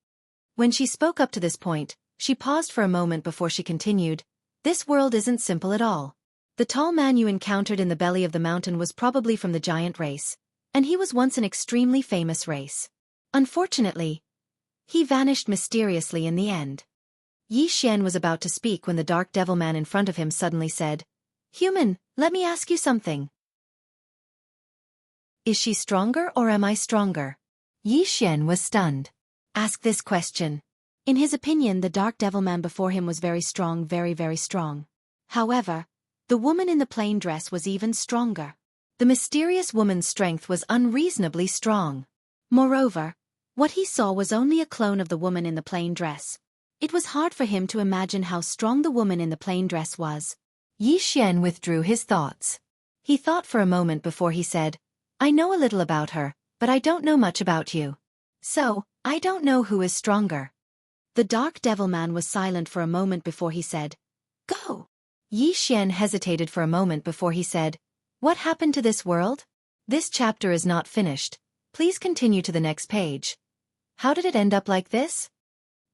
When she spoke up to this point, she paused for a moment before she continued, This world isn't simple at all. The tall man you encountered in the belly of the mountain was probably from the giant race, and he was once an extremely famous race. Unfortunately, he vanished mysteriously in the end. Yi Xian was about to speak when the dark devil man in front of him suddenly said, Human, let me ask you something. Is she stronger or am I stronger? Yi Xian was stunned. Ask this question. In his opinion, the dark devil man before him was very strong, very, very strong. However, the woman in the plain dress was even stronger. The mysterious woman's strength was unreasonably strong. Moreover, what he saw was only a clone of the woman in the plain dress. It was hard for him to imagine how strong the woman in the plain dress was. Yi Xian withdrew his thoughts. He thought for a moment before he said, I know a little about her, but I don't know much about you. So, I don't know who is stronger. The dark devil man was silent for a moment before he said, Go. Yi Xian hesitated for a moment before he said, What happened to this world? This chapter is not finished. Please continue to the next page. How did it end up like this?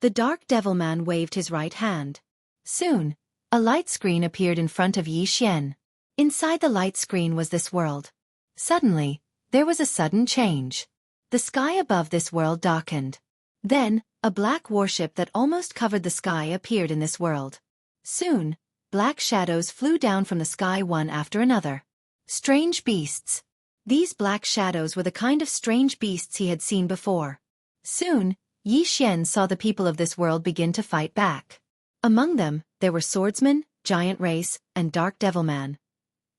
The dark devil man waved his right hand. Soon, a light screen appeared in front of Yi Xian. Inside the light screen was this world. Suddenly, there was a sudden change. The sky above this world darkened. Then, a black warship that almost covered the sky appeared in this world. Soon, black shadows flew down from the sky one after another. Strange beasts. These black shadows were the kind of strange beasts he had seen before. Soon, Yi Xian saw the people of this world begin to fight back. Among them, there were swordsmen, giant race, and dark devil man.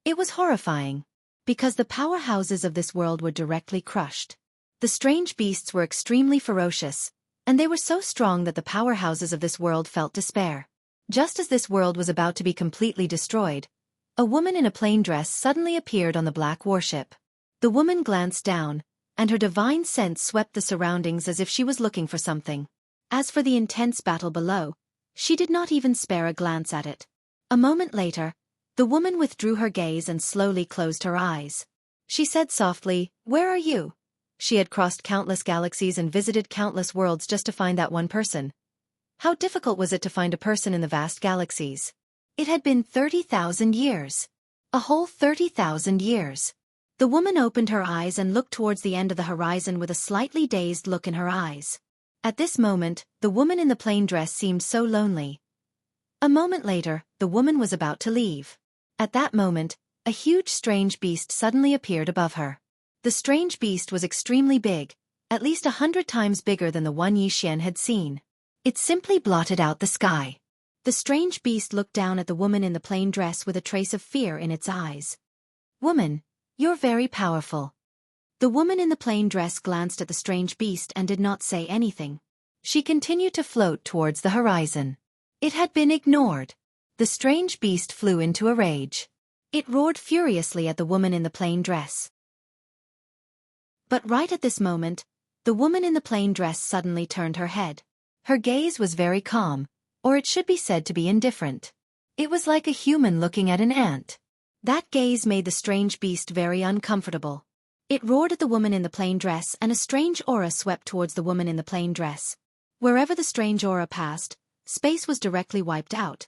It was horrifying, because the powerhouses of this world were directly crushed. The strange beasts were extremely ferocious, and they were so strong that the powerhouses of this world felt despair. Just as this world was about to be completely destroyed, a woman in a plain dress suddenly appeared on the black warship. The woman glanced down, and her divine sense swept the surroundings as if she was looking for something. As for the intense battle below, she did not even spare a glance at it. A moment later, the woman withdrew her gaze and slowly closed her eyes. She said softly, Where are you? She had crossed countless galaxies and visited countless worlds just to find that one person. How difficult was it to find a person in the vast galaxies? It had been 30,000 years. A whole 30,000 years. The woman opened her eyes and looked towards the end of the horizon with a slightly dazed look in her eyes. At this moment, the woman in the plain dress seemed so lonely. A moment later, the woman was about to leave. At that moment, a huge strange beast suddenly appeared above her. The strange beast was extremely big, at least 100 times bigger than the one Yi Xian had seen. It simply blotted out the sky. The strange beast looked down at the woman in the plain dress with a trace of fear in its eyes. Woman, you're very powerful. The woman in the plain dress glanced at the strange beast and did not say anything. She continued to float towards the horizon. It had been ignored. The strange beast flew into a rage. It roared furiously at the woman in the plain dress. But right at this moment, the woman in the plain dress suddenly turned her head. Her gaze was very calm, or it should be said to be indifferent. It was like a human looking at an ant. That gaze made the strange beast very uncomfortable. It roared at the woman in the plain dress and a strange aura swept towards the woman in the plain dress. Wherever the strange aura passed, Space was directly wiped out.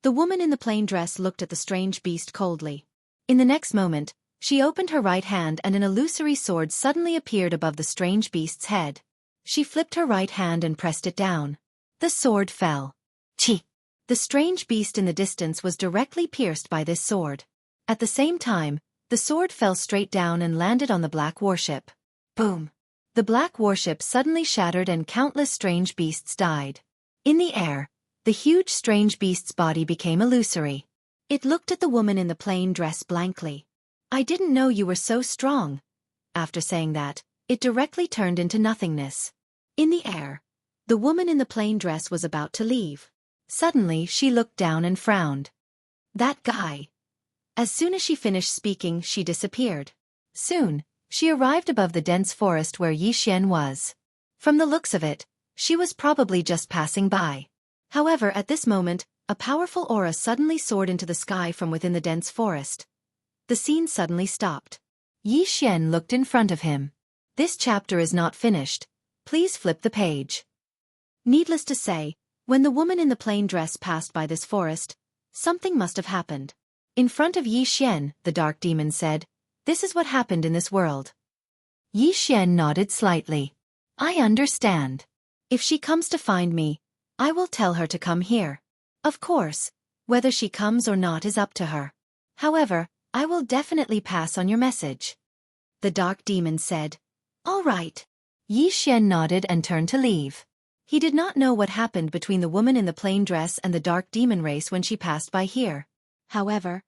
The woman in the plain dress looked at the strange beast coldly. In the next moment, she opened her right hand and an illusory sword suddenly appeared above the strange beast's head. She flipped her right hand and pressed it down. The sword fell. Chi! The strange beast in the distance was directly pierced by this sword. At the same time, the sword fell straight down and landed on the black warship. Boom! The black warship suddenly shattered and countless strange beasts died. In the air, the huge strange beast's body became illusory. It looked at the woman in the plain dress blankly. I didn't know you were so strong. After saying that, it directly turned into nothingness. In the air, the woman in the plain dress was about to leave. Suddenly she looked down and frowned. That guy. As soon as she finished speaking, she disappeared. Soon, she arrived above the dense forest where Yi Xian was. From the looks of it, she was probably just passing by. However, at this moment, a powerful aura suddenly soared into the sky from within the dense forest. The scene suddenly stopped. Yi Xian looked in front of him. This chapter is not finished. Please flip the page. Needless to say, when the woman in the plain dress passed by this forest, something must have happened. In front of Yi Xian, the dark demon said, "This is what happened in this world." Yi Xian nodded slightly. "I understand. If she comes to find me, I will tell her to come here. Of course, whether she comes or not is up to her. However, I will definitely pass on your message." The dark demon said, "All right." Yi Xian nodded and turned to leave. He did not know what happened between the woman in the plain dress and the dark demon race when she passed by here. However,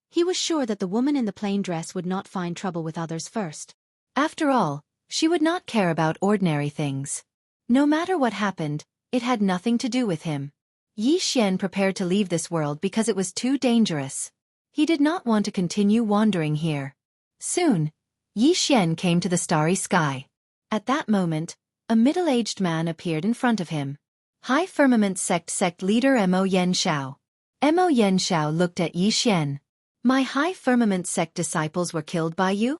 he was sure that the woman in the plain dress would not find trouble with others first. After all, she would not care about ordinary things. No matter what happened, it had nothing to do with him. Yi Xian prepared to leave this world because it was too dangerous. He did not want to continue wandering here. Soon, Yi Xian came to the starry sky. At that moment, a middle-aged man appeared in front of him. High Firmament Sect leader Mo Yen Xiao. Mo Yen Xiao looked at Yi Xian. "My High Firmament Sect disciples were killed by you?"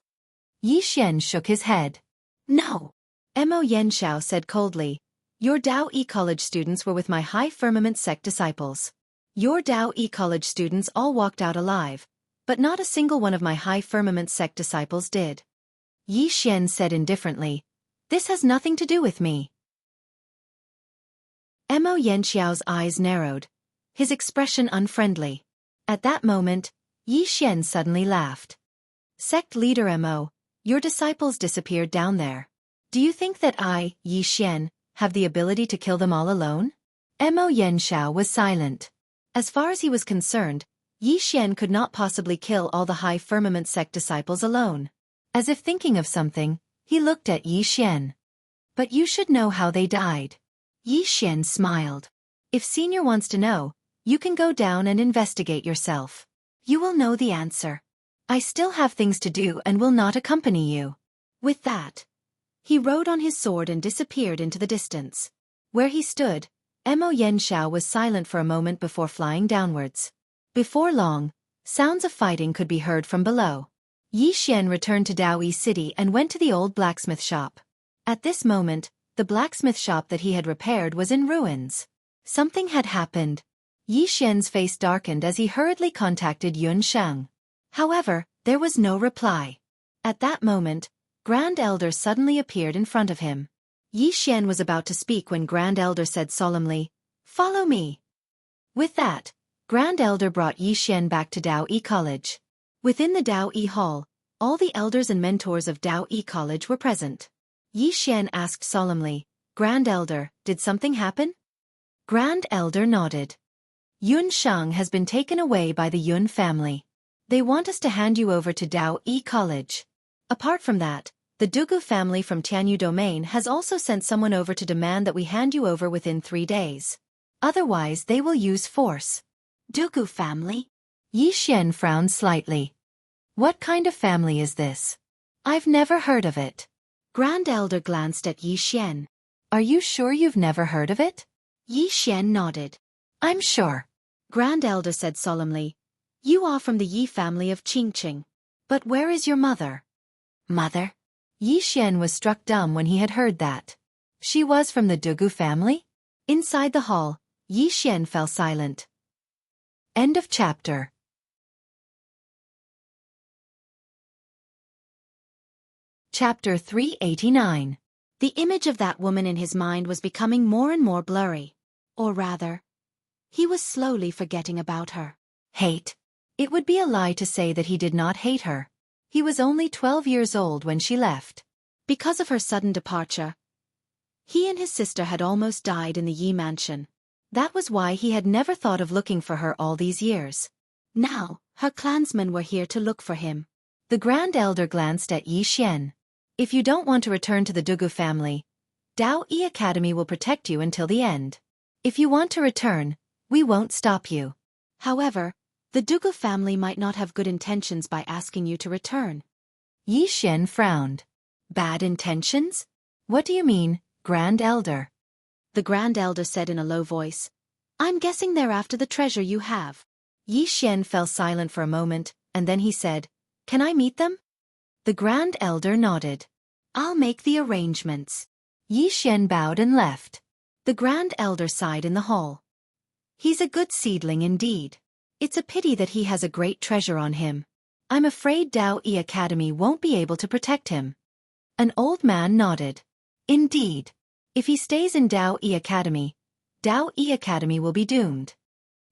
Yi Xian shook his head. "No." Mo Yen Xiao said coldly, "Your Dao E College students were with my High Firmament Sect disciples. Your Dao E College students all walked out alive, but not a single one of my High Firmament Sect disciples did." Yi Xian said indifferently, "This has nothing to do with me." Mo Yen Xiao's eyes narrowed, his expression unfriendly. At that moment, Yi Xian suddenly laughed. "Sect leader Mo, your disciples disappeared down there. Do you think that I, Yi Xian, have the ability to kill them all alone?" Mo Yen Xiao was silent. As far as he was concerned, Yi Xian could not possibly kill all the High Firmament Sect disciples alone. As if thinking of something, he looked at Yi Xian. "But you should know how they died." Yi Xian smiled. "If Senior wants to know, you can go down and investigate yourself. You will know the answer. I still have things to do and will not accompany you." With that, he rode on his sword and disappeared into the distance. Where he stood, Mo Yen Xiao was silent for a moment before flying downwards. Before long, sounds of fighting could be heard from below. Yi Xian returned to Daoyi City and went to the old blacksmith shop. At this moment, the blacksmith shop that he had repaired was in ruins. Something had happened. Yi Xian's face darkened as he hurriedly contacted Yun Sheng. However, there was no reply. At that moment, Grand Elder suddenly appeared in front of him. Yi Xian was about to speak when Grand Elder said solemnly, "Follow me." With that, Grand Elder brought Yi Xian back to Dao E College. Within the Dao E Hall, all the elders and mentors of Dao E College were present. Yi Xian asked solemnly, "Grand Elder, did something happen?" Grand Elder nodded. "Yun Sheng has been taken away by the Yun family. They want us to hand you over to Dao E College. Apart from that, the Dugu family from Tianyu Domain has also sent someone over to demand that we hand you over within 3 days. Otherwise they will use force." "Dugu family?" Yi Xian frowned slightly. "What kind of family is this? I've never heard of it." Grand Elder glanced at Yi Xian. "Are you sure you've never heard of it?" Yi Xian nodded. "I'm sure." Grand Elder said solemnly, "You are from the Yi family of Qingqing. But where is your mother?" "Mother?" Yi Xian was struck dumb when he had heard that. She was from the Dugu family? Inside the hall, Yi Xian fell silent. End of chapter. Chapter 389. The image of that woman in his mind was becoming more and more blurry. Or rather, he was slowly forgetting about her. Hate. It would be a lie to say that he did not hate her. He was only 12 years old when she left. Because of her sudden departure, he and his sister had almost died in the Yi mansion. That was why he had never thought of looking for her all these years. Now, her clansmen were here to look for him. The Grand Elder glanced at Yi Xian. If you don't want to return to the Dugu family, Dao Yi Academy will protect you until the end. If you want to return, we won't stop you. However, the Dugu family might not have good intentions by asking you to return. Yi Xian frowned. Bad intentions? What do you mean, Grand Elder? The Grand Elder said in a low voice. I'm guessing they're after the treasure you have. Yi Xian fell silent for a moment, and then he said, Can I meet them? The Grand Elder nodded. I'll make the arrangements. Yi Xian bowed and left. The Grand Elder sighed in the hall. He's a good seedling indeed. It's a pity that he has a great treasure on him. I'm afraid Dao Yi Academy won't be able to protect him. An old man nodded. Indeed. If he stays in Dao Yi Academy, Dao Yi Academy will be doomed.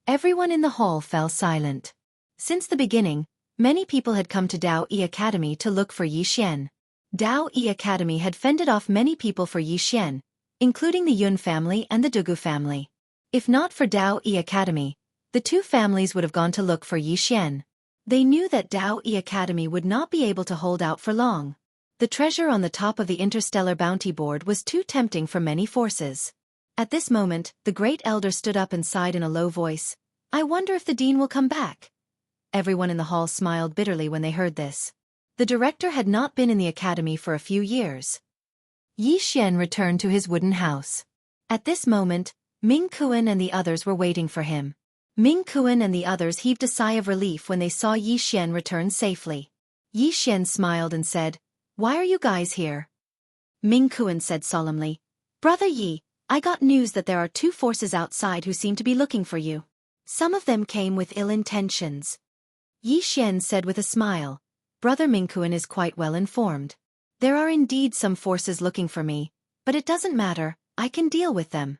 Everyone in the hall fell silent. Since the beginning, many people had come to Dao Yi Academy to look for Yi Xian. Dao Yi Academy had fended off many people for Yi Xian, including the Yun family and the Dugu family. If not for Dao Yi Academy, the two families would have gone to look for Yi Xian. They knew that Dao Yi Academy would not be able to hold out for long. The treasure on the top of the interstellar bounty board was too tempting for many forces. At this moment, the Great Elder stood up and sighed in a low voice. I wonder if the dean will come back. Everyone in the hall smiled bitterly when they heard this. The director had not been in the academy for a few years. Yi Xian returned to his wooden house. At this moment, Ming Kuan and the others were waiting for him. Ming Kuan and the others heaved a sigh of relief when they saw Yi Xian return safely. Yi Xian smiled and said, Why are you guys here? Ming Kuan said solemnly, Brother Yi, I got news that there are two forces outside who seem to be looking for you. Some of them came with ill intentions. Yi Xian said with a smile, Brother Ming Kuan is quite well informed. There are indeed some forces looking for me, but it doesn't matter, I can deal with them.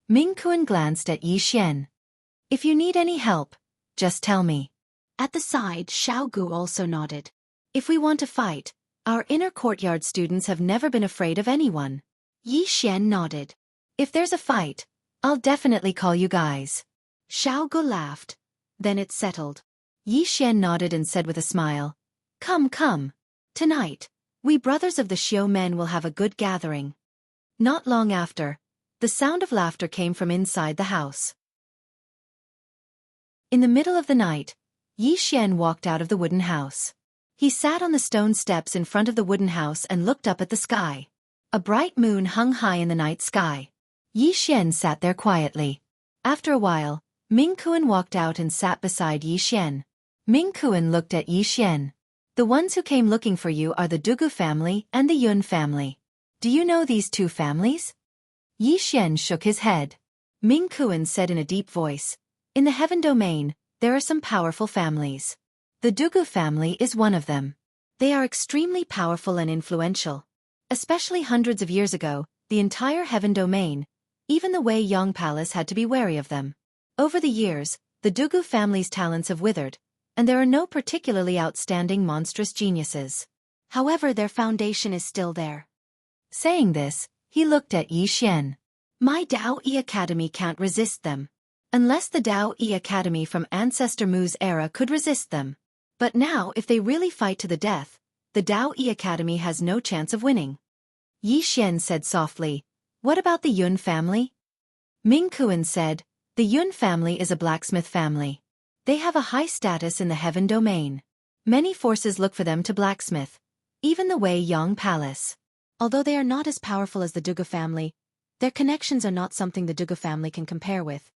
Ming Kuan glanced at Yi Xian. If you need any help, just tell me. At the side, Xiaogu also nodded. If we want to fight, our inner courtyard students have never been afraid of anyone. Yi Xian nodded. If there's a fight, I'll definitely call you guys. Xiaogu laughed. Then it settled. Yi Xian nodded and said with a smile, Come, come. Tonight, we brothers of the Xiu men will have a good gathering. Not long after, the sound of laughter came from inside the house. In the middle of the night, Yi Xian walked out of the wooden house. He sat on the stone steps in front of the wooden house and looked up at the sky. A bright moon hung high in the night sky. Yi Xian sat there quietly. After a while, Ming Kuan walked out and sat beside Yi Xian. Ming Kuan looked at Yi Xian. The ones who came looking for you are the Dugu family and the Yun family. Do you know these two families? Yi Xian shook his head. Ming Kuan said in a deep voice, In the heaven domain, there are some powerful families. The Dugu family is one of them. They are extremely powerful and influential. Especially hundreds of years ago, the entire heaven domain, even the Wei Yong Palace had to be wary of them. Over the years, the Dugu family's talents have withered, and there are no particularly outstanding monstrous geniuses. However, their foundation is still there. Saying this, he looked at Yi Xian. My Dao Yi Academy can't resist them. Unless the Dao Yi Academy from Ancestor Mu's era could resist them. But now if they really fight to the death, the Dao Yi Academy has no chance of winning. Yi Xian said softly, What about the Yun family? Ming Kuan said, The Yun family is a blacksmith family. They have a high status in the heaven domain. Many forces look for them to blacksmith, even the Wei Yong Palace. Although they are not as powerful as the Dugu family, their connections are not something the Dugu family can compare with.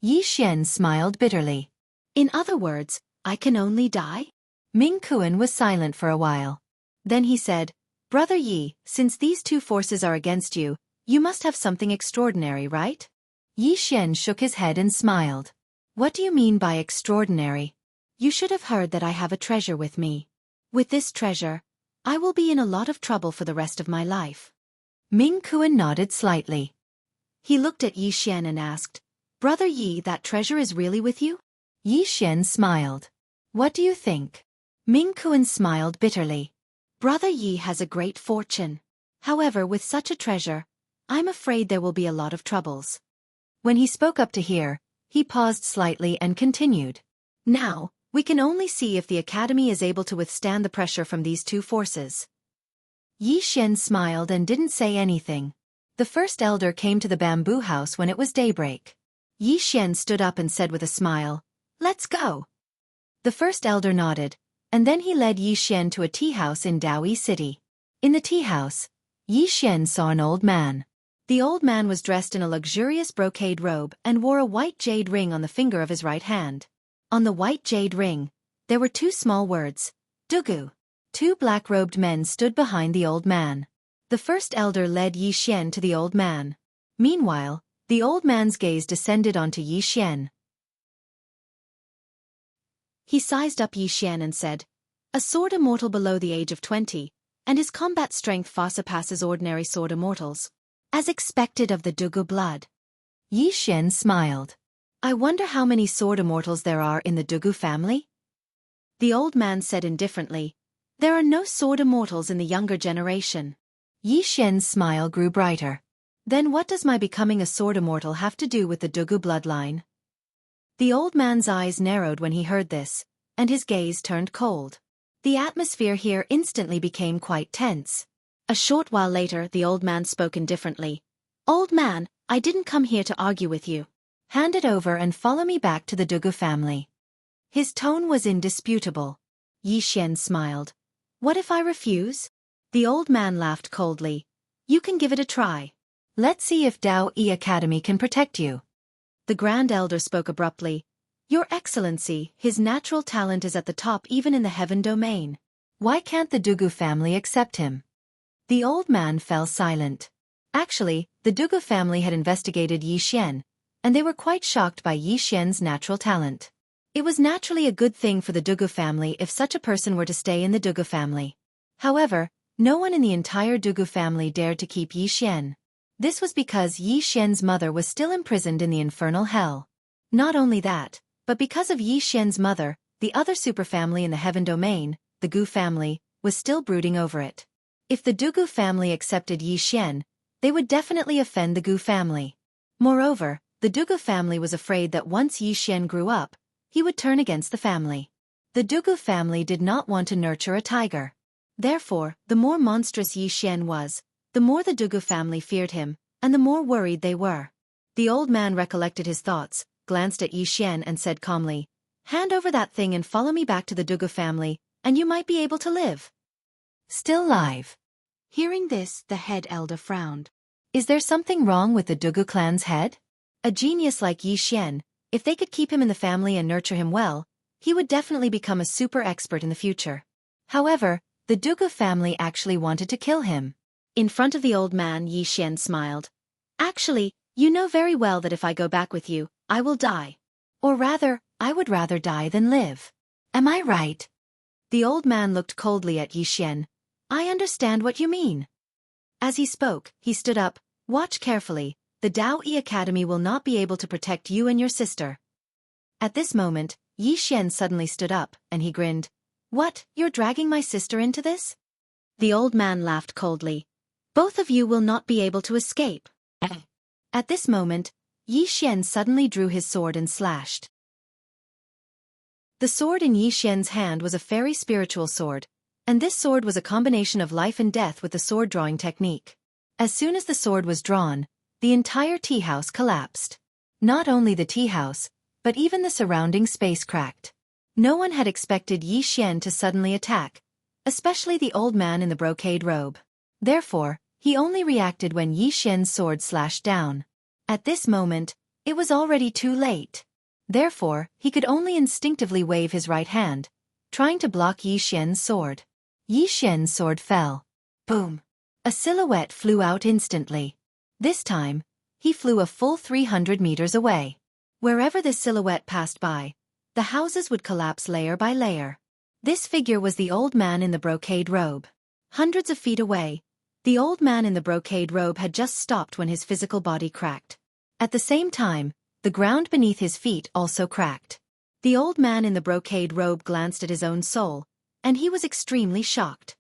Yi Xian smiled bitterly. In other words, I can only die? Ming Kuan was silent for a while. Then he said, Brother Yi, since these two forces are against you, you must have something extraordinary, right? Yi Xian shook his head and smiled. What do you mean by extraordinary? You should have heard that I have a treasure with me. With this treasure, I will be in a lot of trouble for the rest of my life. Ming Kuan nodded slightly. He looked at Yi Xian and asked, Brother Yi, that treasure is really with you? Yi Xian smiled. What do you think? Ming Kuan smiled bitterly. Brother Yi has a great fortune. However, with such a treasure, I'm afraid there will be a lot of troubles. When he spoke up to hear, he paused slightly and continued. Now, we can only see if the academy is able to withstand the pressure from these two forces. Yi Xian smiled and didn't say anything. The first elder came to the bamboo house when it was daybreak. Yi Xian stood up and said with a smile, Let's go. The first elder nodded, and then he led Yi Xian to a tea house in Daoyi City. In the tea house, Yi Xian saw an old man. The old man was dressed in a luxurious brocade robe and wore a white jade ring on the finger of his right hand. On the white jade ring, there were two small words, Dugu. Two black-robed men stood behind the old man. The first elder led Yi Xian to the old man. Meanwhile, the old man's gaze descended onto Yi Xian. He sized up Yi Xian and said, A sword immortal below the age of 20, and his combat strength far surpasses ordinary sword immortals. As expected of the Dugu blood. Yi Xian smiled. I wonder how many sword immortals there are in the Dugu family? The old man said indifferently, There are no sword immortals in the younger generation. Yi Xian's smile grew brighter. Then what does my becoming a sword immortal have to do with the Dugu bloodline? The old man's eyes narrowed when he heard this, and his gaze turned cold. The atmosphere here instantly became quite tense. A short while later, the old man spoke indifferently. Old man, I didn't come here to argue with you. Hand it over and follow me back to the Dugu family. His tone was indisputable. Yi Xian smiled. What if I refuse? The old man laughed coldly. You can give it a try. Let's see if Daoyi Academy can protect you. The Grand Elder spoke abruptly. Your Excellency, his natural talent is at the top even in the heaven domain. Why can't the Dugu family accept him? The old man fell silent. Actually, the Dugu family had investigated Yi Xian, and they were quite shocked by Yi Xian's natural talent. It was naturally a good thing for the Dugu family if such a person were to stay in the Dugu family. However, no one in the entire Dugu family dared to keep Yi Xian. This was because Yi Xian's mother was still imprisoned in the infernal hell. Not only that, but because of Yi Xian's mother, the other superfamily in the heaven domain, the Gu family, was still brooding over it. If the Dugu family accepted Yi Xian, they would definitely offend the Gu family. Moreover, the Dugu family was afraid that once Yi Xian grew up, he would turn against the family. The Dugu family did not want to nurture a tiger. Therefore, the more monstrous Yi Xian was, the more the Dugu family feared him, and the more worried they were. The old man recollected his thoughts, glanced at Yi Xian and said calmly, Hand over that thing and follow me back to the Dugu family, and you might be able to live. Still live. Hearing this, the head elder frowned. Is there something wrong with the Dugu clan's head? A genius like Yi Xian, if they could keep him in the family and nurture him well, he would definitely become a super expert in the future. However, the Dugu family actually wanted to kill him. In front of the old man, Yi Xian smiled. Actually, you know very well that if I go back with you, I will die. Or rather, I would rather die than live. Am I right? The old man looked coldly at Yi Xian. I understand what you mean. As he spoke, he stood up. Watch carefully, the Daoyi Academy will not be able to protect you and your sister. At this moment, Yi Xian suddenly stood up, and he grinned. What, you're dragging my sister into this? The old man laughed coldly. Both of you will not be able to escape. At this moment, Yi Xian suddenly drew his sword and slashed. The sword in Yi Xian's hand was a very spiritual sword, and this sword was a combination of life and death with the sword-drawing technique. As soon as the sword was drawn, the entire tea house collapsed. Not only the tea house, but even the surrounding space cracked. No one had expected Yi Xian to suddenly attack, especially the old man in the brocade robe. Therefore, he only reacted when Yi Xian's sword slashed down. At this moment, it was already too late. Therefore, he could only instinctively wave his right hand, trying to block Yi Xian's sword. Yi Xian's sword fell. Boom! A silhouette flew out instantly. This time, He flew a full 300 meters away. Wherever this silhouette passed by, the houses would collapse layer by layer. This figure was the old man in the brocade robe. Hundreds of feet away, the old man in the brocade robe had just stopped when his physical body cracked. At the same time, the ground beneath his feet also cracked. The old man in the brocade robe glanced at his own soul, and he was extremely shocked.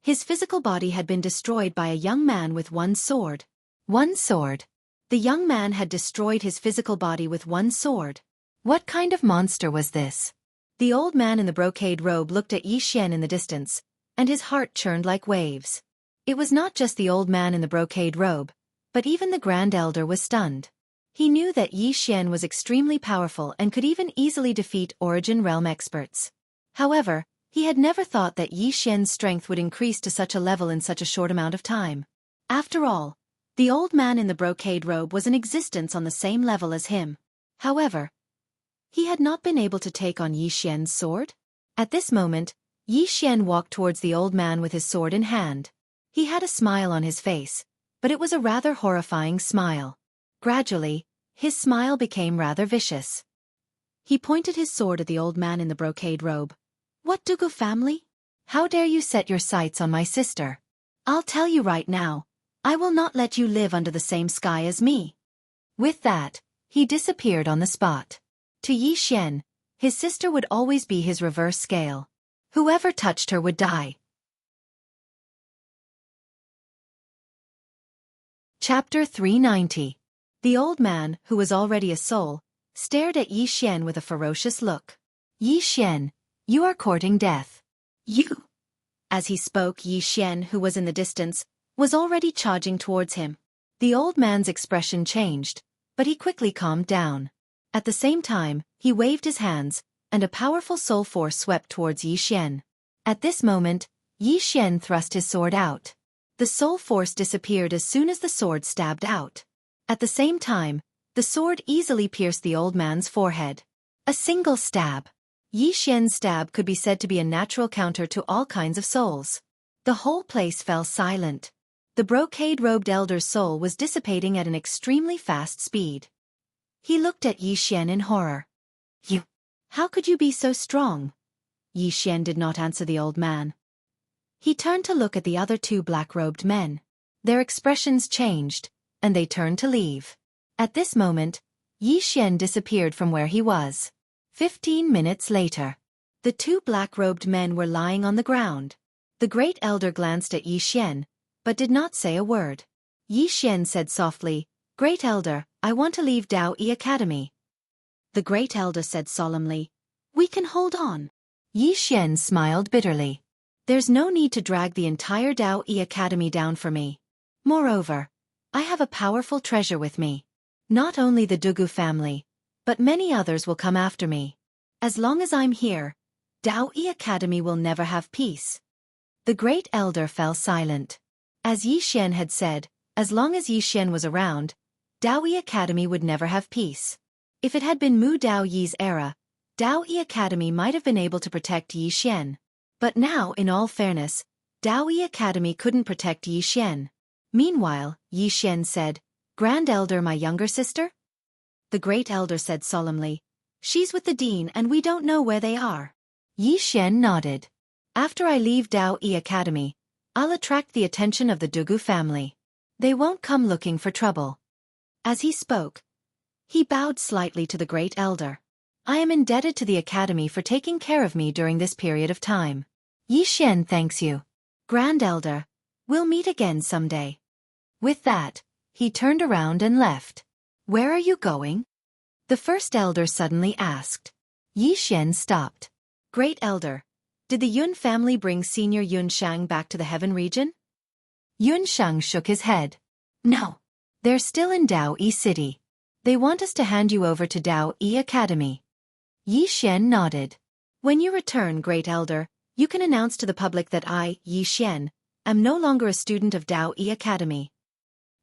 His physical body had been destroyed by a young man with one sword. One sword. The young man had destroyed his physical body with one sword. What kind of monster was this? The old man in the brocade robe looked at Yi Xian in the distance, and his heart churned like waves. It was not just the old man in the brocade robe, but even the Grand Elder was stunned. He knew that Yi Xian was extremely powerful and could even easily defeat Origin Realm experts. However, he had never thought that Yi Xian's strength would increase to such a level in such a short amount of time. After all, the old man in the brocade robe was in existence on the same level as him. However, he had not been able to take on Yi Xian's sword. At this moment, Yi Xian walked towards the old man with his sword in hand. He had a smile on his face, but it was a rather horrifying smile. Gradually, his smile became rather vicious. He pointed his sword at the old man in the brocade robe. "What Dugu family? How dare you set your sights on my sister? I'll tell you right now, I will not let you live under the same sky as me." With that, he disappeared on the spot. To Yi Xian, his sister would always be his reverse scale. Whoever touched her would die. Chapter 390. The old man, who was already a soul, stared at Yi Xian with a ferocious look. "Yi Xian, you are courting death. You." As he spoke, Yi Xian, who was in the distance, was already charging towards him. The old man's expression changed, but he quickly calmed down. At the same time, he waved his hands, and a powerful soul force swept towards Yi Xian. At this moment, Yi Xian thrust his sword out. The soul force disappeared as soon as the sword stabbed out. At the same time, the sword easily pierced the old man's forehead. A single stab. Yi Xian's stab could be said to be a natural counter to all kinds of souls. The whole place fell silent. The brocade-robed elder's soul was dissipating at an extremely fast speed. He looked at Yi Xian in horror. "You, how could you be so strong?" Yi Xian did not answer the old man. He turned to look at the other two black-robed men. Their expressions changed, and they turned to leave. At this moment, Yi Xian disappeared from where he was. 15 minutes later, the two black-robed men were lying on the ground. The great elder glanced at Yi Xian, but did not say a word. Yi Xian said softly, "Great elder, I want to leave Dao Yi Academy." The great elder said solemnly, "We can hold on." Yi Xian smiled bitterly. "There's no need to drag the entire Dao Yi Academy down for me. Moreover, I have a powerful treasure with me. Not only the Dugu family, but many others will come after me. As long as I'm here, Dao Yi Academy will never have peace." The great elder fell silent. As Yi Xian had said, as long as Yi Xian was around, Dao Yi Academy would never have peace. If it had been Mu Dao Yi's era, Dao Yi Academy might have been able to protect Yi Xian. But now, in all fairness, Dao Yi Academy couldn't protect Yi Xian. Meanwhile, Yi Xian said, "Grand Elder, my younger sister?" The great elder said solemnly, "She's with the dean and we don't know where they are." Yi Xian nodded. "After I leave Dao Yi Academy, I'll attract the attention of the Dugu family. They won't come looking for trouble." As he spoke, he bowed slightly to the great elder. "I am indebted to the academy for taking care of me during this period of time. Yi Xian thanks you. Grand Elder, we'll meet again someday." With that, he turned around and left. "Where are you going?" the first elder suddenly asked. Yi Xian stopped. "Great Elder, did the Yun family bring Senior Yun Shang back to the Heaven region?" Yun Shang shook his head. "No. They're still in Dao Yi City. They want us to hand you over to Dao Yi Academy." Yi Xian nodded. "When you return, Great Elder, you can announce to the public that I, Yi Xian, am no longer a student of Dao Yi Academy."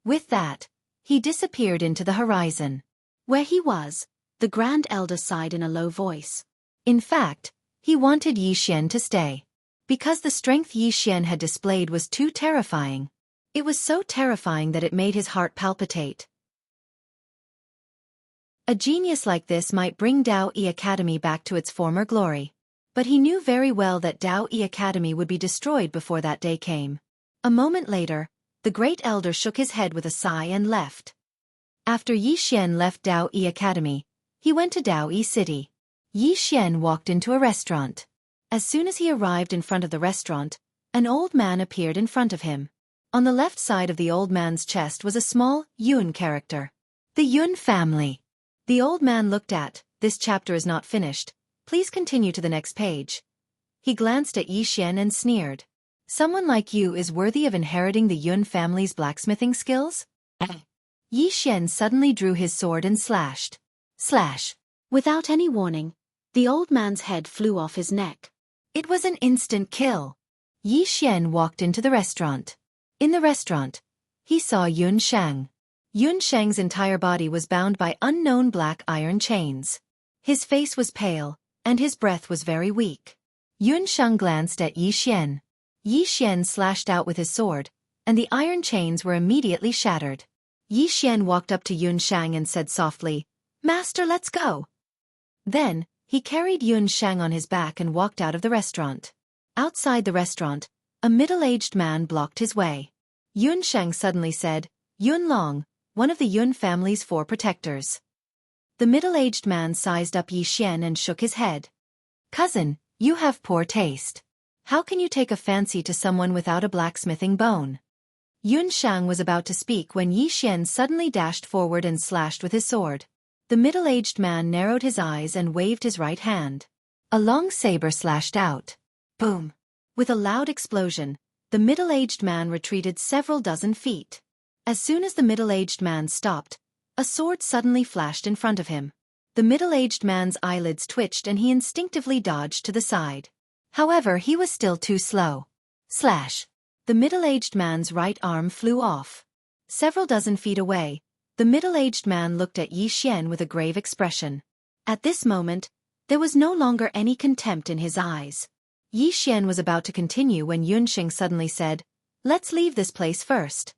With that, he disappeared into the horizon. Where he was, the Grand Elder sighed in a low voice. In fact, he wanted Yi Xian to stay. Because the strength Yi Xian had displayed was too terrifying. It was so terrifying that it made his heart palpitate. A genius like this might bring Dao E Academy back to its former glory. But he knew very well that Dao E Academy would be destroyed before that day came. A moment later, the great elder shook his head with a sigh and left. After Yi Xian left Dao E Academy, he went to Dao E City. Yi Xian walked into a restaurant. As soon as he arrived in front of the restaurant, an old man appeared in front of him. On the left side of the old man's chest was a small Yun character. The Yun family. The old man looked at, "This chapter is not finished. Please continue to the next page." He glanced at Yi Xian and sneered. "Someone like you is worthy of inheriting the Yun family's blacksmithing skills?" Yi Xian suddenly drew his sword and slashed. Slash. Without any warning, the old man's head flew off his neck. It was an instant kill. Yi Xian walked into the restaurant. In the restaurant, he saw Yun Shang. Yun Shang's entire body was bound by unknown black iron chains. His face was pale, and his breath was very weak. Yun Shang glanced at Yi Xian. Yi Xian slashed out with his sword, and the iron chains were immediately shattered. Yi Xian walked up to Yun Shang and said softly, "Master, let's go." Then, he carried Yun Shang on his back and walked out of the restaurant. Outside the restaurant, a middle-aged man blocked his way. Yun Shang suddenly said, "Yun Long, one of the Yun family's 4 protectors." The middle-aged man sized up Yi Xian and shook his head. "Cousin, you have poor taste. How can you take a fancy to someone without a blacksmithing bone?" Yun Shang was about to speak when Yi Xian suddenly dashed forward and slashed with his sword. The middle-aged man narrowed his eyes and waved his right hand. A long saber slashed out. Boom! With a loud explosion, the middle-aged man retreated several dozen feet. As soon as the middle-aged man stopped, a sword suddenly flashed in front of him. The middle-aged man's eyelids twitched and he instinctively dodged to the side. However, he was still too slow. Slash! The middle-aged man's right arm flew off. Several dozen feet away, the middle-aged man looked at Yi Xian with a grave expression. At this moment, there was no longer any contempt in his eyes. Yi Xian was about to continue when Yun Shang suddenly said, "Let's leave this place first."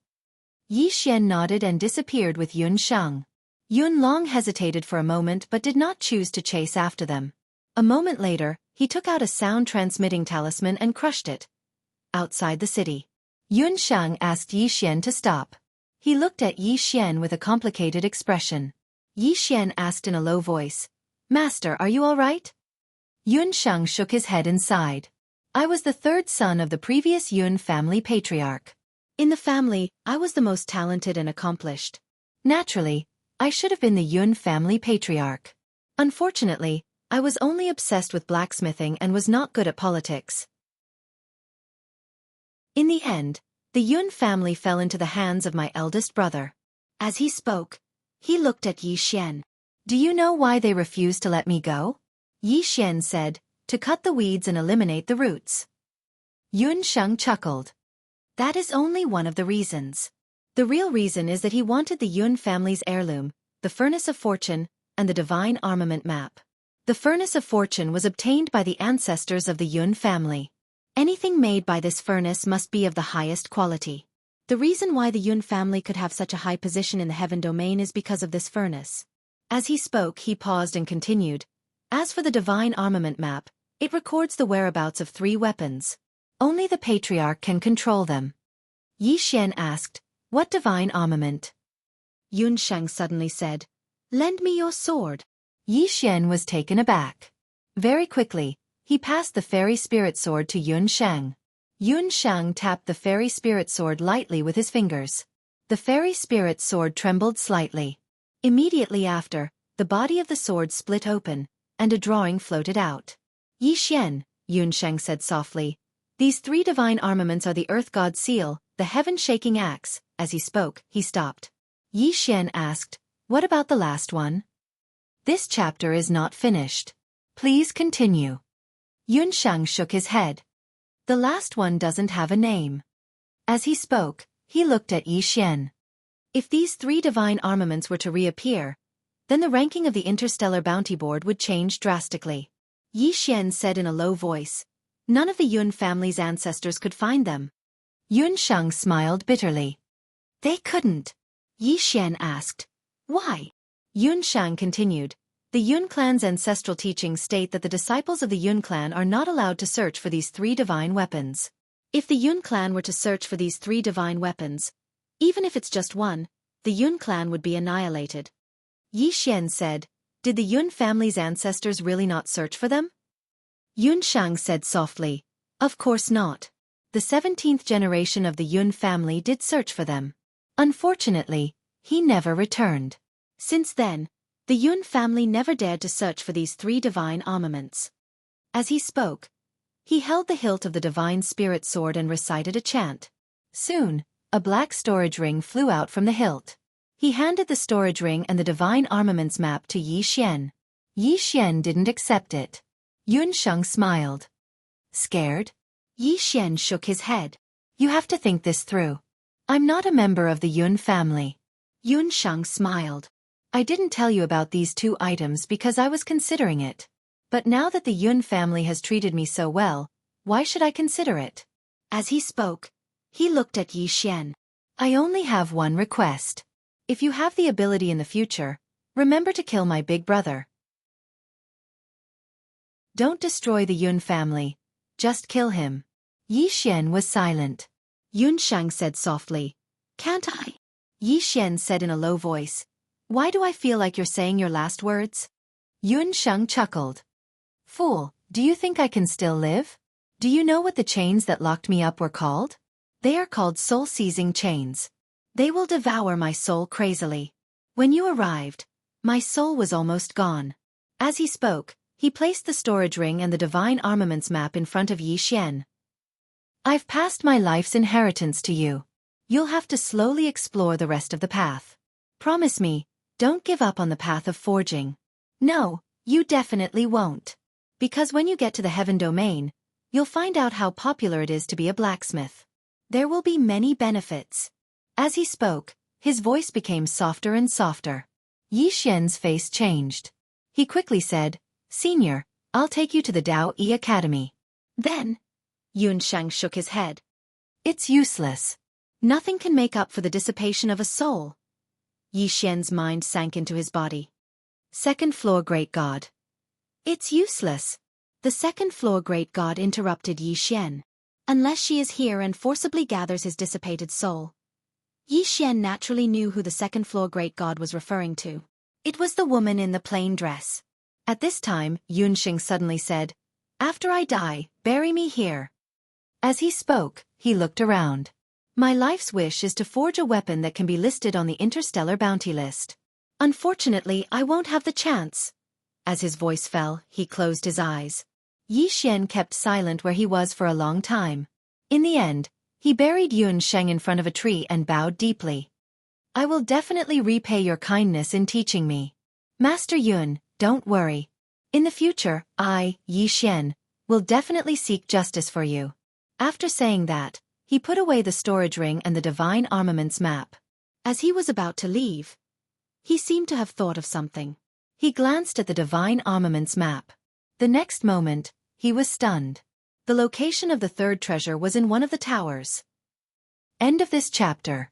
Yi Xian nodded and disappeared with Yun Shang. Yun Long hesitated for a moment but did not choose to chase after them. A moment later, he took out a sound-transmitting talisman and crushed it. Outside the city, Yun Shang asked Yi Xian to stop. He looked at Yi Xian with a complicated expression. Yi Xian asked in a low voice, "Master, are you all right?" Yun Shang shook his head and sighed. "I was the 3rd son of the previous Yun family patriarch. In the family, I was the most talented and accomplished. Naturally, I should have been the Yun family patriarch. Unfortunately, I was only obsessed with blacksmithing and was not good at politics." In the end, the Yun family fell into the hands of my eldest brother. As he spoke, he looked at Yi Xian. "Do you know why they refused to let me go?" Yi Xian said, "To cut the weeds and eliminate the roots." Yun Shang chuckled. "That is only one of the reasons. The real reason is that he wanted the Yun family's heirloom, the Furnace of Fortune, and the Divine Armament Map. The Furnace of Fortune was obtained by the ancestors of the Yun family. Anything made by this furnace must be of the highest quality. The reason why the Yun family could have such a high position in the heaven domain is because of this furnace." As he spoke, he paused and continued, "As for the Divine Armament Map, it records the whereabouts of 3 weapons. Only the Patriarch can control them." Yi Xian asked, "What divine armament?" Yun Shang suddenly said, "Lend me your sword." Yi Xian was taken aback. Very quickly, he passed the fairy spirit sword to Yun Shang. Yun Shang tapped the fairy spirit sword lightly with his fingers. The fairy spirit sword trembled slightly. Immediately after, the body of the sword split open, and a drawing floated out. "Yi Xian," Yun Shang said softly, "these 3 divine armaments are the Earth God's seal, the heaven-shaking axe." As he spoke, he stopped. Yi Xian asked, "What about the last one?" "This chapter is not finished. Please continue." Yun Shang shook his head. "The last one doesn't have a name." As he spoke, he looked at Yi Xian. If these 3 divine armaments were to reappear, then the ranking of the Interstellar Bounty Board would change drastically. Yi Xian said in a low voice, "None of the Yun family's ancestors could find them." Yun Shang smiled bitterly. "They couldn't?" Yi Xian asked. "Why?" Yun Shang continued. The Yun clan's ancestral teachings state that the disciples of the Yun clan are not allowed to search for these 3 divine weapons. If the Yun clan were to search for these 3 divine weapons, even if it's just one, the Yun clan would be annihilated. Yi Xian said, did the Yun family's ancestors really not search for them? Yun Shang said softly, of course not. The 17th generation of the Yun family did search for them. Unfortunately, he never returned. Since then, the Yun family never dared to search for these 3 divine armaments. As he spoke, he held the hilt of the divine spirit sword and recited a chant. Soon, a black storage ring flew out from the hilt. He handed the storage ring and the divine armaments map to Yi Xian. Yi Xian didn't accept it. Yun Shang smiled. Scared? Yi Xian shook his head. You have to think this through. I'm not a member of the Yun family. Yun Shang smiled. I didn't tell you about these 2 items because I was considering it. But now that the Yun family has treated me so well, why should I consider it? As he spoke, he looked at Yi Xian. I only have one request. If you have the ability in the future, remember to kill my big brother. Don't destroy the Yun family, just kill him. Yi Xian was silent. Yun Shang said softly, can't I? Yi Xian said in a low voice, why do I feel like you're saying your last words? Yun Shang chuckled. Fool, do you think I can still live? Do you know what the chains that locked me up were called? They are called soul-seizing chains. They will devour my soul crazily. When you arrived, my soul was almost gone. As he spoke, he placed the storage ring and the divine armaments map in front of Yi Xian. I've passed my life's inheritance to you. You'll have to slowly explore the rest of the path. Promise me, don't give up on the path of forging. No, you definitely won't. Because when you get to the heaven domain, you'll find out how popular it is to be a blacksmith. There will be many benefits. As he spoke, his voice became softer and softer. Yi Xian's face changed. He quickly said, Senior, I'll take you to the Dao Yi Academy. Then, Yun Shang shook his head. It's useless. Nothing can make up for the dissipation of a soul. Yi Xian's mind sank into his body. 2nd floor Great God. It's useless. The 2nd floor Great God interrupted Yi Xian. Unless she is here and forcibly gathers his dissipated soul. Yi Xian naturally knew who the 2nd floor Great God was referring to. It was the woman in the plain dress. At this time, Yun Shang suddenly said, after I die, bury me here. As he spoke, he looked around. My life's wish is to forge a weapon that can be listed on the interstellar bounty list. Unfortunately, I won't have the chance. As his voice fell, he closed his eyes. Yi Xian kept silent where he was for a long time. In the end, he buried Yun Shang in front of a tree and bowed deeply. I will definitely repay your kindness in teaching me. Master Yun, don't worry. In the future, I, Yi Xian, will definitely seek justice for you. After saying that, he put away the storage ring and the divine armaments map. As he was about to leave, he seemed to have thought of something. He glanced at the divine armaments map. The next moment, he was stunned. The location of the 3rd treasure was in one of the towers. End of this chapter.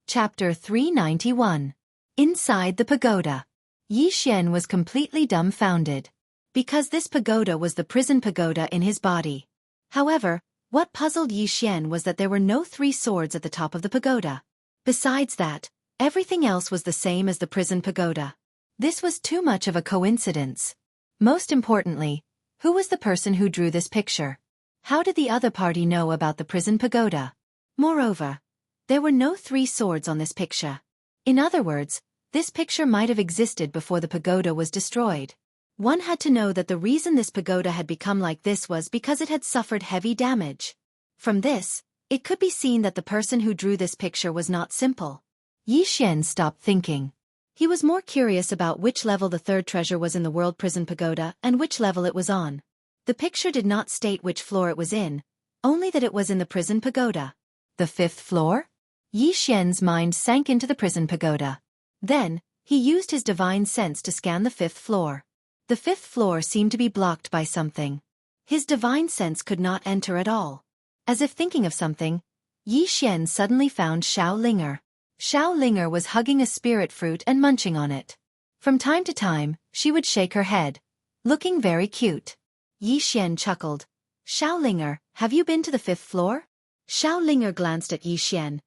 Chapter 391. Inside the pagoda. Yi Xian was completely dumbfounded. Because this pagoda was the prison pagoda in his body. However, what puzzled Yi Xian was that there were no 3 swords at the top of the pagoda. Besides that, everything else was the same as the prison pagoda. This was too much of a coincidence. Most importantly, who was the person who drew this picture? How did the other party know about the prison pagoda? Moreover, there were no 3 swords on this picture. In other words, this picture might have existed before the pagoda was destroyed. One had to know that the reason this pagoda had become like this was because it had suffered heavy damage. From this, it could be seen that the person who drew this picture was not simple. Yi Xian stopped thinking. He was more curious about which level the 3rd treasure was in the World Prison Pagoda and which level it was on. The picture did not state which floor it was in, only that it was in the Prison Pagoda. The 5th floor? Yi Xian's mind sank into the Prison Pagoda. Then, he used his divine sense to scan the 5th floor. The 5th floor seemed to be blocked by something. His divine sense could not enter at all. As if thinking of something, Yi Xian suddenly found Xiao Linger. Xiao Linger was hugging a spirit fruit and munching on it. From time to time, she would shake her head, looking very cute. Yi Xian chuckled. Xiao Linger, have you been to the 5th floor? Xiao Linger glanced at Yi Xian.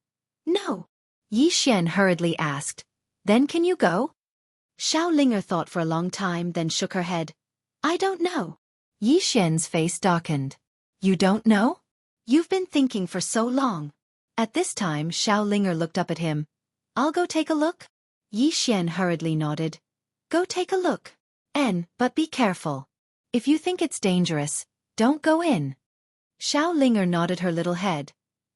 No. Yi Xian hurriedly asked. Then can you go? Xiao Linger thought for a long time, then shook her head. I don't know. Yi Xian's face darkened. You don't know? You've been thinking for so long. At this time Xiao Linger looked up at him. I'll go take a look? Yi Xian hurriedly nodded. Go take a look. But be careful. If you think it's dangerous, don't go in. Xiao Linger nodded her little head,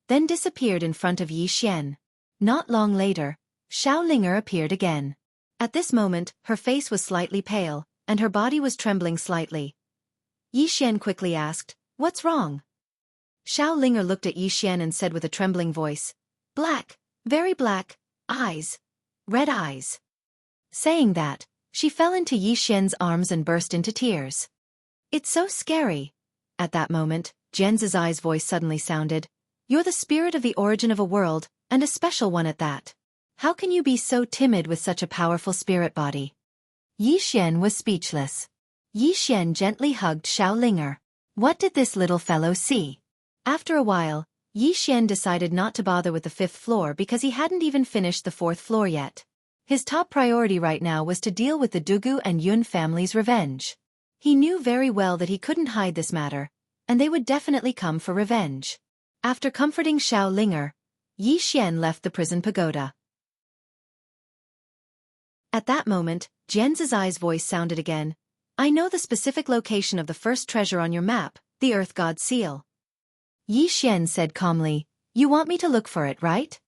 then disappeared in front of Yi Xian. Not long later, Xiao Linger appeared again. At this moment, her face was slightly pale, and her body was trembling slightly. Yi Xian quickly asked, What's wrong? Xiao Linger looked at Yi Xian and said with a trembling voice, Black, very black, eyes. Red eyes. Saying that, she fell into Yi Xian's arms and burst into tears. It's so scary. At that moment, Jian Zizai's voice suddenly sounded, You're the spirit of the origin of a world, and a special one at that. How can you be so timid with such a powerful spirit body? Yi Xian was speechless. Yi Xian gently hugged Xiao Linger. What did this little fellow see? After a while, Yi Xian decided not to bother with the 5th floor because he hadn't even finished the 4th floor yet. His top priority right now was to deal with the Dugu and Yun family's revenge. He knew very well that he couldn't hide this matter, and they would definitely come for revenge. After comforting Xiao Linger, Yi Xian left the prison pagoda. At that moment, Jian Zizai's voice sounded again. I know the specific location of the first treasure on your map, the Earth God Seal. Yi Xian said calmly, You want me to look for it, right?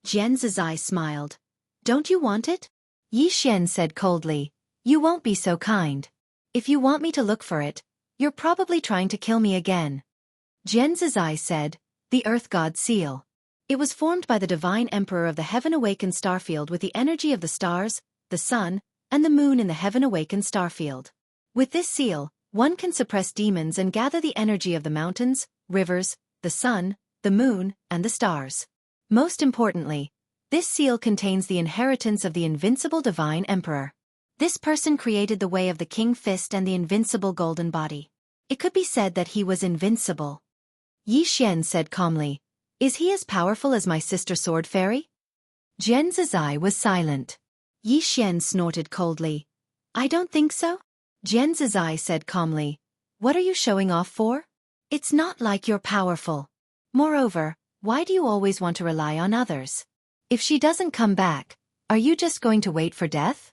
Jian Zizai smiled. Don't you want it? Yi Xian said coldly, You won't be so kind. If you want me to look for it, you're probably trying to kill me again. Jian Zizai said, The Earth God Seal. It was formed by the Divine Emperor of the Heaven-Awakened Starfield with the energy of the stars, the sun, and the moon in the Heaven-Awakened Starfield. With this seal, one can suppress demons and gather the energy of the mountains, rivers, the sun, the moon, and the stars. Most importantly, this seal contains the inheritance of the invincible Divine Emperor. This person created the way of the King Fist and the invincible golden body. It could be said that he was invincible. Yi Xian said calmly, Is he as powerful as my sister Sword Fairy? Jian Zizai was silent. Yi Xian snorted coldly. I don't think so. Jian Zizai said calmly, What are you showing off for? It's not like you're powerful. Moreover, why do you always want to rely on others? If she doesn't come back, are you just going to wait for death?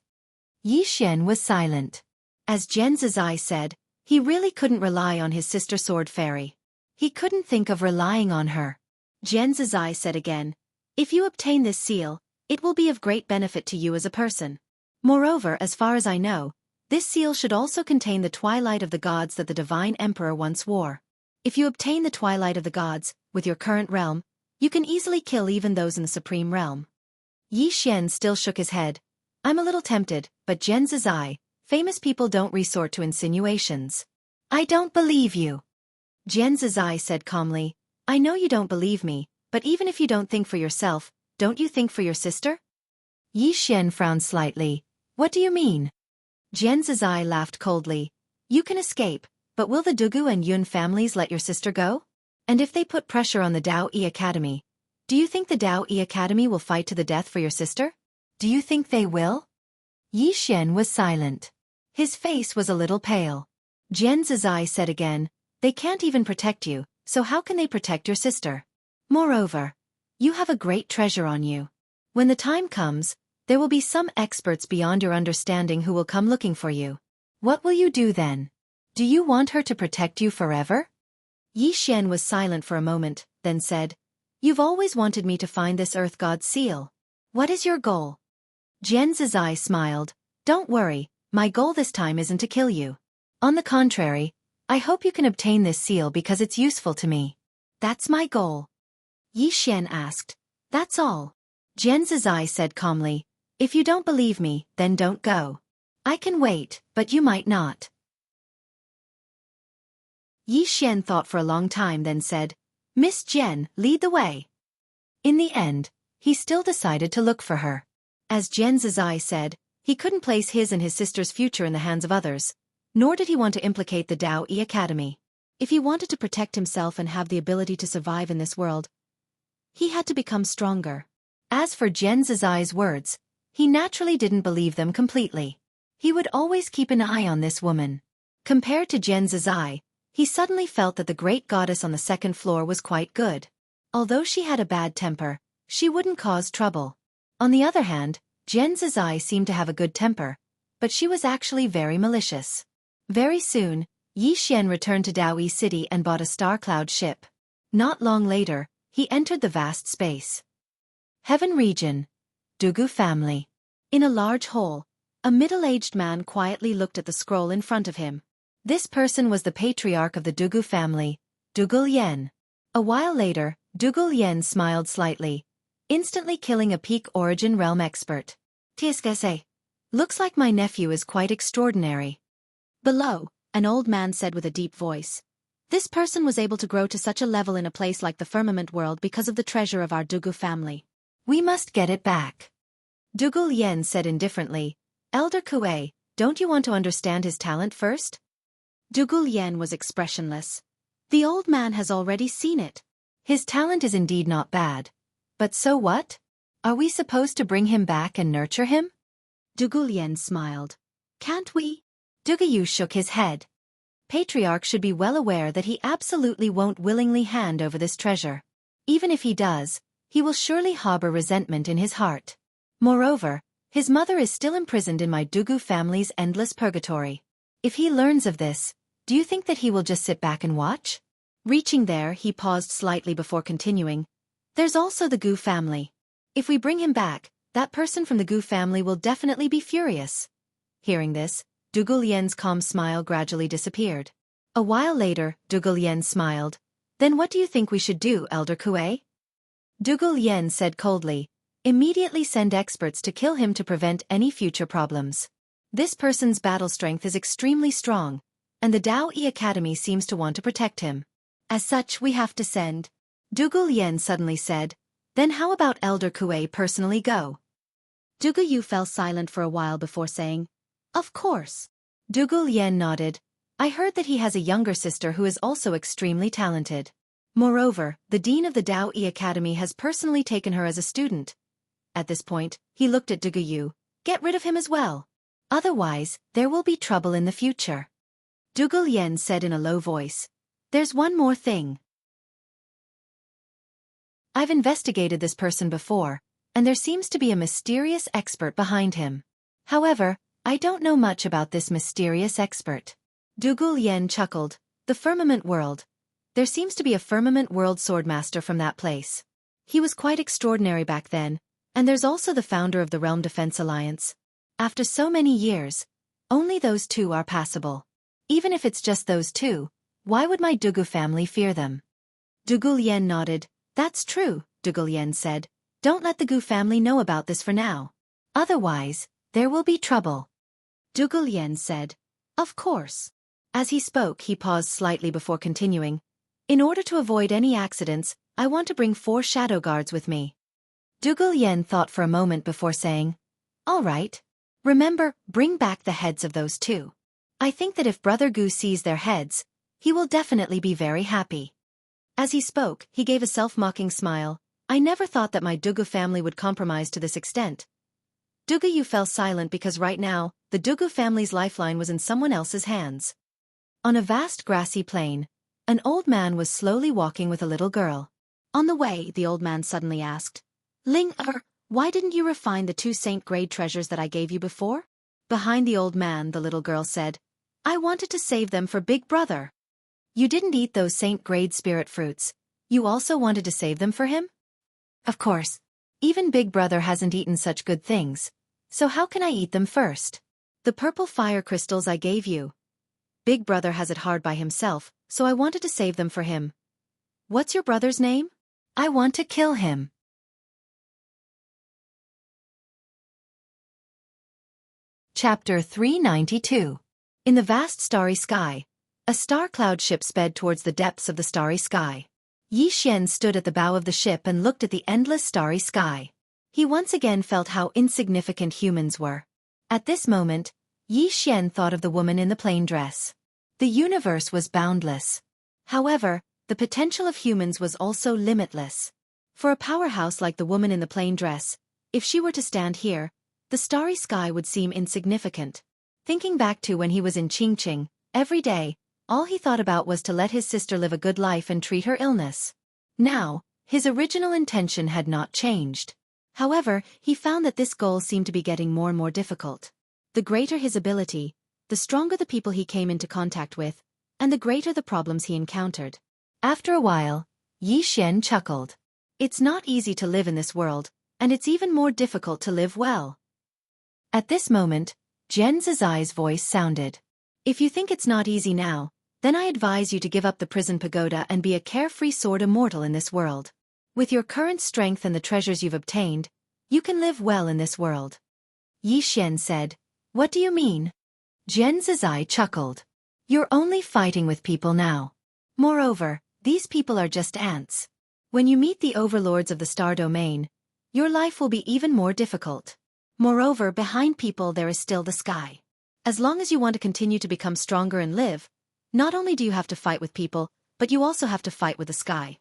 Yi Xian was silent. As Jian Zizai said, he really couldn't rely on his sister Sword Fairy. He couldn't think of relying on her. Jian Zizai said again, If you obtain this seal, it will be of great benefit to you as a person. Moreover, as far as I know, this seal should also contain the Twilight of the Gods that the Divine Emperor once wore. If you obtain the Twilight of the Gods, with your current realm, you can easily kill even those in the Supreme Realm. Yi Xian still shook his head. I'm a little tempted, but Jian Zizai, famous people don't resort to insinuations. I don't believe you. Jian Zizai said calmly, I know you don't believe me, but even if you don't think for yourself, don't you think for your sister? Yi Xian frowned slightly. What do you mean? Jian Zizai laughed coldly. You can escape, but will the Dugu and Yun families let your sister go? And if they put pressure on the Dao Yi Academy, do you think the Dao Yi Academy will fight to the death for your sister? Do you think they will? Yi Xian was silent. His face was a little pale. Jian Zizai said again, They can't even protect you, so how can they protect your sister? Moreover, you have a great treasure on you. When the time comes, there will be some experts beyond your understanding who will come looking for you. What will you do then? Do you want her to protect you forever? Yi Xian was silent for a moment, then said, You've always wanted me to find this Earth God seal. What is your goal? Jian Zizai smiled. Don't worry, my goal this time isn't to kill you. On the contrary, I hope you can obtain this seal because it's useful to me. That's my goal. Yi Xian asked, That's all? Jian Zizai said calmly, If you don't believe me, then don't go. I can wait, but you might not. Yi Xian thought for a long time then said, Miss Jian, lead the way. In the end, he still decided to look for her. As Jian Zizai said, he couldn't place his and his sister's future in the hands of others, nor did he want to implicate the Dao Yi Academy. If he wanted to protect himself and have the ability to survive in this world, he had to become stronger. As for Jian Zizai's words, he naturally didn't believe them completely. He would always keep an eye on this woman. Compared to Jian Zizai, he suddenly felt that the great goddess on the second floor was quite good. Although she had a bad temper, she wouldn't cause trouble. On the other hand, Jian Zizai seemed to have a good temper, but she was actually very malicious. Very soon, Yi Xian returned to Daoyi City and bought a star cloud ship. Not long later, he entered the vast space. Heaven region. Dugu family. In a large hall, a middle-aged man quietly looked at the scroll in front of him. This person was the patriarch of the Dugu family, Dugu Yan. A while later, Dugu Yan smiled slightly, instantly killing a peak origin realm expert. Tiskese. Looks like my nephew is quite extraordinary. Below, an old man said with a deep voice. This person was able to grow to such a level in a place like the firmament world because of the treasure of our Dugu family. We must get it back. Dugu Yan said indifferently, Elder Kue, don't you want to understand his talent first? Dugu Yan was expressionless. The old man has already seen it. His talent is indeed not bad. But so what? Are we supposed to bring him back and nurture him? Dugu Yan smiled. Can't we? Dugu Yu shook his head. Patriarch should be well aware that he absolutely won't willingly hand over this treasure. Even if he does, he will surely harbor resentment in his heart. Moreover, his mother is still imprisoned in my Dugu family's endless purgatory. If he learns of this, do you think that he will just sit back and watch? Reaching there, he paused slightly before continuing. There's also the Gu family. If we bring him back, that person from the Gu family will definitely be furious. Hearing this, Dugu Lian's calm smile gradually disappeared. A while later, Dugu Lian smiled. Then what do you think we should do, Elder Kue? Dugu Lian said coldly. Immediately send experts to kill him to prevent any future problems. This person's battle strength is extremely strong, and the Dao Yi Academy seems to want to protect him. As such, we have to send. Dugu Lian suddenly said. Then how about Elder Kue personally go? Dugu Yu fell silent for a while before saying, Of course. Dugu Lian nodded. I heard that he has a younger sister who is also extremely talented. Moreover, the dean of the Dao Yi Academy has personally taken her as a student. At this point, he looked at Dugu Yu. Get rid of him as well. Otherwise, there will be trouble in the future. Dugu Lian said in a low voice. There's one more thing. I've investigated this person before, and there seems to be a mysterious expert behind him. However, I don't know much about this mysterious expert. Dugu Lian chuckled. The firmament world. There seems to be a firmament world swordmaster from that place. He was quite extraordinary back then, and there's also the founder of the Realm Defense Alliance. After so many years, only those two are passable. Even if it's just those two, why would my Dugu family fear them? Dugu Lian nodded. That's true, Dugu Lian said. Don't let the Gu family know about this for now. Otherwise, there will be trouble. Dugu Lian said. Of course. As he spoke, he paused slightly before continuing. In order to avoid any accidents, I want to bring 4 shadow guards with me. Dugu Lian thought for a moment before saying, All right. Remember, bring back the heads of those 2. I think that if Brother Gu sees their heads, he will definitely be very happy. As he spoke, he gave a self-mocking smile. I never thought that my Dugu family would compromise to this extent. Dugu Yu fell silent because right now, the Dugu family's lifeline was in someone else's hands. On a vast grassy plain, an old man was slowly walking with a little girl. On the way, the old man suddenly asked, Ling-er, why didn't you refine the 2 saint-grade treasures that I gave you before? Behind the old man, the little girl said, I wanted to save them for Big Brother. You didn't eat those saint-grade spirit fruits. You also wanted to save them for him? Of course. Even Big Brother hasn't eaten such good things. So how can I eat them first? The purple fire crystals I gave you. Big Brother has it hard by himself, so I wanted to save them for him. What's your brother's name? I want to kill him. Chapter 392. In the vast starry sky, a star cloud ship sped towards the depths of the starry sky. Yi Xian stood at the bow of the ship and looked at the endless starry sky. He once again felt how insignificant humans were. At this moment, Yi Xian thought of the woman in the plain dress. The universe was boundless. However, the potential of humans was also limitless. For a powerhouse like the woman in the plain dress, if she were to stand here, the starry sky would seem insignificant. Thinking back to when he was in Qingqing, every day, all he thought about was to let his sister live a good life and treat her illness. Now, his original intention had not changed. However, he found that this goal seemed to be getting more and more difficult. The greater his ability, the stronger the people he came into contact with, and the greater the problems he encountered. After a while, Yi Xian chuckled. It's not easy to live in this world, and it's even more difficult to live well. At this moment, Jian Zizai's voice sounded. If you think it's not easy now, then I advise you to give up the prison pagoda and be a carefree sword immortal in this world. With your current strength and the treasures you've obtained, you can live well in this world. Yi Xian said, What do you mean? Jian Zizai chuckled. You're only fighting with people now. Moreover, these people are just ants. When you meet the overlords of the star domain, your life will be even more difficult. Moreover, behind people there is still the sky. As long as you want to continue to become stronger and live, not only do you have to fight with people, but you also have to fight with the sky.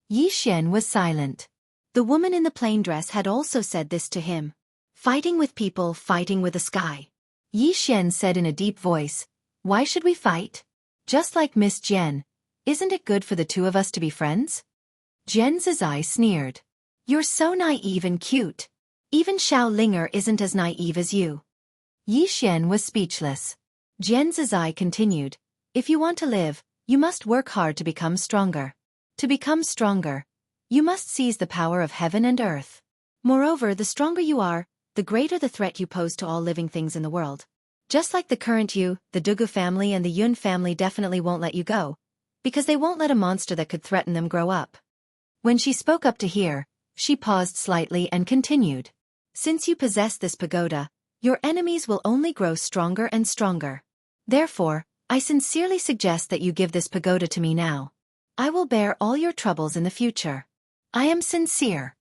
Yi Xian was silent. The woman in the plain dress had also said this to him. Fighting with people, fighting with the sky. Yi Xian said in a deep voice, Why should we fight? Just like Miss Jian, isn't it good for the two of us to be friends? Jian Zizai sneered. You're so naive and cute. Even Xiao Linger isn't as naive as you. Yi Xian was speechless. Jian Zizai continued, If you want to live, you must work hard to become stronger. To become stronger, you must seize the power of heaven and earth. Moreover, the stronger you are, the greater the threat you pose to all living things in the world. Just like the current you, the Dugu family and the Yun family definitely won't let you go, because they won't let a monster that could threaten them grow up. When she spoke up to hear, she paused slightly and continued. Since you possess this pagoda, your enemies will only grow stronger and stronger. Therefore, I sincerely suggest that you give this pagoda to me now. I will bear all your troubles in the future. I am sincere.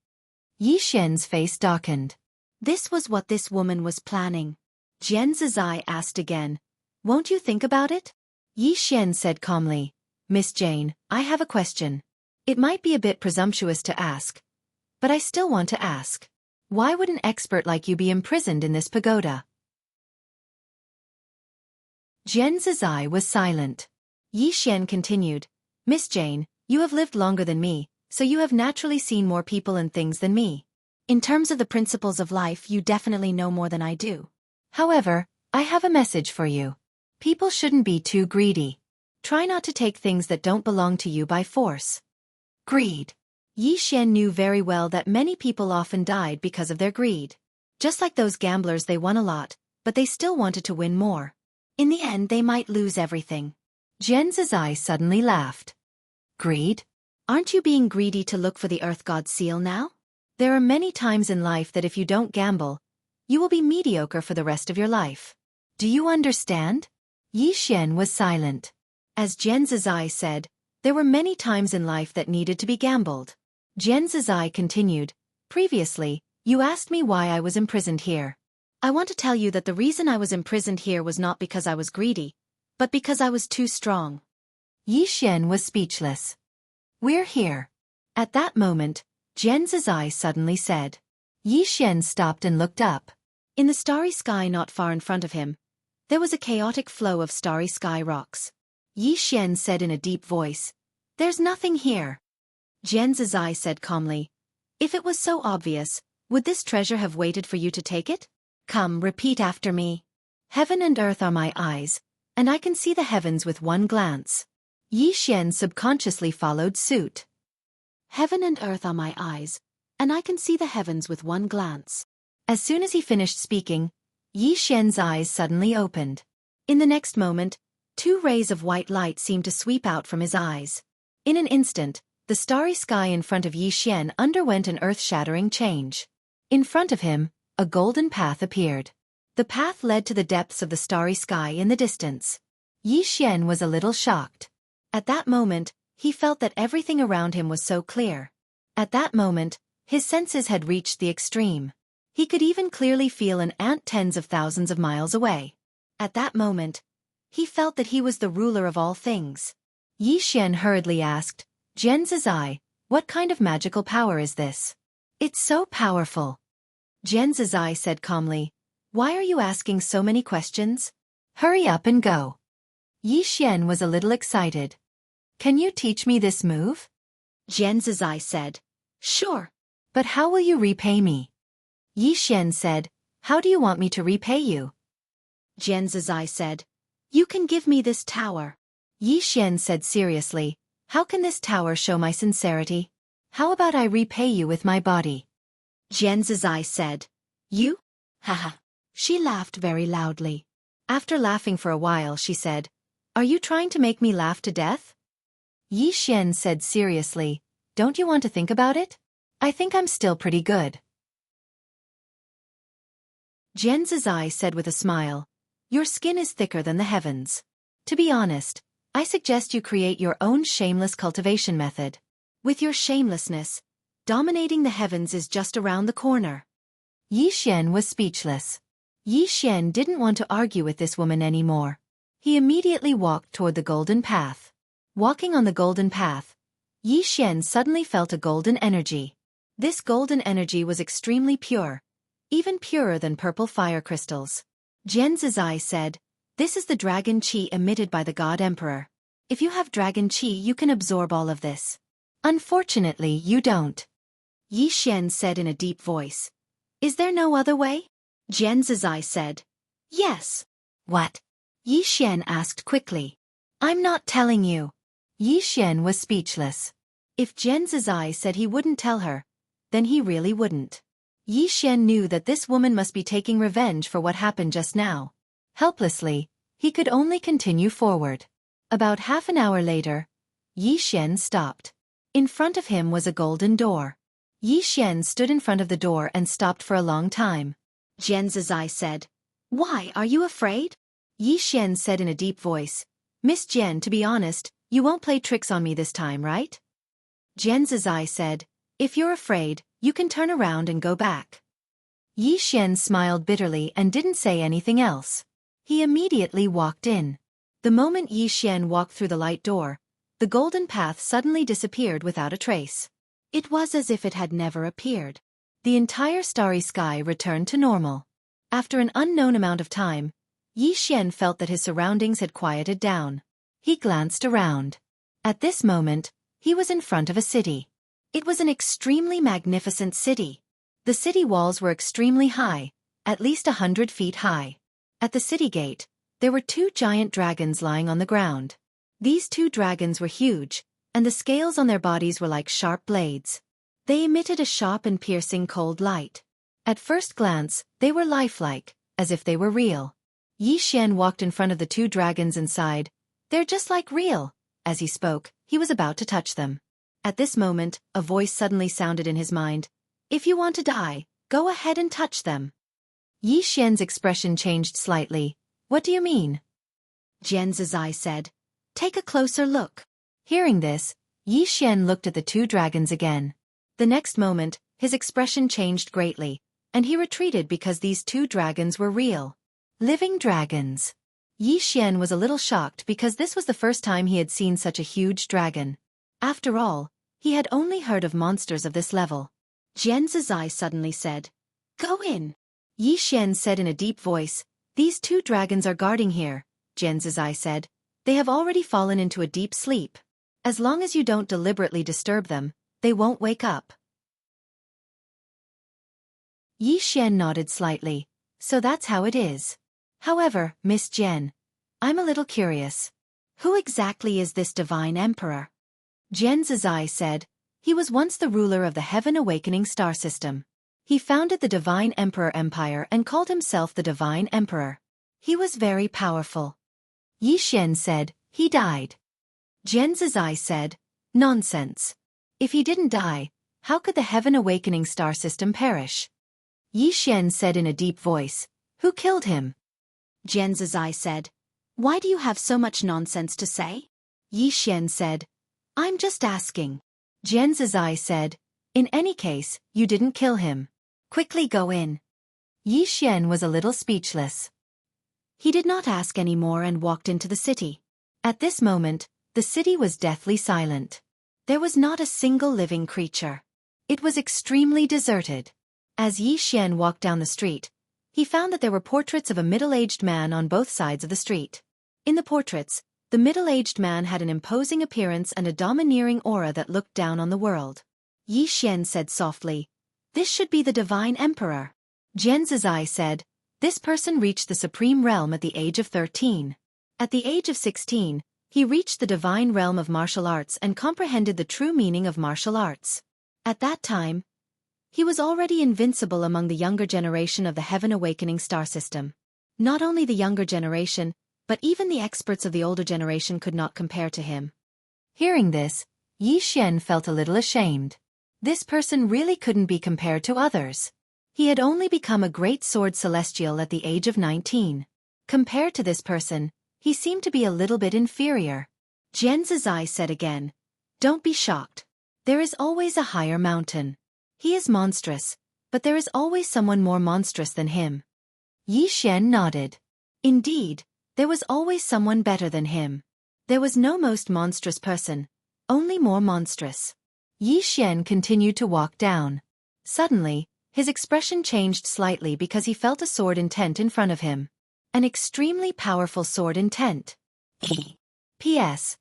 Yi Xian's face darkened. This was what this woman was planning. Jian Zizai asked again, Won't you think about it? Yi Xian said calmly, Miss Jane, I have a question. It might be a bit presumptuous to ask, but I still want to ask. Why would an expert like you be imprisoned in this pagoda? Jian Zizai was silent. Yi Xian continued, Miss Jane, you have lived longer than me, so you have naturally seen more people and things than me. In terms of the principles of life, you definitely know more than I do. However, I have a message for you. People shouldn't be too greedy. Try not to take things that don't belong to you by force. Greed. Yi Xian knew very well that many people often died because of their greed. Just like those gamblers, they won a lot, but they still wanted to win more. In the end, they might lose everything. Jian Zizai suddenly laughed. Greed? Aren't you being greedy to look for the Earth God's seal now? There are many times in life that if you don't gamble, you will be mediocre for the rest of your life. Do you understand? Yi Xian was silent. As Jian Zizai said, there were many times in life that needed to be gambled. Jian Zizai continued, Previously, you asked me why I was imprisoned here. I want to tell you that the reason I was imprisoned here was not because I was greedy, but because I was too strong. Yi Xian was speechless. We're here. At that moment, Jian Zizai suddenly said. Yi Xian stopped and looked up. In the starry sky not far in front of him, there was a chaotic flow of starry sky rocks. Yi Xian said in a deep voice, There's nothing here. Jian Zizai said calmly, If it was so obvious, would this treasure have waited for you to take it? Come, repeat after me. Heaven and earth are my eyes, and I can see the heavens with one glance. Yi Xian subconsciously followed suit. Heaven and earth are my eyes, and I can see the heavens with one glance. As soon as he finished speaking, Yi Xian's eyes suddenly opened. In the next moment, 2 rays of white light seemed to sweep out from his eyes. In an instant, the starry sky in front of Yi Xian underwent an earth-shattering change. In front of him, a golden path appeared. The path led to the depths of the starry sky in the distance. Yi Xian was a little shocked. At that moment, He felt that everything around him was so clear. At that moment, his senses had reached the extreme. He could even clearly feel an ant tens of thousands of miles away. At that moment, he felt that he was the ruler of all things. Yi Xian hurriedly asked, Jian Zizai, what kind of magical power is this? It's so powerful. Jian Zizai said calmly, why are you asking so many questions? Hurry up and go. Yi Xian was a little excited. Can you teach me this move? Jian Zizai said, sure. But how will you repay me? Yi Xian said, how do you want me to repay you? Jian Zizai said, you can give me this tower. Yi Xian said seriously, how can this tower show my sincerity? How about I repay you with my body? Jian Zizai said, you? Haha. She laughed very loudly. After laughing for a while she said, are you trying to make me laugh to death? Yi Xian said seriously, don't you want to think about it? I think I'm still pretty good. Jian Zizai said with a smile, your skin is thicker than the heavens. To be honest, I suggest you create your own shameless cultivation method. With your shamelessness, dominating the heavens is just around the corner. Yi Xian was speechless. Yi Xian didn't want to argue with this woman anymore. He immediately walked toward the golden path. Walking on the golden path, Yi Xian suddenly felt a golden energy. This golden energy was extremely pure, even purer than purple fire crystals. Jian Zizai said, this is the dragon qi emitted by the God Emperor. If you have dragon qi you can absorb all of this. Unfortunately you don't. Yi Xian said in a deep voice. Is there no other way? Jian Zizai said. Yes. What? Yi Xian asked quickly. I'm not telling you. Yi Xian was speechless. If Jian Zizai said he wouldn't tell her, then he really wouldn't. Yi Xian knew that this woman must be taking revenge for what happened just now. Helplessly, he could only continue forward. About half an hour later, Yi Xian stopped. In front of him was a golden door. Yi Xian stood in front of the door and stopped for a long time. Jian Zizai said, why are you afraid? Yi Xian said in a deep voice, Miss Jian, to be honest, you won't play tricks on me this time, right? Jian Zizai said, if you're afraid, you can turn around and go back. Yi Xian smiled bitterly and didn't say anything else. He immediately walked in. The moment Yi Xian walked through the light door, the golden path suddenly disappeared without a trace. It was as if it had never appeared. The entire starry sky returned to normal. After an unknown amount of time, Yi Xian felt that his surroundings had quieted down. He glanced around. At this moment, he was in front of a city. It was an extremely magnificent city. The city walls were extremely high, at least 100 feet high. At the city gate, there were 2 giant dragons lying on the ground. These 2 dragons were huge, and the scales on their bodies were like sharp blades. They emitted a sharp and piercing cold light. At first glance, they were lifelike, as if they were real. Yi Xian walked in front of the 2 dragons and sighed, they're just like real. As he spoke, he was about to touch them. At this moment, a voice suddenly sounded in his mind. If you want to die, go ahead and touch them. Yi Xian's expression changed slightly. What do you mean? Jian Zizai said. Take a closer look. Hearing this, Yi Xian looked at the 2 dragons again. The next moment, his expression changed greatly, and he retreated because these 2 dragons were real. Living dragons. Yi Xian was a little shocked because this was the first time he had seen such a huge dragon. After all, he had only heard of monsters of this level. Jian Zizai suddenly said, Go in. Yi Xian said in a deep voice, These 2 dragons are guarding here, Jian Zizai said. They have already fallen into a deep sleep. As long as you don't deliberately disturb them, they won't wake up. Yi Xian nodded slightly. So that's how it is. However, Miss Jian, I'm a little curious. Who exactly is this divine emperor? Jian Zizai said, he was once the ruler of the Heaven Awakening star system. He founded the Divine Emperor Empire and called himself the Divine Emperor. He was very powerful. Yi Xian said, he died. Jian Zizai said, nonsense. If he didn't die, how could the Heaven Awakening star system perish? Yi Xian said in a deep voice, who killed him? Jian Zizai said, why do you have so much nonsense to say? Yi Xian said, I'm just asking. Jian Zizai said, in any case, you didn't kill him. Quickly go in. Yi Xian was a little speechless. He did not ask any more and walked into the city. At this moment, the city was deathly silent. There was not a single living creature. It was extremely deserted. As Yi Xian walked down the street, he found that there were portraits of a middle-aged man on both sides of the street. In the portraits, the middle-aged man had an imposing appearance and a domineering aura that looked down on the world. Yi Xian said softly, "This should be the Divine Emperor." Jian Zizai said, "This person reached the Supreme Realm at the age of 13. At the age of 16, he reached the Divine Realm of Martial Arts and comprehended the true meaning of martial arts. At that time, he was already invincible among the younger generation of the Heaven Awakening star system. Not only the younger generation, but even the experts of the older generation could not compare to him." Hearing this, Yi Xian felt a little ashamed. This person really couldn't be compared to others. He had only become a great sword celestial at the age of 19. Compared to this person, he seemed to be a little bit inferior. Jian Zizai said again, "Don't be shocked. There is always a higher mountain. He is monstrous, but there is always someone more monstrous than him." Yi Xian nodded. Indeed, there was always someone better than him. There was no most monstrous person, only more monstrous. Yi Xian continued to walk down. Suddenly, his expression changed slightly because he felt a sword intent in front of him. An extremely powerful sword intent. P.S.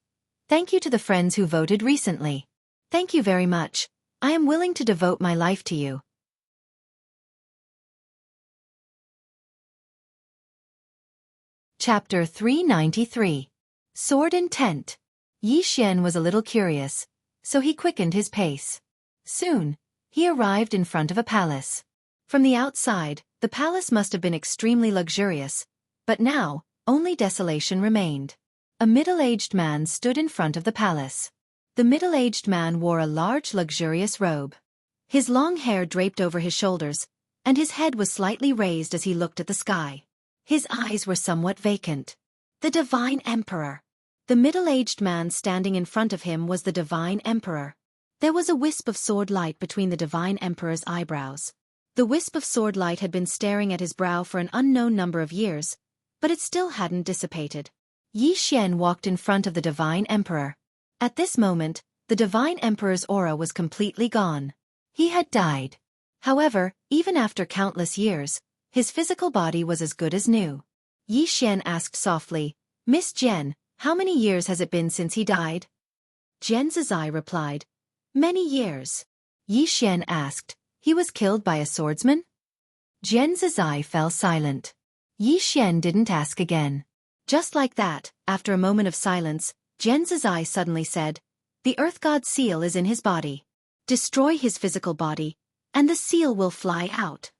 Thank you to the friends who voted recently. Thank you very much. I am willing to devote my life to you. Chapter 393. Sword Intent. Yi Xian was a little curious, so he quickened his pace. Soon, he arrived in front of a palace. From the outside, the palace must have been extremely luxurious, but now, only desolation remained. A middle-aged man stood in front of the palace. The middle-aged man wore a large luxurious robe. His long hair draped over his shoulders, and his head was slightly raised as he looked at the sky. His eyes were somewhat vacant. The Divine Emperor. The middle-aged man standing in front of him was the Divine Emperor. There was a wisp of sword light between the Divine Emperor's eyebrows. The wisp of sword light had been staring at his brow for an unknown number of years, but it still hadn't dissipated. Yi Xian walked in front of the Divine Emperor. At this moment, the Divine Emperor's aura was completely gone. He had died. However, even after countless years, his physical body was as good as new. Yi Xian asked softly, "Miss Jian, how many years has it been since he died?" Jian Zizai replied, "Many years." Yi Xian asked, "He was killed by a swordsman?" Jian Zizai fell silent. Yi Xian didn't ask again. Just like that, after a moment of silence, Jian Zizai suddenly said, "The Earth God seal is in his body. Destroy his physical body, and the seal will fly out."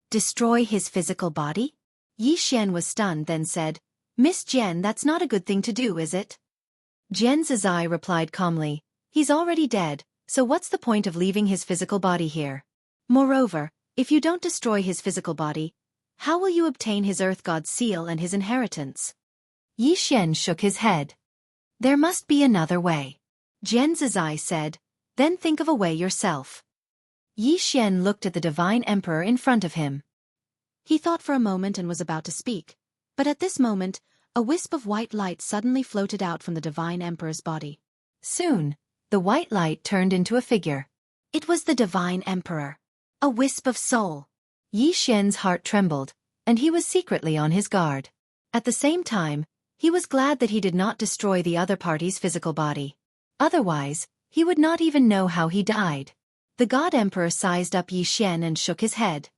Destroy his physical body? Yi Xian was stunned, then said, "Miss Jian, that's not a good thing to do, is it?" Jian Zizai replied calmly, "He's already dead, so what's the point of leaving his physical body here? Moreover, if you don't destroy his physical body, how will you obtain his Earth God seal and his inheritance?" Yi Xian shook his head. "There must be another way." Jian Zizai said, "Then think of a way yourself." Yi Xian looked at the Divine Emperor in front of him. He thought for a moment and was about to speak, but at this moment, a wisp of white light suddenly floated out from the Divine Emperor's body. Soon, the white light turned into a figure. It was the Divine Emperor. A wisp of soul. Yi Xian's heart trembled, and he was secretly on his guard. At the same time, he was glad that he did not destroy the other party's physical body. Otherwise, he would not even know how he died. The God Emperor sized up Yi Xian and shook his head.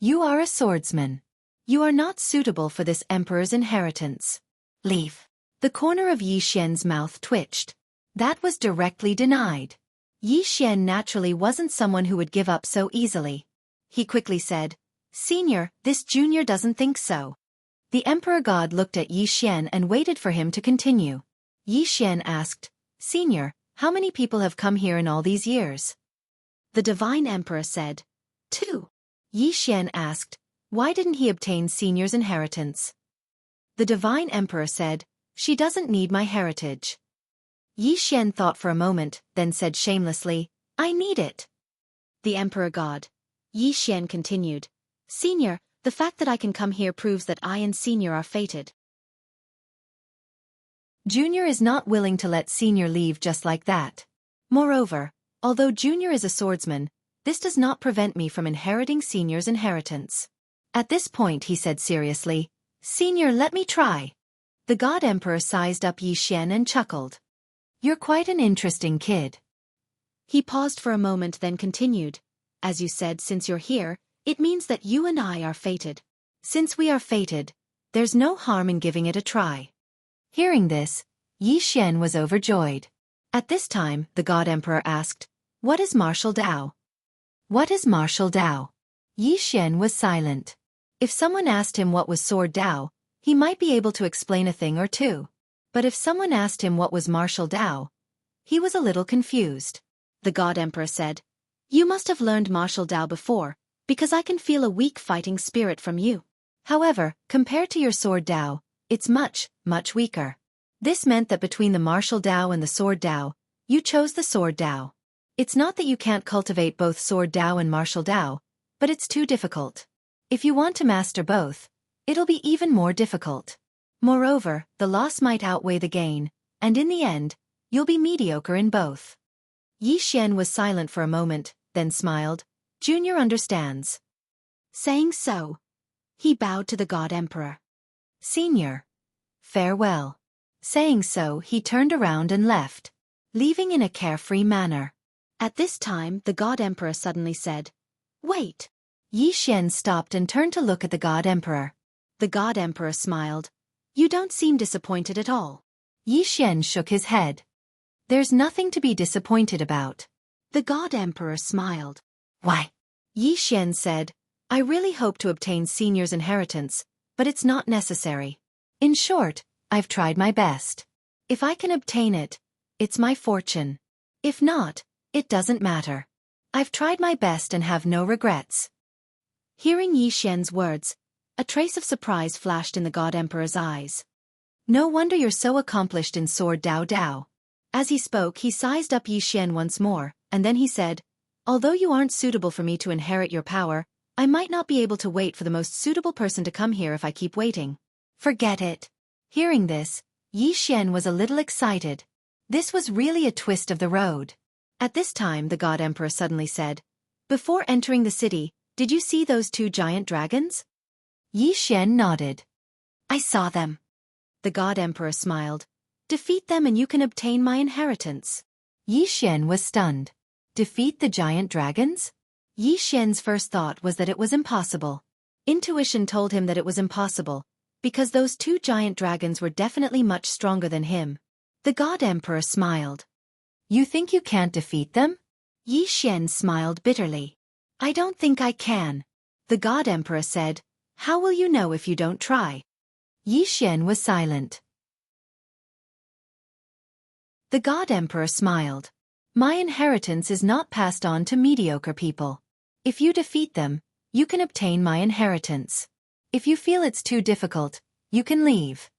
"You are a swordsman. You are not suitable for this emperor's inheritance. Leave." The corner of Yi Xian's mouth twitched. That was directly denied. Yi Xian naturally wasn't someone who would give up so easily. He quickly said, "Senior, this junior doesn't think so." The Emperor God looked at Yi Xian and waited for him to continue. Yi Xian asked, "Senior, how many people have come here in all these years?" The Divine Emperor said, "2." Yi Xian asked, "Why didn't he obtain Senior's inheritance?" The Divine Emperor said, "She doesn't need my heritage." Yi Xian thought for a moment, then said shamelessly, I need it. The Emperor God. Yi Xian continued. Senior, the fact that I can come here proves that I and Senior are fated. Junior is not willing to let Senior leave just like that. Moreover, although Junior is a swordsman, this does not prevent me from inheriting Senior's inheritance. At this point he said seriously, Senior, let me try. The God Emperor sized up Yi Xian and chuckled. You're quite an interesting kid. He paused for a moment then continued. As you said, since you're here, it means that you and I are fated. Since we are fated, there's no harm in giving it a try. Hearing this, Yi Xian was overjoyed. At this time, the God Emperor asked, What is martial Dao? What is martial Dao? Yi Xian was silent. If someone asked him what was sword Dao, he might be able to explain a thing or two. But if someone asked him what was martial Dao, he was a little confused. The God Emperor said, You must have learned martial Dao before, because I can feel a weak fighting spirit from you. However, compared to your sword Dao, it's much, much weaker. This meant that between the martial Dao and the sword Dao, you chose the sword Dao. It's not that you can't cultivate both sword Dao and martial Dao, but it's too difficult. If you want to master both, it'll be even more difficult. Moreover, the loss might outweigh the gain, and in the end, you'll be mediocre in both. Yi Xian was silent for a moment, then smiled. Junior understands. Saying so, he bowed to the God Emperor. Senior. Farewell. Saying so, he turned around and left, leaving in a carefree manner. At this time, the God Emperor suddenly said, Wait. Yi Xian stopped and turned to look at the God Emperor. The God Emperor smiled. You don't seem disappointed at all. Yi Xian shook his head. There's nothing to be disappointed about. The God Emperor smiled. Why? Yi Xian said, I really hope to obtain Senior's inheritance, but it's not necessary. In short, I've tried my best. If I can obtain it, it's my fortune. If not, it doesn't matter. I've tried my best and have no regrets. Hearing Yi Xian's words, a trace of surprise flashed in the God Emperor's eyes. No wonder you're so accomplished in sword Dao Dao. As he spoke, he sized up Yi Xian once more, and then he said, Although you aren't suitable for me to inherit your power, I might not be able to wait for the most suitable person to come here if I keep waiting. Forget it. Hearing this, Yi Xian was a little excited. This was really a twist of the road. At this time, the God Emperor suddenly said, Before entering the city, did you see those 2 giant dragons? Yi Xian nodded. I saw them. The God Emperor smiled. Defeat them and you can obtain my inheritance. Yi Xian was stunned. Defeat the giant dragons? Yi Xian's first thought was that it was impossible. Intuition told him that it was impossible, because those 2 giant dragons were definitely much stronger than him. The God Emperor smiled. You think you can't defeat them? Yi Xian smiled bitterly. I don't think I can. The God Emperor said, How will you know if you don't try? Yi Xian was silent. The God Emperor smiled. My inheritance is not passed on to mediocre people. If you defeat them, you can obtain my inheritance. If you feel it's too difficult, you can leave.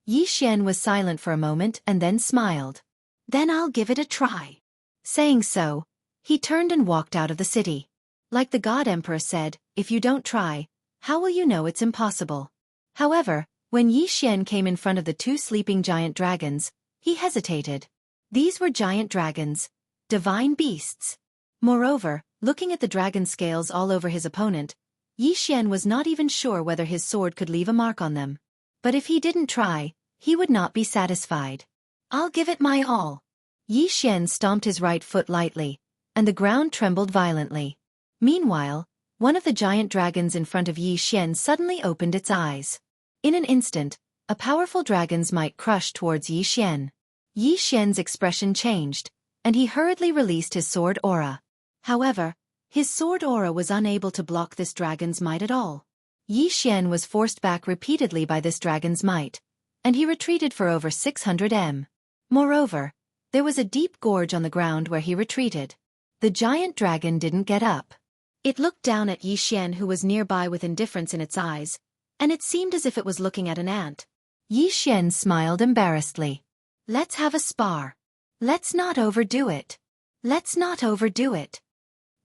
Yi Xian was silent for a moment and then smiled. Then I'll give it a try. Saying so, he turned and walked out of the city. Like the God Emperor said, if you don't try, how will you know it's impossible? However, when Yi Xian came in front of the 2 sleeping giant dragons, he hesitated. These were giant dragons, divine beasts. Moreover, looking at the dragon scales all over his opponent, Yi Xian was not even sure whether his sword could leave a mark on them. But if he didn't try, he would not be satisfied. I'll give it my all. Yi Xian stomped his right foot lightly, and the ground trembled violently. Meanwhile, one of the giant dragons in front of Yi Xian suddenly opened its eyes. In an instant, a powerful dragon's might crushed towards Yi Xian. Yi Xian's expression changed, and he hurriedly released his sword aura. However, his sword aura was unable to block this dragon's might at all. Yi Xian was forced back repeatedly by this dragon's might, and he retreated for over 600 m. Moreover, there was a deep gorge on the ground where he retreated. The giant dragon didn't get up. It looked down at Yi Xian, who was nearby, with indifference in its eyes, and it seemed as if it was looking at an ant. Yi Xian smiled embarrassedly. Let's have a spar. Let's not overdo it. Let's not overdo it.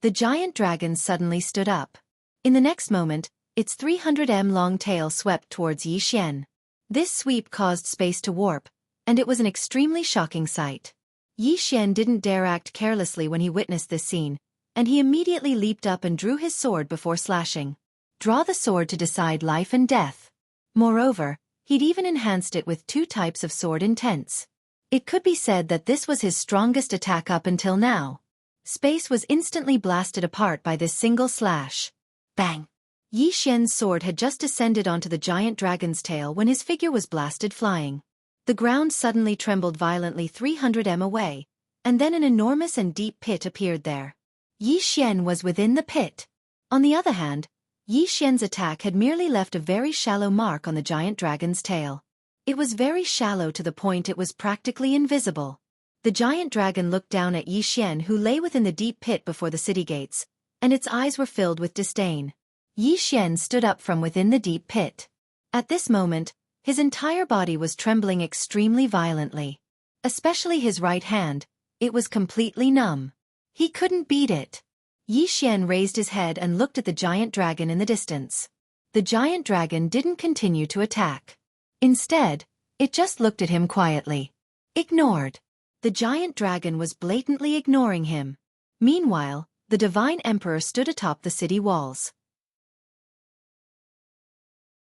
The giant dragon suddenly stood up. In the next moment, its 300 long tail swept towards Yi Xian. This sweep caused space to warp, and it was an extremely shocking sight. Yi Xian didn't dare act carelessly when he witnessed this scene, and he immediately leaped up and drew his sword before slashing. Draw the sword to decide life and death. Moreover, he'd even enhanced it with 2 types of sword intense. It could be said that this was his strongest attack up until now. Space was instantly blasted apart by this single slash. Bang! Yi Xian's sword had just descended onto the giant dragon's tail when his figure was blasted flying. The ground suddenly trembled violently 300 away, and then an enormous and deep pit appeared there. Yi Xian was within the pit. On the other hand, Yi Xian's attack had merely left a very shallow mark on the giant dragon's tail. It was very shallow to the point it was practically invisible. The giant dragon looked down at Yi Xian, who lay within the deep pit before the city gates, and its eyes were filled with disdain. Yi Xian stood up from within the deep pit. At this moment, his entire body was trembling extremely violently. Especially his right hand, it was completely numb. He couldn't beat it. Yi Xian raised his head and looked at the giant dragon in the distance. The giant dragon didn't continue to attack. Instead, it just looked at him quietly. Ignored. The giant dragon was blatantly ignoring him. Meanwhile, the divine emperor stood atop the city walls.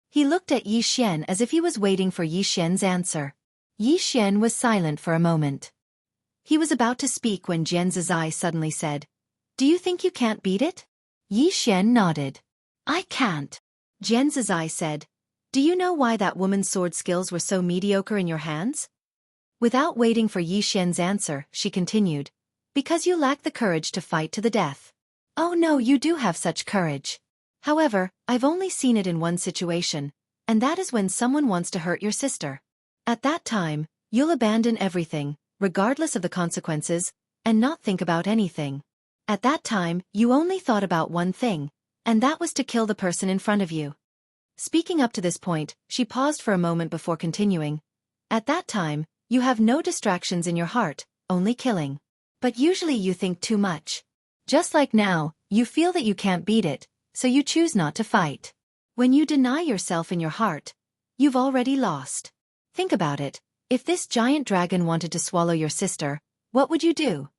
He looked at Yi Xian as if he was waiting for Yi Xian's answer. Yi Xian was silent for a moment. He was about to speak when Jian Zizai suddenly said, "Do you think you can't beat it?" Yi Xian nodded. "I can't." Jian Zizai said, "Do you know why that woman's sword skills were so mediocre in your hands?" Without waiting for Yi Xian's answer, she continued, "Because you lack the courage to fight to the death." "Oh no, you do have such courage. However, I've only seen it in one situation, and that is when someone wants to hurt your sister. At that time, you'll abandon everything, regardless of the consequences, and not think about anything. At that time, you only thought about one thing, and that was to kill the person in front of you." Speaking up to this point, she paused for a moment before continuing. "At that time, you have no distractions in your heart, only killing. But usually you think too much. Just like now, you feel that you can't beat it, so you choose not to fight. When you deny yourself in your heart, you've already lost. Think about it. If this giant dragon wanted to swallow your sister, what would you do?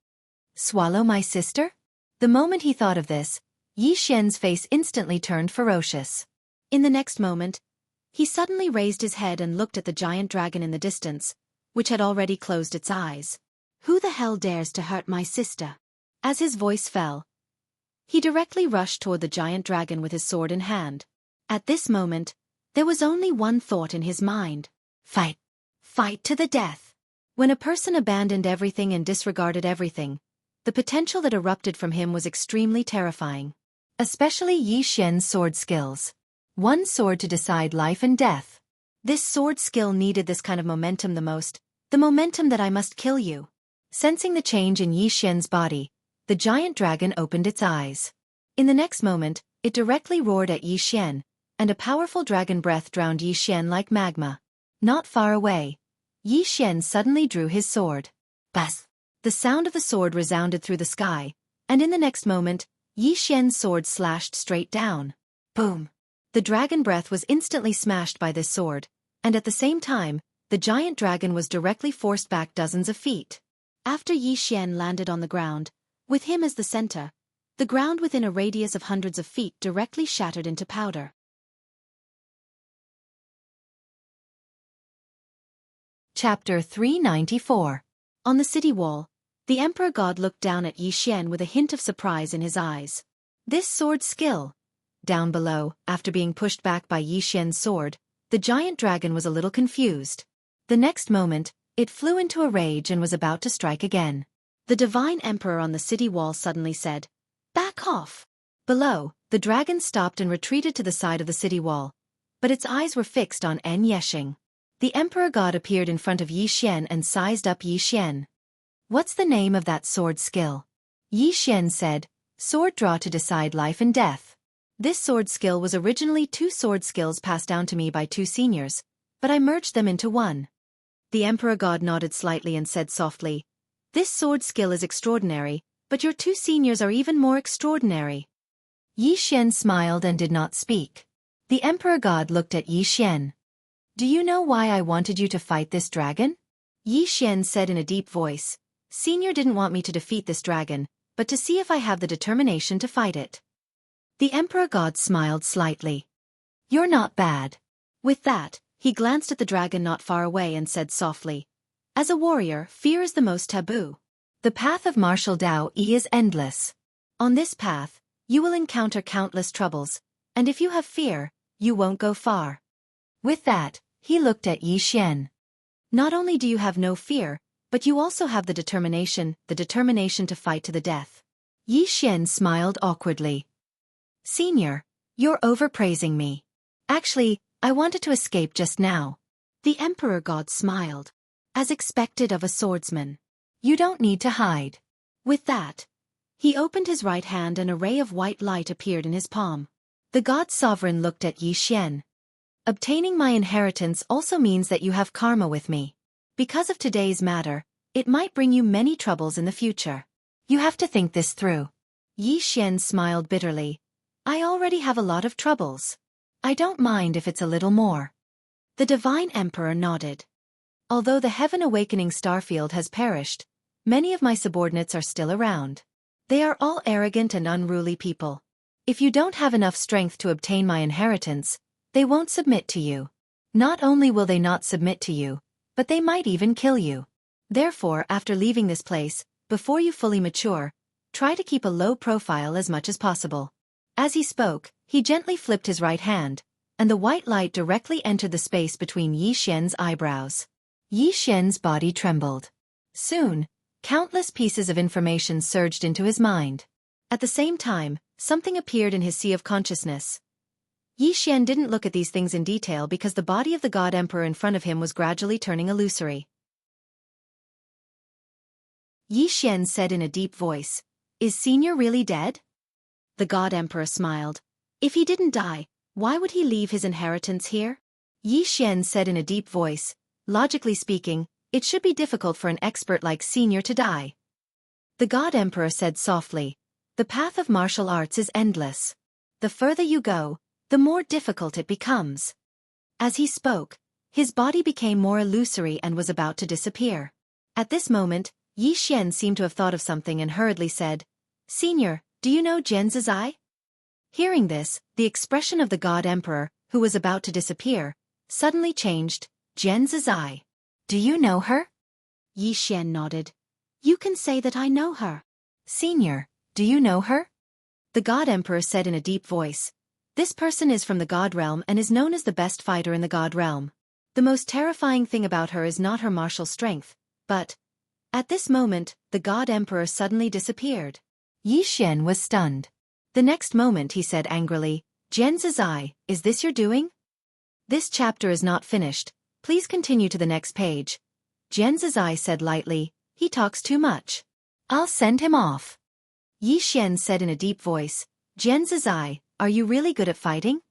Swallow my sister?" The moment he thought of this, Yi Xian's face instantly turned ferocious. In the next moment, he suddenly raised his head and looked at the giant dragon in the distance, which had already closed its eyes. "Who the hell dares to hurt my sister?" As his voice fell, he directly rushed toward the giant dragon with his sword in hand. At this moment, there was only one thought in his mind. Fight. Fight to the death. When a person abandoned everything and disregarded everything, the potential that erupted from him was extremely terrifying. Especially Yi Xian's sword skills. One sword to decide life and death. This sword skill needed this kind of momentum the most, the momentum that I must kill you. Sensing the change in Yi Xian's body, the giant dragon opened its eyes. In the next moment, it directly roared at Yi Xian, and a powerful dragon breath drowned Yi Xian like magma. Not far away, Yi Xian suddenly drew his sword. Buzz! The sound of the sword resounded through the sky, and in the next moment, Yi Xian's sword slashed straight down. Boom! The dragon breath was instantly smashed by this sword, and at the same time, the giant dragon was directly forced back dozens of feet. After Yi Xian landed on the ground, with him as the center, the ground within a radius of hundreds of feet directly shattered into powder. Chapter 394. On the city wall, the Emperor God looked down at Yi Xian with a hint of surprise in his eyes. This sword skill. Down below, after being pushed back by Yi Xian's sword, the giant dragon was a little confused. The next moment, it flew into a rage and was about to strike again. The divine emperor on the city wall suddenly said, "Back off." Below, the dragon stopped and retreated to the side of the city wall, but its eyes were fixed on En Yeshing. The emperor god appeared in front of Yi Xian and sized up Yi Xian. "What's the name of that sword skill?" Yi Xian said, "Sword draw to decide life and death." This sword skill was originally 2 sword skills passed down to me by 2 seniors, but I merged them into one. The emperor god nodded slightly and said softly, This sword skill is extraordinary, but your two seniors are even more extraordinary. Yi Xian smiled and did not speak. The Emperor God looked at Yi Xian. Do you know why I wanted you to fight this dragon? Yi Xian said in a deep voice. Senior didn't want me to defeat this dragon, but to see if I have the determination to fight it. The Emperor God smiled slightly. You're not bad. With that, he glanced at the dragon not far away and said softly, as a warrior, fear is the most taboo. The path of martial Dao is endless. On this path, you will encounter countless troubles, and if you have fear, you won't go far. With that, he looked at Yi Xian. Not only do you have no fear, but you also have the determination to fight to the death. Yi Xian smiled awkwardly. Senior, you're overpraising me. Actually, I wanted to escape just now. The Emperor God smiled. As expected of a swordsman. You don't need to hide. With that, he opened his right hand and a ray of white light appeared in his palm. The God Sovereign looked at Yi Xian. Obtaining my inheritance also means that you have karma with me. Because of today's matter, it might bring you many troubles in the future. You have to think this through. Yi Xian smiled bitterly. I already have a lot of troubles. I don't mind if it's a little more. The Divine Emperor nodded. Although the Heaven Awakening Starfield has perished, many of my subordinates are still around. They are all arrogant and unruly people. If you don't have enough strength to obtain my inheritance, they won't submit to you. Not only will they not submit to you, but they might even kill you. Therefore, after leaving this place, before you fully mature, try to keep a low profile as much as possible. As he spoke, he gently flipped his right hand, and the white light directly entered the space between Yi Xian's eyebrows. Yi Xian's body trembled. Soon, countless pieces of information surged into his mind. At the same time, something appeared in his sea of consciousness. Yi Xian didn't look at these things in detail because the body of the God Emperor in front of him was gradually turning illusory. Yi Xian said in a deep voice, Is Senior really dead? The God Emperor smiled. If he didn't die, why would he leave his inheritance here? Yi Xian said in a deep voice, Logically speaking, it should be difficult for an expert like Senior to die. The God Emperor said softly, The path of martial arts is endless. The further you go, the more difficult it becomes. As he spoke, his body became more illusory and was about to disappear. At this moment, Yi Xian seemed to have thought of something and hurriedly said, Senior, do you know Zhen Zizai? Hearing this, the expression of the God Emperor, who was about to disappear, suddenly changed. Zhen Zizai. Do you know her? Yi Xian nodded. You can say that I know her. Senior, do you know her? The God Emperor said in a deep voice. This person is from the God Realm and is known as the best fighter in the God Realm. The most terrifying thing about her is not her martial strength, but... At this moment, the God Emperor suddenly disappeared. Yi Xian was stunned. The next moment he said angrily, Zhen Zizai, is this your doing? This chapter is not finished. Please continue to the next page. Zhen Zizai said lightly, he talks too much. I'll send him off. Yi Xian said in a deep voice, Zhen Zizai, are you really good at fighting?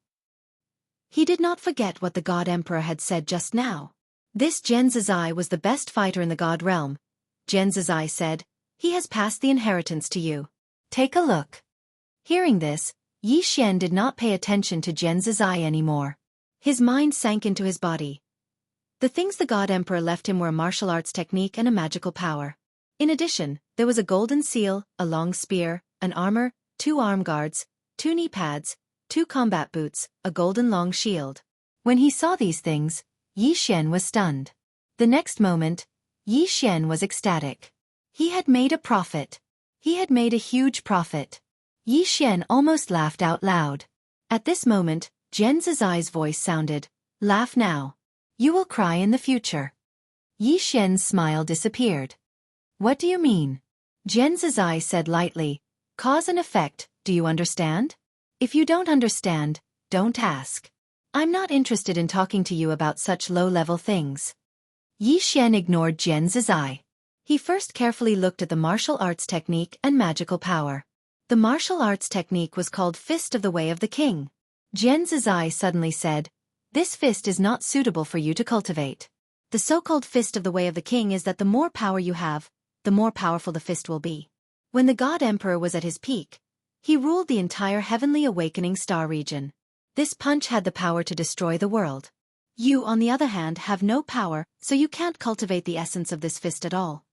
He did not forget what the God Emperor had said just now. This Zhen Zizai was the best fighter in the God Realm. Zhen Zizai said, he has passed the inheritance to you. Take a look. Hearing this, Yi Xian did not pay attention to Zhen Zizai anymore. His mind sank into his body. The things the God Emperor left him were a martial arts technique and a magical power. In addition, there was a golden seal, a long spear, an armor, 2 arm guards, 2 knee pads, 2 combat boots, a golden long shield. When he saw these things, Yi Xian was stunned. The next moment, Yi Xian was ecstatic. He had made a profit. He had made a huge profit. Yi Xian almost laughed out loud. At this moment, Zhen Zizai's voice sounded, Laugh now. You will cry in the future. Yi Xian's smile disappeared. What do you mean? Zhen Zizai said lightly, Cause and effect, do you understand? If you don't understand, don't ask. I'm not interested in talking to you about such low-level things. Yi Xian ignored Zhen Zizai. He first carefully looked at the martial arts technique and magical power. The martial arts technique was called Fist of the Way of the King. Zhen Zizai suddenly said, This fist is not suitable for you to cultivate. The so-called Fist of the Way of the King is that the more power you have, the more powerful the fist will be. When the God Emperor was at his peak, he ruled the entire heavenly awakening star region. This punch had the power to destroy the world. You, on the other hand, have no power, so you can't cultivate the essence of this fist at all.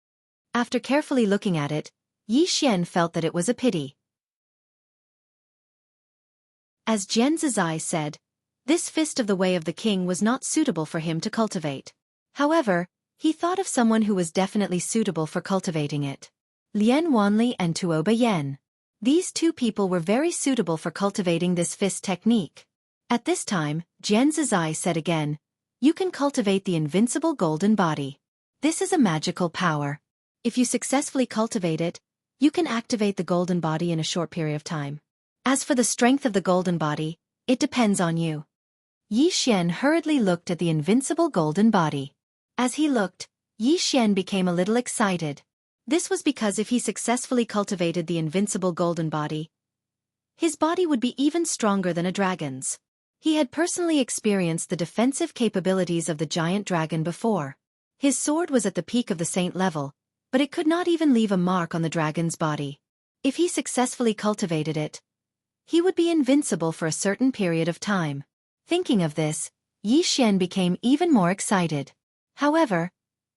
After carefully looking at it, Yi Xian felt that it was a pity. As Jian Zizai said, this fist of the way of the king was not suitable for him to cultivate. However, he thought of someone who was definitely suitable for cultivating it. Lian Wanli and Tuoba Yan. These two people were very suitable for cultivating this fist technique. At this time, Jian Zizai said again, "You can cultivate the invincible golden body. This is a magical power. If you successfully cultivate it, you can activate the golden body in a short period of time. As for the strength of the golden body, it depends on you." Yi Xian hurriedly looked at the invincible golden body. As he looked, Yi Xian became a little excited. This was because if he successfully cultivated the invincible golden body, his body would be even stronger than a dragon's. He had personally experienced the defensive capabilities of the giant dragon before. His sword was at the peak of the saint level, but it could not even leave a mark on the dragon's body. If he successfully cultivated it, he would be invincible for a certain period of time. Thinking of this, Yi Xian became even more excited. However,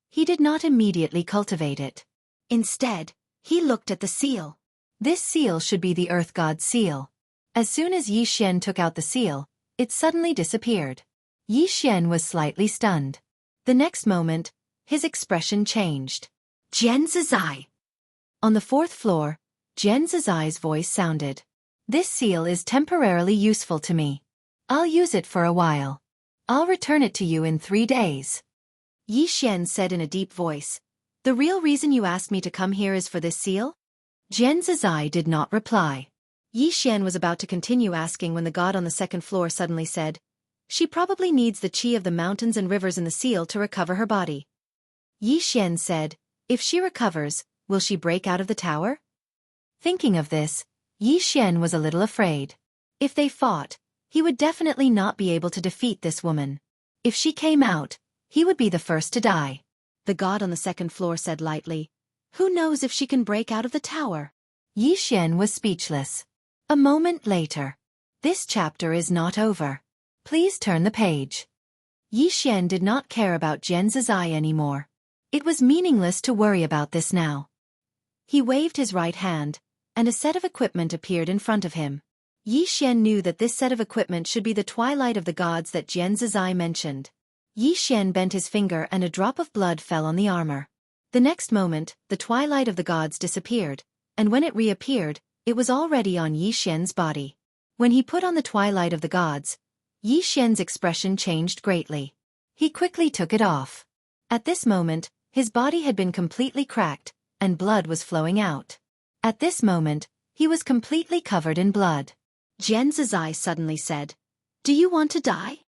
he did not immediately cultivate it. Instead, he looked at the seal. This seal should be the Earth God's seal. As soon as Yi Xian took out the seal, it suddenly disappeared. Yi Xian was slightly stunned. The next moment, his expression changed. "Jian Zizai." On the 4th floor, Jian Zizai's voice sounded. "This seal is temporarily useful to me. I'll use it for a while. I'll return it to you in 3 days." Yi Xian said in a deep voice, "The real reason you asked me to come here is for this seal?" Jian Zizai did not reply. Yi Xian was about to continue asking when the god on the 2nd floor suddenly said, "She probably needs the qi of the mountains and rivers in the seal to recover her body." Yi Xian said, "If she recovers, will she break out of the tower?" Thinking of this, Yi Xian was a little afraid. If they fought, he would definitely not be able to defeat this woman. If she came out, he would be the first to die. The god on the 2nd floor said lightly, "Who knows if she can break out of the tower?" Yi Xian was speechless. A moment later. This chapter is not over. Please turn the page. Yi Xian did not care about Jian Zizai anymore. It was meaningless to worry about this now. He waved his right hand, and a set of equipment appeared in front of him. Yi Xian knew that this set of equipment should be the twilight of the gods that Jian Zizai mentioned. Yi Xian bent his finger and a drop of blood fell on the armor. The next moment, the twilight of the gods disappeared, and when it reappeared, it was already on Yi Xian's body. When he put on the twilight of the gods, Yi Xian's expression changed greatly. He quickly took it off. At this moment, his body had been completely cracked, and blood was flowing out. At this moment, he was completely covered in blood. Jian Zizai suddenly said, "Do you want to die?"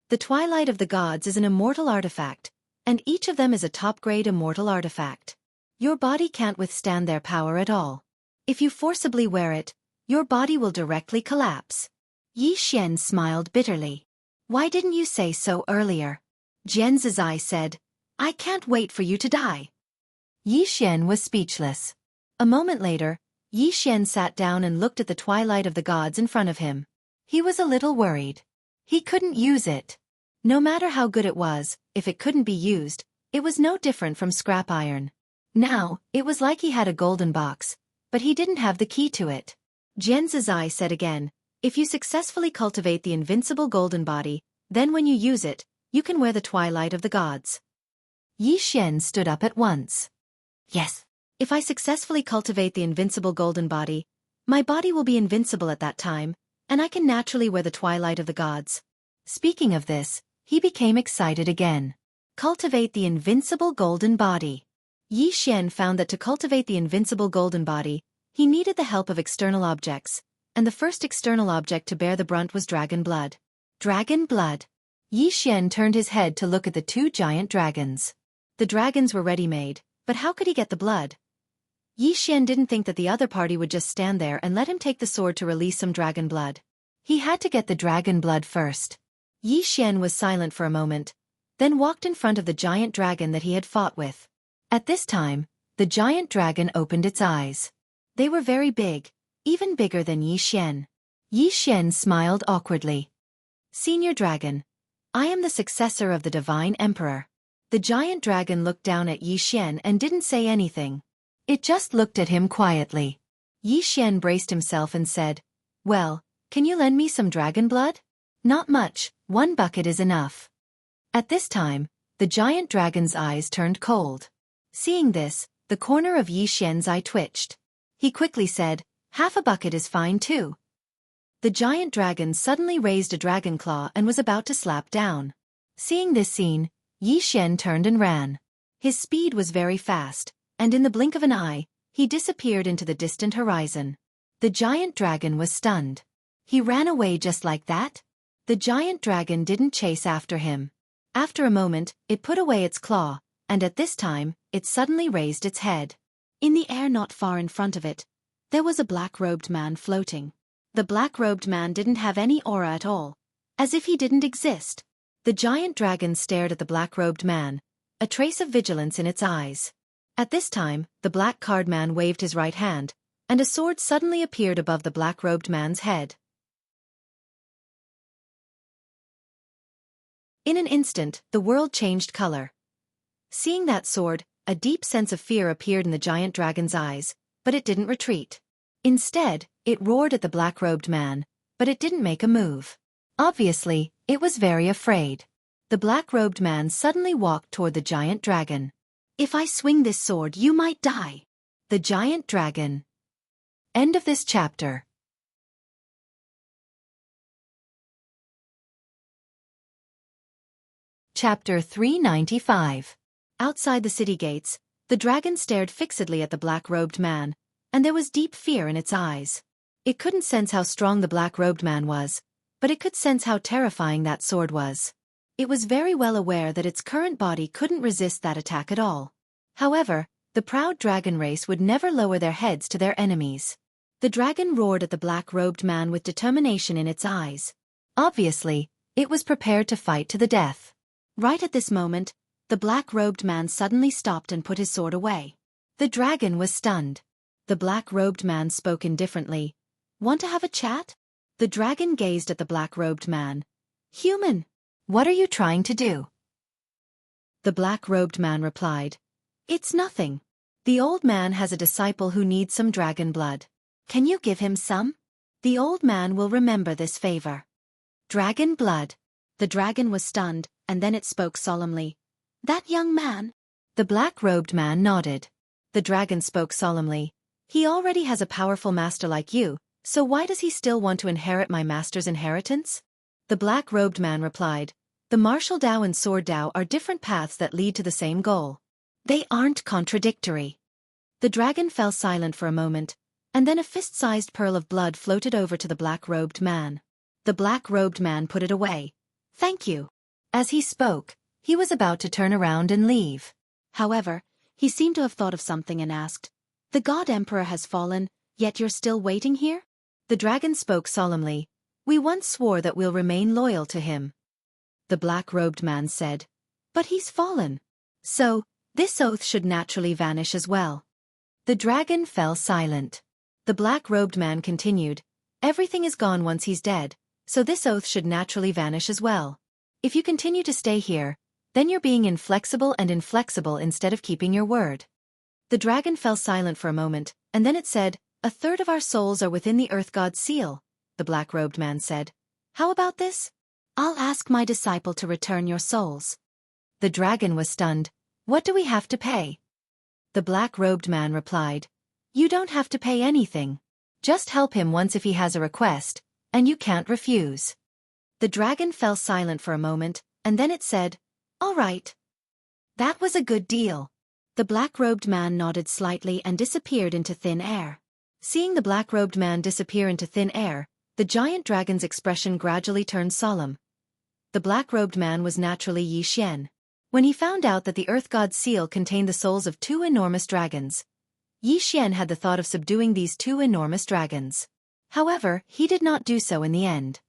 The Twilight of the Gods is an immortal artifact, and each of them is a top-grade immortal artifact. Your body can't withstand their power at all. If you forcibly wear it, your body will directly collapse. Yi Xian smiled bitterly. "Why didn't you say so earlier?" Jian Zizai said, "I can't wait for you to die." Yi Xian was speechless. A moment later, Yi Xian sat down and looked at the Twilight of the Gods in front of him. He was a little worried. He couldn't use it. No matter how good it was, if it couldn't be used, it was no different from scrap iron. Now, it was like he had a golden box, but he didn't have the key to it. Jian Zizai said again, "If you successfully cultivate the invincible golden body, then when you use it, you can wear the Twilight of the Gods." Yi Xian stood up at once. "Yes. If I successfully cultivate the invincible golden body, my body will be invincible at that time, and I can naturally wear the Twilight of the Gods." Speaking of this, he became excited again. Cultivate the invincible golden body. Yi Xian found that to cultivate the invincible golden body, he needed the help of external objects, and the first external object to bear the brunt was dragon blood. Dragon blood. Yi Xian turned his head to look at the 2 giant dragons. The dragons were ready-made, but how could he get the blood? Yi Xian didn't think that the other party would just stand there and let him take the sword to release some dragon blood. He had to get the dragon blood first. Yi Xian was silent for a moment, then walked in front of the giant dragon that he had fought with. At this time, the giant dragon opened its eyes. They were very big, even bigger than Yi Xian. Yi Xian smiled awkwardly. Senior Dragon, I am the successor of the Divine Emperor. The giant dragon looked down at Yi Xian and didn't say anything. It just looked at him quietly. Yi Xian braced himself and said, Well, can you lend me some dragon blood? Not much, 1 bucket is enough. At this time, the giant dragon's eyes turned cold. Seeing this, the corner of Yi Xian's eye twitched. He quickly said, Half a bucket is fine too. The giant dragon suddenly raised a dragon claw and was about to slap down. Seeing this scene, Yi Xian turned and ran. His speed was very fast, and in the blink of an eye, he disappeared into the distant horizon. The giant dragon was stunned. He ran away just like that? The giant dragon didn't chase after him. After a moment, it put away its claw, and at this time, it suddenly raised its head. In the air not far in front of it, there was a black-robed man floating. The black-robed man didn't have any aura at all, as if he didn't exist. The giant dragon stared at the black-robed man, a trace of vigilance in its eyes. At this time, the black-card man waved his right hand, and a sword suddenly appeared above the black-robed man's head. In an instant, the world changed color. Seeing that sword, a deep sense of fear appeared in the giant dragon's eyes, but it didn't retreat. Instead, it roared at the black-robed man, but it didn't make a move. Obviously, it was very afraid. The black-robed man suddenly walked toward the giant dragon. If I swing this sword, you might die. The giant dragon. End of this chapter. Chapter 395. Outside the city gates, the dragon stared fixedly at the black-robed man, and there was deep fear in its eyes. It couldn't sense how strong the black-robed man was, but it could sense how terrifying that sword was. It was very well aware that its current body couldn't resist that attack at all. However, the proud dragon race would never lower their heads to their enemies. The dragon roared at the black-robed man with determination in its eyes. Obviously, it was prepared to fight to the death. Right at this moment, the black-robed man suddenly stopped and put his sword away. The dragon was stunned. The black-robed man spoke indifferently. Want to have a chat? The dragon gazed at the black-robed man. Human, what are you trying to do? The black-robed man replied, It's nothing. The old man has a disciple who needs some dragon blood. Can you give him some? The old man will remember this favor. Dragon blood. The dragon was stunned, and then it spoke solemnly. That young man? The black-robed man nodded. The dragon spoke solemnly. He already has a powerful master like you, so why does he still want to inherit my master's inheritance? The black-robed man replied, The martial Tao and sword Tao are different paths that lead to the same goal. They aren't contradictory. The dragon fell silent for a moment, and then a fist-sized pearl of blood floated over to the black-robed man. The black-robed man put it away. Thank you. As he spoke, he was about to turn around and leave. However, he seemed to have thought of something and asked, The God Emperor has fallen, yet you're still waiting here? The dragon spoke solemnly. We once swore that we'll remain loyal to him. The black-robed man said, But he's fallen. So, this oath should naturally vanish as well. The dragon fell silent. The black-robed man continued, Everything is gone once he's dead, so this oath should naturally vanish as well. If you continue to stay here, then you're being inflexible and inflexible instead of keeping your word. The dragon fell silent for a moment, and then it said, A third of our souls are within the earth god's seal. The black-robed man said, How about this? I'll ask my disciple to return your souls. The dragon was stunned. What do we have to pay? The black-robed man replied, You don't have to pay anything. Just help him once if he has a request, and you can't refuse. The dragon fell silent for a moment, and then it said, All right. That was a good deal. The black-robed man nodded slightly and disappeared into thin air. Seeing the black-robed man disappear into thin air, the giant dragon's expression gradually turned solemn. The black-robed man was naturally Yi Xian. When he found out that the earth god's seal contained the souls of 2 enormous dragons, Yi Xian had the thought of subduing these 2 enormous dragons. However, he did not do so in the end.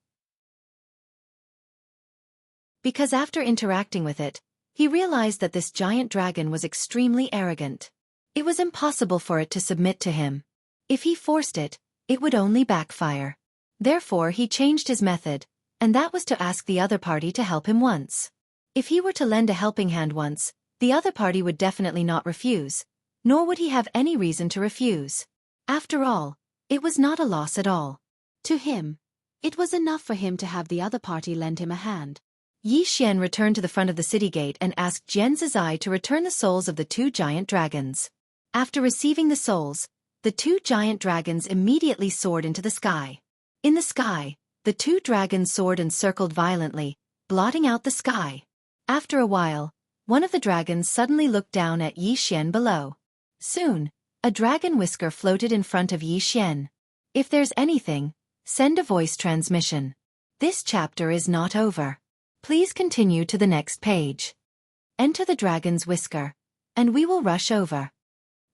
Because after interacting with it, He realized that this giant dragon was extremely arrogant. It was impossible for it to submit to him. If he forced it, it would only backfire. Therefore he changed his method, and that was to ask the other party to help him once. If he were to lend a helping hand once, the other party would definitely not refuse, nor would he have any reason to refuse. After all, it was not a loss at all. To him, it was enough for him to have the other party lend him a hand. Yi Xian returned to the front of the city gate and asked Jian Zizai to return the souls of the two giant dragons. After receiving the souls, the two giant dragons immediately soared into the sky. In the sky, the two dragons soared and circled violently, blotting out the sky. After a while, one of the dragons suddenly looked down at Yi Xian below. Soon, a dragon whisker floated in front of Yi Xian. If there's anything, send a voice transmission. This chapter is not over. Please continue to the next page. Enter the dragon's whisker, and we will rush over.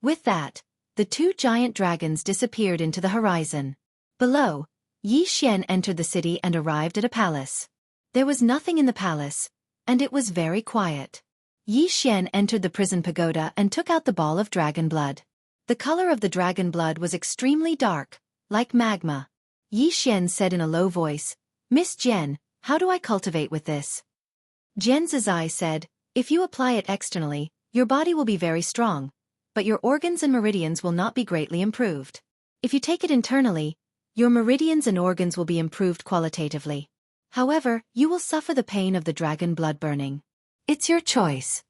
With that, the two giant dragons disappeared into the horizon. Below, Yi Xian entered the city and arrived at a palace. There was nothing in the palace, and it was very quiet. Yi Xian entered the prison pagoda and took out the ball of dragon blood. The color of the dragon blood was extremely dark, like magma. Yi Xian said in a low voice, "Miss Jian, how do I cultivate with this?" Jian Zizai said, "If you apply it externally, your body will be very strong, but your organs and meridians will not be greatly improved. If you take it internally, your meridians and organs will be improved qualitatively. However, you will suffer the pain of the dragon blood burning. It's your choice.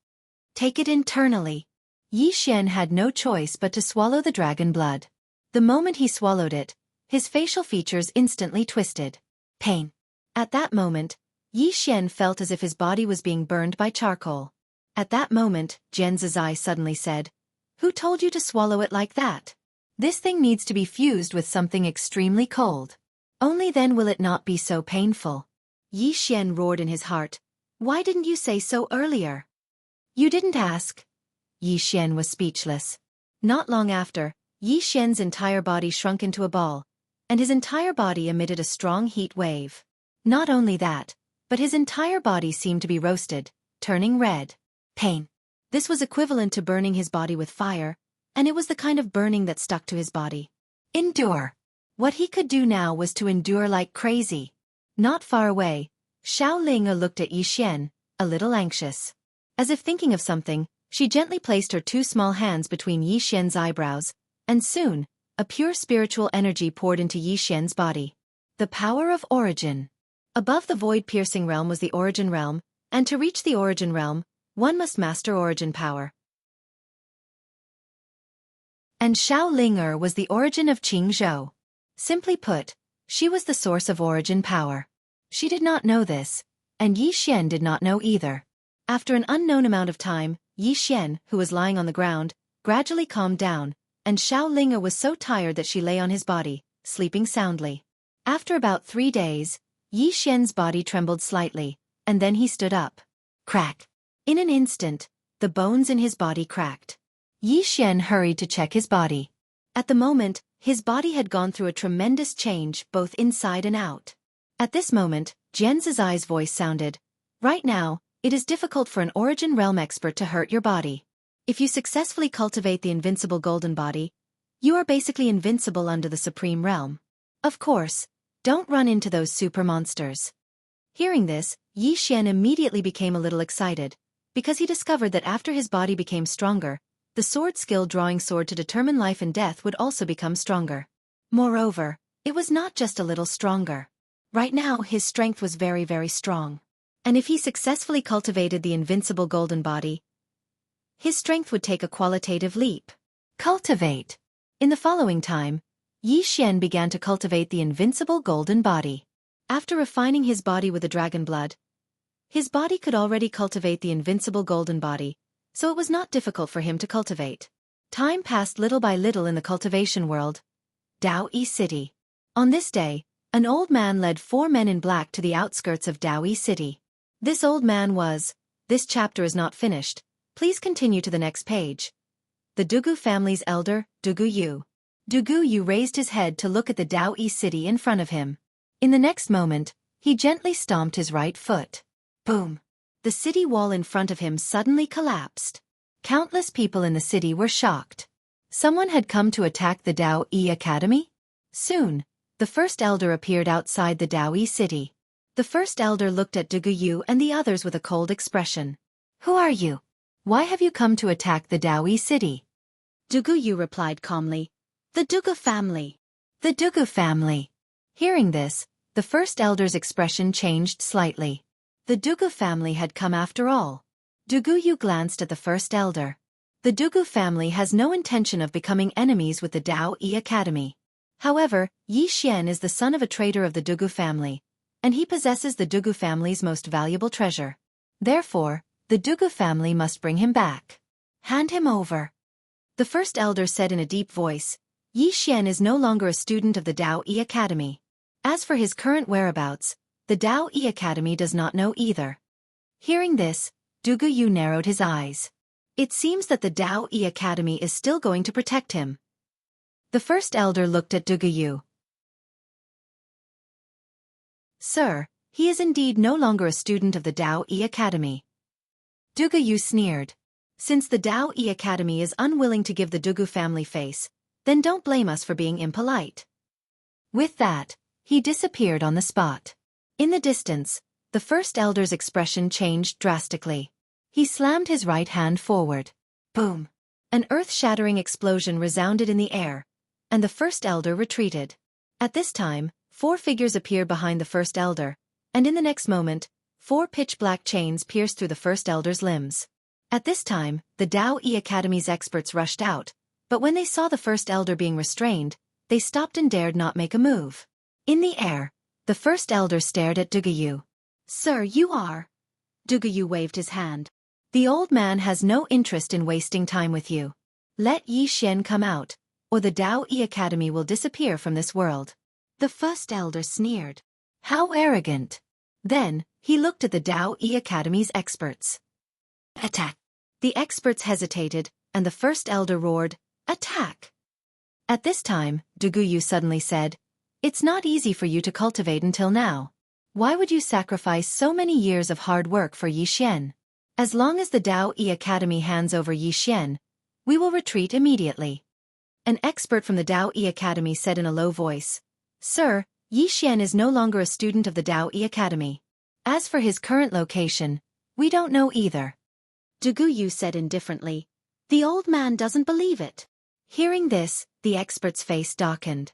Take it internally." Yi Xian had no choice but to swallow the dragon blood. The moment he swallowed it, his facial features instantly twisted. Pain. At that moment, Yi Xian felt as if his body was being burned by charcoal. At that moment, Jian Zizai suddenly said, "Who told you to swallow it like that? This thing needs to be fused with something extremely cold. Only then will it not be so painful." Yi Xian roared in his heart, "Why didn't you say so earlier?" "You didn't ask." Yi Xian was speechless. Not long after, Yi Xian's entire body shrunk into a ball, and his entire body emitted a strong heat wave. Not only that, but his entire body seemed to be roasted, turning red. Pain. This was equivalent to burning his body with fire, and it was the kind of burning that stuck to his body. Endure. What he could do now was to endure like crazy. Not far away, Xiao Linge looked at Yi Xian, a little anxious. As if thinking of something, she gently placed her two small hands between Yi Xian's eyebrows, and soon, a pure spiritual energy poured into Yi Xian's body. The power of origin. Above the void-piercing realm was the origin realm, and to reach the origin realm, one must master origin power. And Xiao Linge was the origin of Qing Zhou. Simply put, she was the source of origin power. She did not know this, and Yi Xian did not know either. After an unknown amount of time, Yi Xian, who was lying on the ground, gradually calmed down, and Xiao Linge was so tired that she lay on his body, sleeping soundly. After about 3 days, Yi Xian's body trembled slightly, and then he stood up. Crack! In an instant, the bones in his body cracked. Yi Xian hurried to check his body. At the moment, his body had gone through a tremendous change both inside and out. At this moment, Jian Zizai's voice sounded, "Right now, it is difficult for an origin realm expert to hurt your body. If you successfully cultivate the invincible golden body, you are basically invincible under the supreme realm. Of course, don't run into those super monsters." Hearing this, Yi Xian immediately became a little excited, because he discovered that after his body became stronger, the sword skill drawing sword to determine life and death would also become stronger. Moreover, it was not just a little stronger. Right now his strength was very, very strong. And if he successfully cultivated the invincible golden body, his strength would take a qualitative leap. Cultivate. In the following time, Yi Xian began to cultivate the invincible golden body. After refining his body with the dragon blood, his body could already cultivate the invincible golden body, so it was not difficult for him to cultivate. Time passed little by little in the cultivation world. Daoyi City. On this day, an old man led 4 men in black to the outskirts of Daoyi City. This old man was, "This chapter is not finished, please continue to the next page." The Dugu family's elder, Dugu Yu. Dugu Yu raised his head to look at the Daoyi City in front of him. In the next moment, he gently stomped his right foot. Boom! the city wall in front of him suddenly collapsed. Countless people in the city were shocked. Someone had come to attack the Dao Yi Academy? Soon, the first elder appeared outside the Dao Yi city. The first elder looked at Dugu and the others with a cold expression. Who are you? Why have you come to attack the Dao Yi city? Dugu replied calmly. The Dugu family. The Dugu family. Hearing this, the first elder's expression changed slightly. The Dugu family had come after all. Dugu glanced at the first elder. The Dugu family has no intention of becoming enemies with the Dao Yi Academy. However, Yi Xian is the son of a trader of the Dugu family, and he possesses the Dugu family's most valuable treasure. Therefore, the Dugu family must bring him back. Hand him over. The first elder said in a deep voice. Yi Xian is no longer a student of the Dao Yi Academy. As for his current whereabouts, the Dao Yi Academy does not know either. Hearing this, Dugu narrowed his eyes. It seems that the Dao Yi Academy is still going to protect him. The first elder looked at Dugu. Sir, he is indeed no longer a student of the Dao Yi Academy. Dugu sneered. Since the Dao Yi Academy is unwilling to give the Dugu family face, then don't blame us for being impolite. With that, he disappeared on the spot. In the distance, the first elder's expression changed drastically. He slammed his right hand forward. Boom! An earth-shattering explosion resounded in the air, and the first elder retreated. At this time, 4 figures appeared behind the first elder, and in the next moment, 4 pitch-black chains pierced through the first elder's limbs. At this time, the Dao Yi Academy's experts rushed out, but when they saw the first elder being restrained, they stopped and dared not make a move. In the air, the first elder stared at Dugu. Sir, you are... Dugu waved his hand. The old man has no interest in wasting time with you. Let Yi Xian come out, or the Dao Yi Academy will disappear from this world. The first elder sneered. How arrogant! Then, he looked at the Dao Yi Academy's experts. Attack! The experts hesitated, and the first elder roared, Attack! At this time, Dugu suddenly said, It's not easy for you to cultivate until now. Why would you sacrifice so many years of hard work for Yi Xian? As long as the Dao Yi Academy hands over Yi Xian, we will retreat immediately. An expert from the Dao Yi Academy said in a low voice, Sir, Yi Xian is no longer a student of the Dao Yi Academy. As for his current location, we don't know either. Dugu said indifferently, The old man doesn't believe it. Hearing this, the expert's face darkened.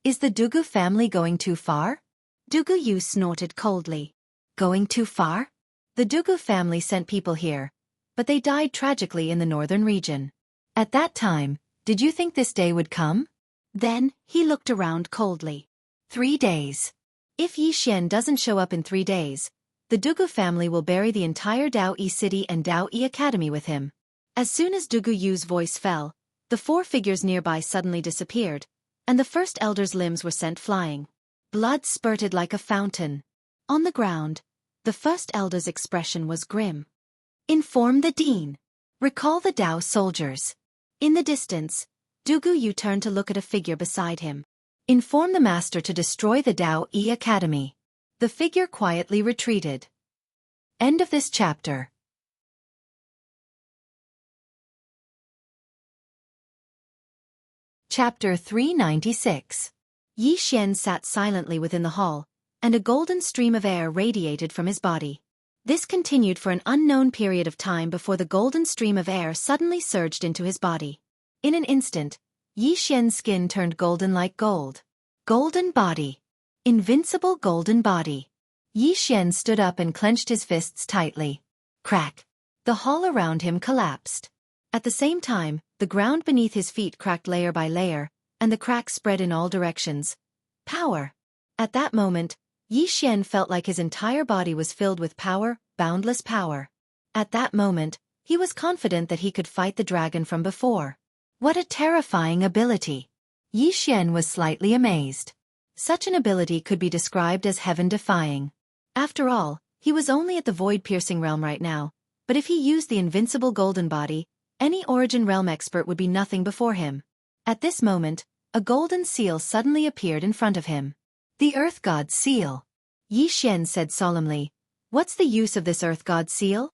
Is the Dugu family going too far? Dugu snorted coldly. Going too far? The Dugu family sent people here, but they died tragically in the northern region. At that time, did you think this day would come? Then, he looked around coldly. 3 days. If Yi Xian doesn't show up in 3 days, the Dugu family will bury the entire Dao Yi city and Dao Yi Academy with him. As soon as Dugu's voice fell, the 4 figures nearby suddenly disappeared, and the first elder's limbs were sent flying. Blood spurted like a fountain. On the ground, the first elder's expression was grim. Inform the dean. Recall the Dao soldiers. In the distance, Dugu turned to look at a figure beside him. Inform the master to destroy the Dao Yi Academy. The figure quietly retreated. End of this chapter. Chapter 396. Yi Xian sat silently within the hall, and a golden stream of air radiated from his body. This continued for an unknown period of time before the golden stream of air suddenly surged into his body. In an instant, Yi Xian's skin turned golden like gold. Golden body. Invincible golden body. Yi Xian stood up and clenched his fists tightly. Crack. The hall around him collapsed. At the same time, the ground beneath his feet cracked layer by layer, and the cracks spread in all directions. Power. At that moment, Yi Xian felt like his entire body was filled with power, boundless power. At that moment, he was confident that he could fight the dragon from before. What a terrifying ability! Yi Xian was slightly amazed. Such an ability could be described as heaven-defying. After all, he was only at the void-piercing realm right now, but if he used the invincible golden body, any origin realm expert would be nothing before him. At this moment, a golden seal suddenly appeared in front of him. The Earth God's seal. Yi Xian said solemnly, What's the use of this earth god seal?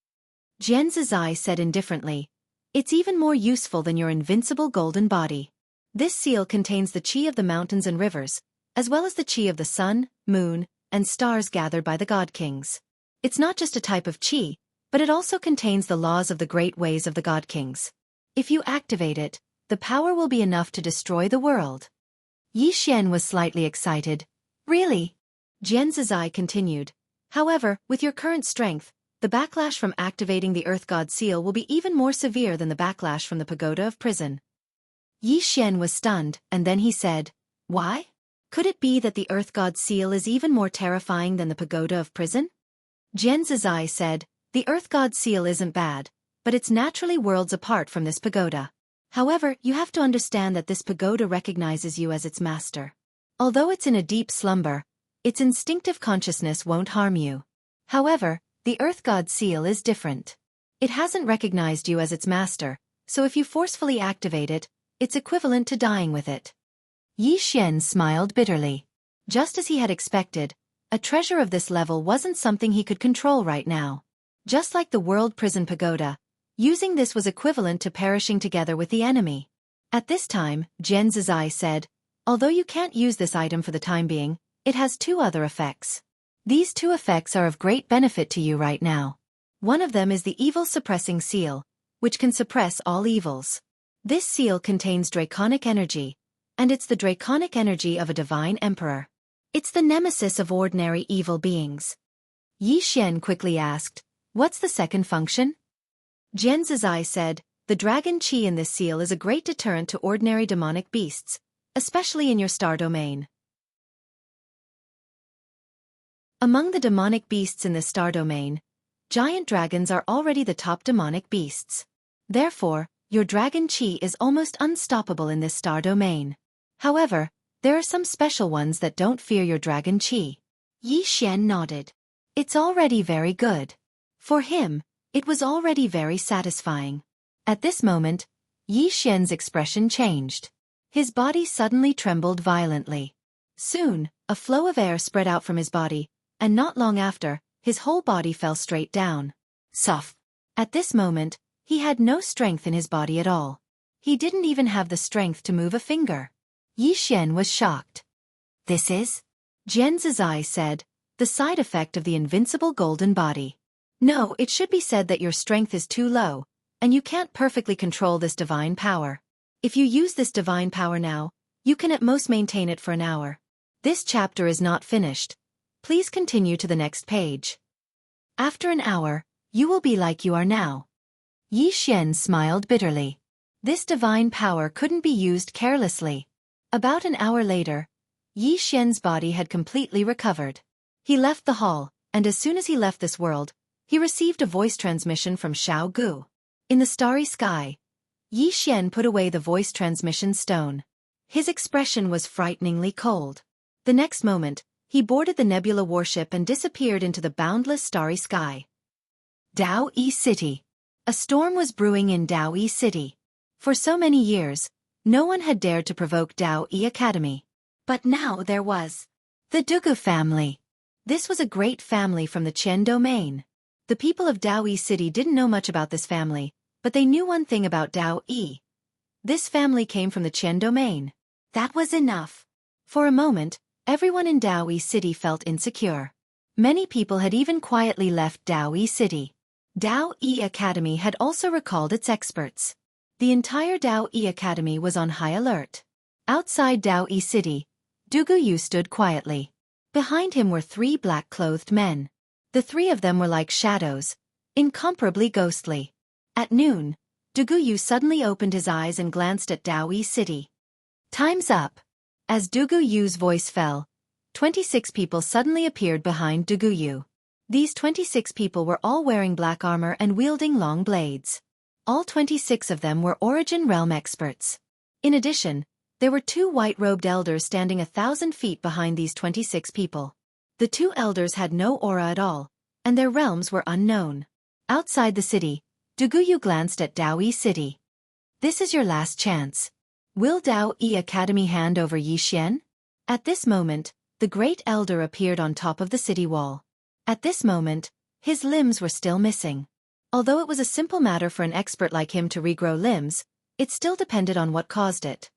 Jian Zizai said indifferently. It's even more useful than your invincible golden body. This seal contains the chi of the mountains and rivers, as well as the chi of the sun, moon, and stars gathered by the god kings. It's not just a type of chi, but it also contains the laws of the great ways of the god kings. If you activate it, the power will be enough to destroy the world. Yi Xian was slightly excited. Really? Jian Zizai continued. However, with your current strength, the backlash from activating the Earth God Seal will be even more severe than the backlash from the Pagoda of Prison. Yi Xian was stunned, and then he said, Why? Could it be that the Earth God Seal is even more terrifying than the Pagoda of Prison? Jian Zizai said, The Earth God Seal isn't bad, but it's naturally worlds apart from this pagoda. However, you have to understand that this pagoda recognizes you as its master. Although it's in a deep slumber, its instinctive consciousness won't harm you. However, the Earth God Seal is different. It hasn't recognized you as its master, so if you forcefully activate it, it's equivalent to dying with it. Yi Xian smiled bitterly. Just as he had expected, a treasure of this level wasn't something he could control right now. Just like the World Prison Pagoda, using this was equivalent to perishing together with the enemy. At this time, Jian Zizai said, Although you can't use this item for the time being, it has two other effects. These two effects are of great benefit to you right now. One of them is the Evil Suppressing Seal, which can suppress all evils. This seal contains draconic energy, and it's the draconic energy of a divine emperor. It's the nemesis of ordinary evil beings. Yi Xian quickly asked, What's the second function? Jian Zizai said, The dragon chi in this seal is a great deterrent to ordinary demonic beasts, especially in your star domain. Among the demonic beasts in the star domain, giant dragons are already the top demonic beasts. Therefore, your dragon chi is almost unstoppable in this star domain. However, there are some special ones that don't fear your dragon chi. Yi Xian nodded. It's already very good. For him, it was already very satisfying. At this moment, Yi Xian's expression changed. His body suddenly trembled violently. Soon, a flow of air spread out from his body, and not long after, his whole body fell straight down. Soft. At this moment, he had no strength in his body at all. He didn't even have the strength to move a finger. Yi Xian was shocked. This is? Jian Zizai said, the side effect of the invincible golden body. No, it should be said that your strength is too low, and you can't perfectly control this divine power. If you use this divine power now, you can at most maintain it for an hour. This chapter is not finished. Please continue to the next page. After an hour, you will be like you are now. Yi Xian smiled bitterly. This divine power couldn't be used carelessly. About an hour later, Yi Xian's body had completely recovered. He left the hall, and as soon as he left this world, he received a voice transmission from Xiao Gu. In the starry sky, Yi Xian put away the voice transmission stone. His expression was frighteningly cold. The next moment, he boarded the nebula warship and disappeared into the boundless starry sky. Dao Yi City. A storm was brewing in Dao Yi City. For so many years, no one had dared to provoke Dao Yi Academy. But now there was. The Dugu family. This was a great family from the Qian domain. The people of Dao Yi City didn't know much about this family, but they knew one thing about Dao Yi. This family came from the Qian domain. That was enough. For a moment, everyone in Dao Yi City felt insecure. Many people had even quietly left Dao Yi City. Dao Yi Academy had also recalled its experts. The entire Dao Yi Academy was on high alert. Outside Dao Yi City, Dugu Yu stood quietly. Behind him were three black-clothed men. The three of them were like shadows, incomparably ghostly. At noon, Dugu Yu suddenly opened his eyes and glanced at Dao Yi City. Time's up. As Dugu Yu's voice fell, 26 people suddenly appeared behind Dugu Yu. These 26 people were all wearing black armor and wielding long blades. All 26 of them were Origin Realm experts. In addition, there were two white-robed elders standing 1,000 feet behind these 26 people. The two elders had no aura at all, and their realms were unknown. Outside the city, Dugu Yu glanced at Dao Yi City. This is your last chance. Will Dao Yi Academy hand over Yi Xian? At this moment, the great elder appeared on top of the city wall. At this moment, His limbs were still missing. Although it was a simple matter for an expert like him to regrow limbs, it still depended on what caused it.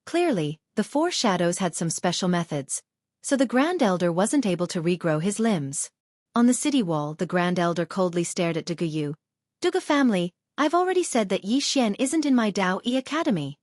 Clearly, the four shadows had some special methods, so the Grand Elder wasn't able to regrow his limbs. On the city wall, the Grand Elder coldly stared at Dugu. Dugu family, I've already said that Yi Xian isn't in my Dao Yi Academy.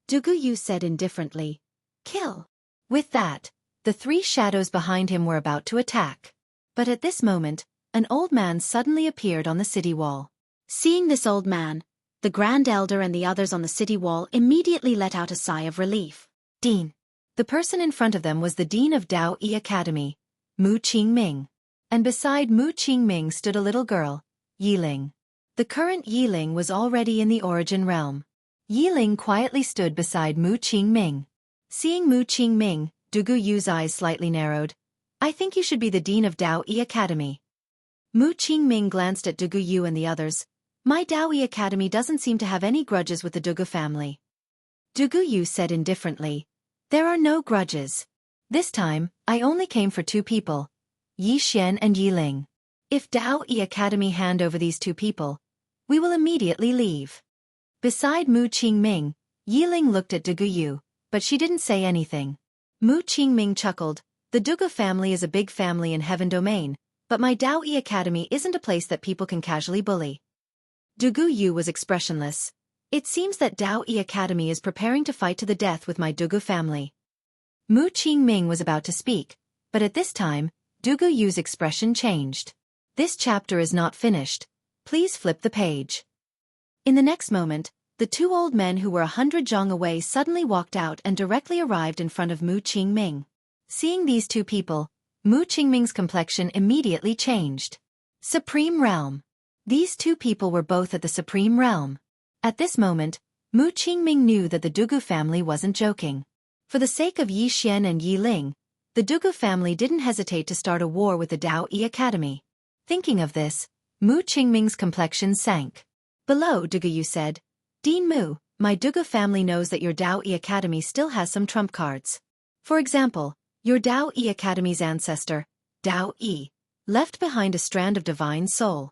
Dugu said indifferently. Kill. With that, the three shadows behind him were about to attack. But at this moment, an old man suddenly appeared on the city wall. Seeing this old man, the Grand Elder and the others on the city wall immediately let out a sigh of relief. Dean. The person in front of them was the Dean of Dao Yi Academy, Mu Qingming. And beside Mu Qingming stood a little girl, Yiling. The current Yiling was already in the origin realm. Yiling quietly stood beside Mu Qingming. Seeing Mu Qingming, Dugu's eyes slightly narrowed. I think you should be the Dean of Dao Yi Academy. Mu Qingming glanced at Dugu and the others. My Dao Yi Academy doesn't seem to have any grudges with the Dugu family. Dugu said indifferently. There are no grudges. This time, I only came for two people, Yi Xian and Yiling. If Dao Yi Academy hand over these two people, we will immediately leave. Beside Mu Qingming, Yiling looked at Dugu, but she didn't say anything. Mu Qingming chuckled. The Dugu family is a big family in Heaven Domain, but my Dao Yi Academy isn't a place that people can casually bully. Dugu was expressionless. It seems that Dao Yi Academy is preparing to fight to the death with my Dugu family. Mu Qingming was about to speak, but at this time, Dugu's expression changed. This chapter is not finished. Please flip the page. In the next moment, the two old men who were 100 zhang away suddenly walked out and directly arrived in front of Mu Qingming. Seeing these two people, Mu Qingming's complexion immediately changed. Supreme Realm. These two people were both at the Supreme Realm. At this moment, Mu Qingming knew that the Dugu family wasn't joking. For the sake of Yi Xian and Yiling, the Dugu family didn't hesitate to start a war with the Dao Yi Academy. Thinking of this, Mu Qingming's complexion sank. Below, Dugu said, Dean Mu, my Dugu family knows that your Dao Yi Academy still has some trump cards. For example, your Dao Yi Academy's ancestor, Dao Yi, left behind a strand of divine soul.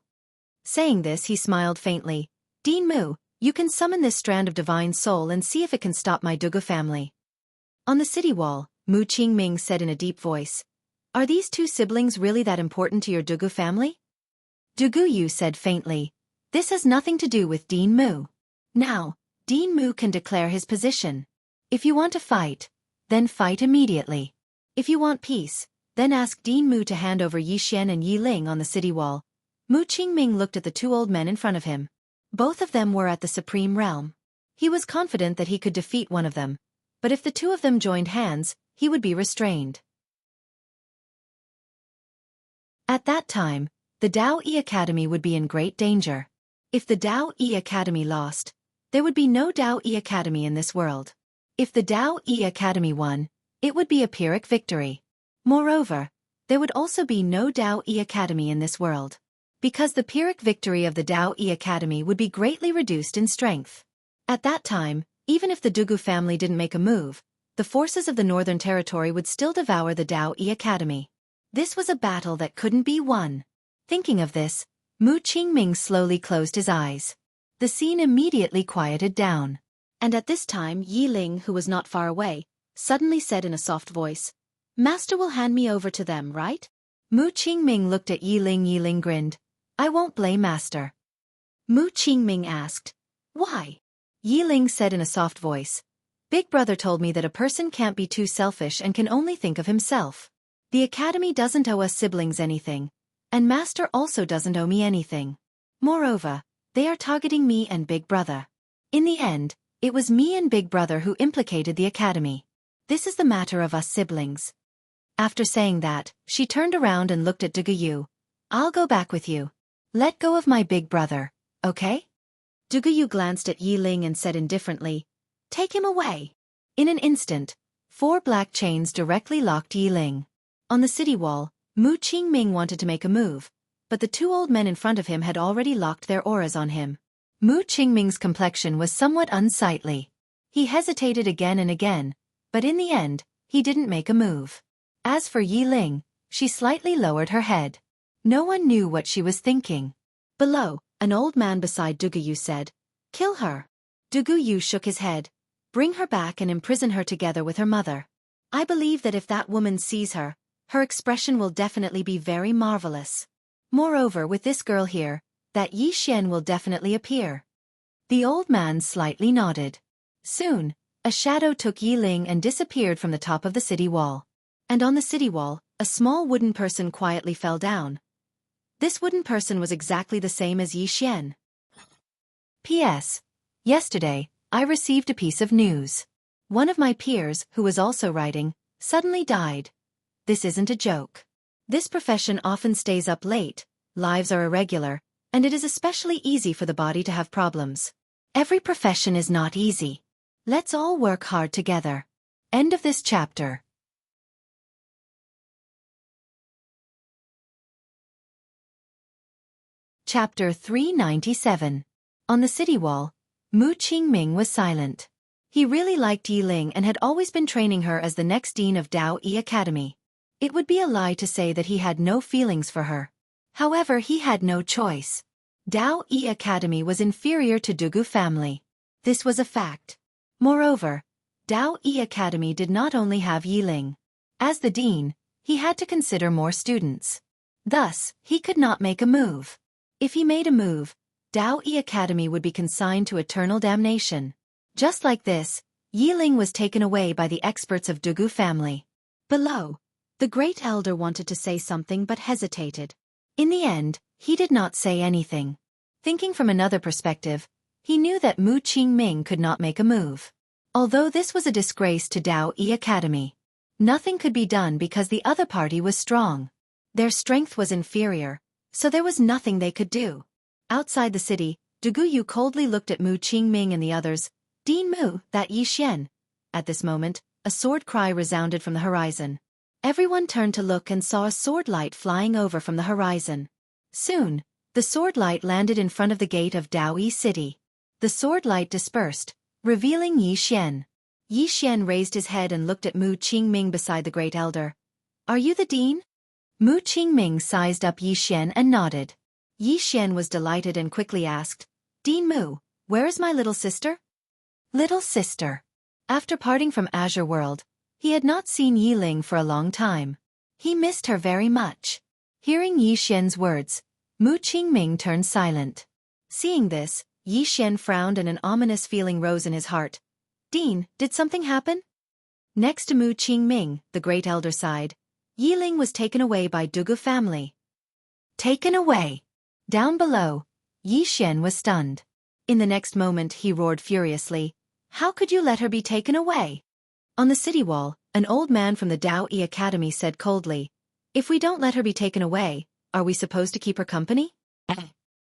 Saying this, he smiled faintly. Dean Mu, you can summon this strand of divine soul and see if it can stop my Dugu family. On the city wall, Mu Qingming said in a deep voice, Are these two siblings really that important to your Dugu family? Dugu said faintly, This has nothing to do with Dean Mu. Now, Dean Mu can declare his position. If you want to fight, then fight immediately. If you want peace, then ask Dean Mu to hand over Yi Xian and Yiling on the city wall. Mu Qingming looked at the two old men in front of him. Both of them were at the Supreme Realm. He was confident that he could defeat one of them, but if the two of them joined hands, he would be restrained. At that time, the Dao Yi Academy would be in great danger. If the Dao Yi Academy lost, there would be no Dao Yi Academy in this world. If the Dao Yi Academy won, it would be a Pyrrhic victory. Moreover, there would also be no Dao Yi Academy in this world, because the Pyrrhic victory of the Dao Yi Academy would be greatly reduced in strength. At that time, even if the Dugu family didn't make a move, the forces of the Northern Territory would still devour the Dao Yi Academy. This was a battle that couldn't be won. Thinking of this, Mu Qingming slowly closed his eyes. The scene immediately quieted down. And at this time Yiling, who was not far away, suddenly said in a soft voice, Master will hand me over to them, right? Mu Qingming looked at Yiling. Yiling grinned. I won't blame Master. Mu Qingming asked, Why? Yiling said in a soft voice, Big Brother told me that a person can't be too selfish and can only think of himself. The Academy doesn't owe us siblings anything, and Master also doesn't owe me anything. Moreover, they are targeting me and Big Brother. In the end, it was me and Big Brother who implicated the Academy. This is the matter of us siblings. After saying that, she turned around and looked at Dugu. I'll go back with you. Let go of my Big Brother, okay? Dugu glanced at Yiling and said indifferently, Take him away. In an instant, 4 black chains directly locked Yiling. On the city wall, Mu Qingming wanted to make a move, but the two old men in front of him had already locked their auras on him. Mu Qingming's complexion was somewhat unsightly. He hesitated again and again, but in the end, he didn't make a move. As for Yi Ling, she slightly lowered her head. No one knew what she was thinking. Below, an old man beside Duguyu said, "Kill her." Duguyu shook his head. "Bring her back and imprison her together with her mother. I believe that if that woman sees her, her expression will definitely be very marvelous. Moreover, with this girl here, that Yi Xian will definitely appear." The old man slightly nodded. Soon, a shadow took Yi Ling and disappeared from the top of the city wall. And on the city wall, a small wooden person quietly fell down. This wooden person was exactly the same as Yi Xian. P.S. Yesterday, I received a piece of news. One of my peers, who was also writing, suddenly died. This isn't a joke. This profession often stays up late, lives are irregular, and it is especially easy for the body to have problems. Every profession is not easy. Let's all work hard together. End of this chapter. Chapter 397. On the city wall, Mu Qingming was silent. He really liked Yi Ling and had always been training her as the next dean of Dao Yi Academy. It would be a lie to say that he had no feelings for her. However, he had no choice. Dao Yi Academy was inferior to Dugu family. This was a fact. Moreover, Dao Yi Academy did not only have Yi Ling. As the dean, he had to consider more students. Thus, he could not make a move. If he made a move, Dao Yi Academy would be consigned to eternal damnation. Just like this, Yi Ling was taken away by the experts of Dugu family. Below, the great elder wanted to say something but hesitated. In the end, he did not say anything. Thinking from another perspective, he knew that Mu Qingming could not make a move. Although this was a disgrace to Dao Yi Academy, nothing could be done because the other party was strong. Their strength was inferior, so there was nothing they could do. Outside the city, Duguyu coldly looked at Mu Qingming and the others. "Dean Mu, that Yi Xian." At this moment, a sword cry resounded from the horizon. Everyone turned to look and saw a sword light flying over from the horizon. Soon, the sword light landed in front of the gate of Dao Yi City. The sword light dispersed, revealing Yi Xian. Yi Xian raised his head and looked at Mu Qingming beside the great elder. "Are you the dean?" Mu Qingming sized up Yi Xian and nodded. Yi Xian was delighted and quickly asked, "Dean Mu, where is my little sister?" Little sister. After parting from Azure World, he had not seen Yi Ling for a long time. He missed her very much. Hearing Yi Xian's words, Mu Qingming turned silent. Seeing this, Yi Xian frowned and an ominous feeling rose in his heart. "Dean, did something happen?" Next to Mu Qingming, the great elder sighed. Yi Ling was taken away by Dugu family. Taken away. Down below, Yi Xian was stunned. In the next moment he roared furiously, "How could you let her be taken away?" On the city wall, an old man from the Dao Yi Academy said coldly, "If we don't let her be taken away, are we supposed to keep her company?"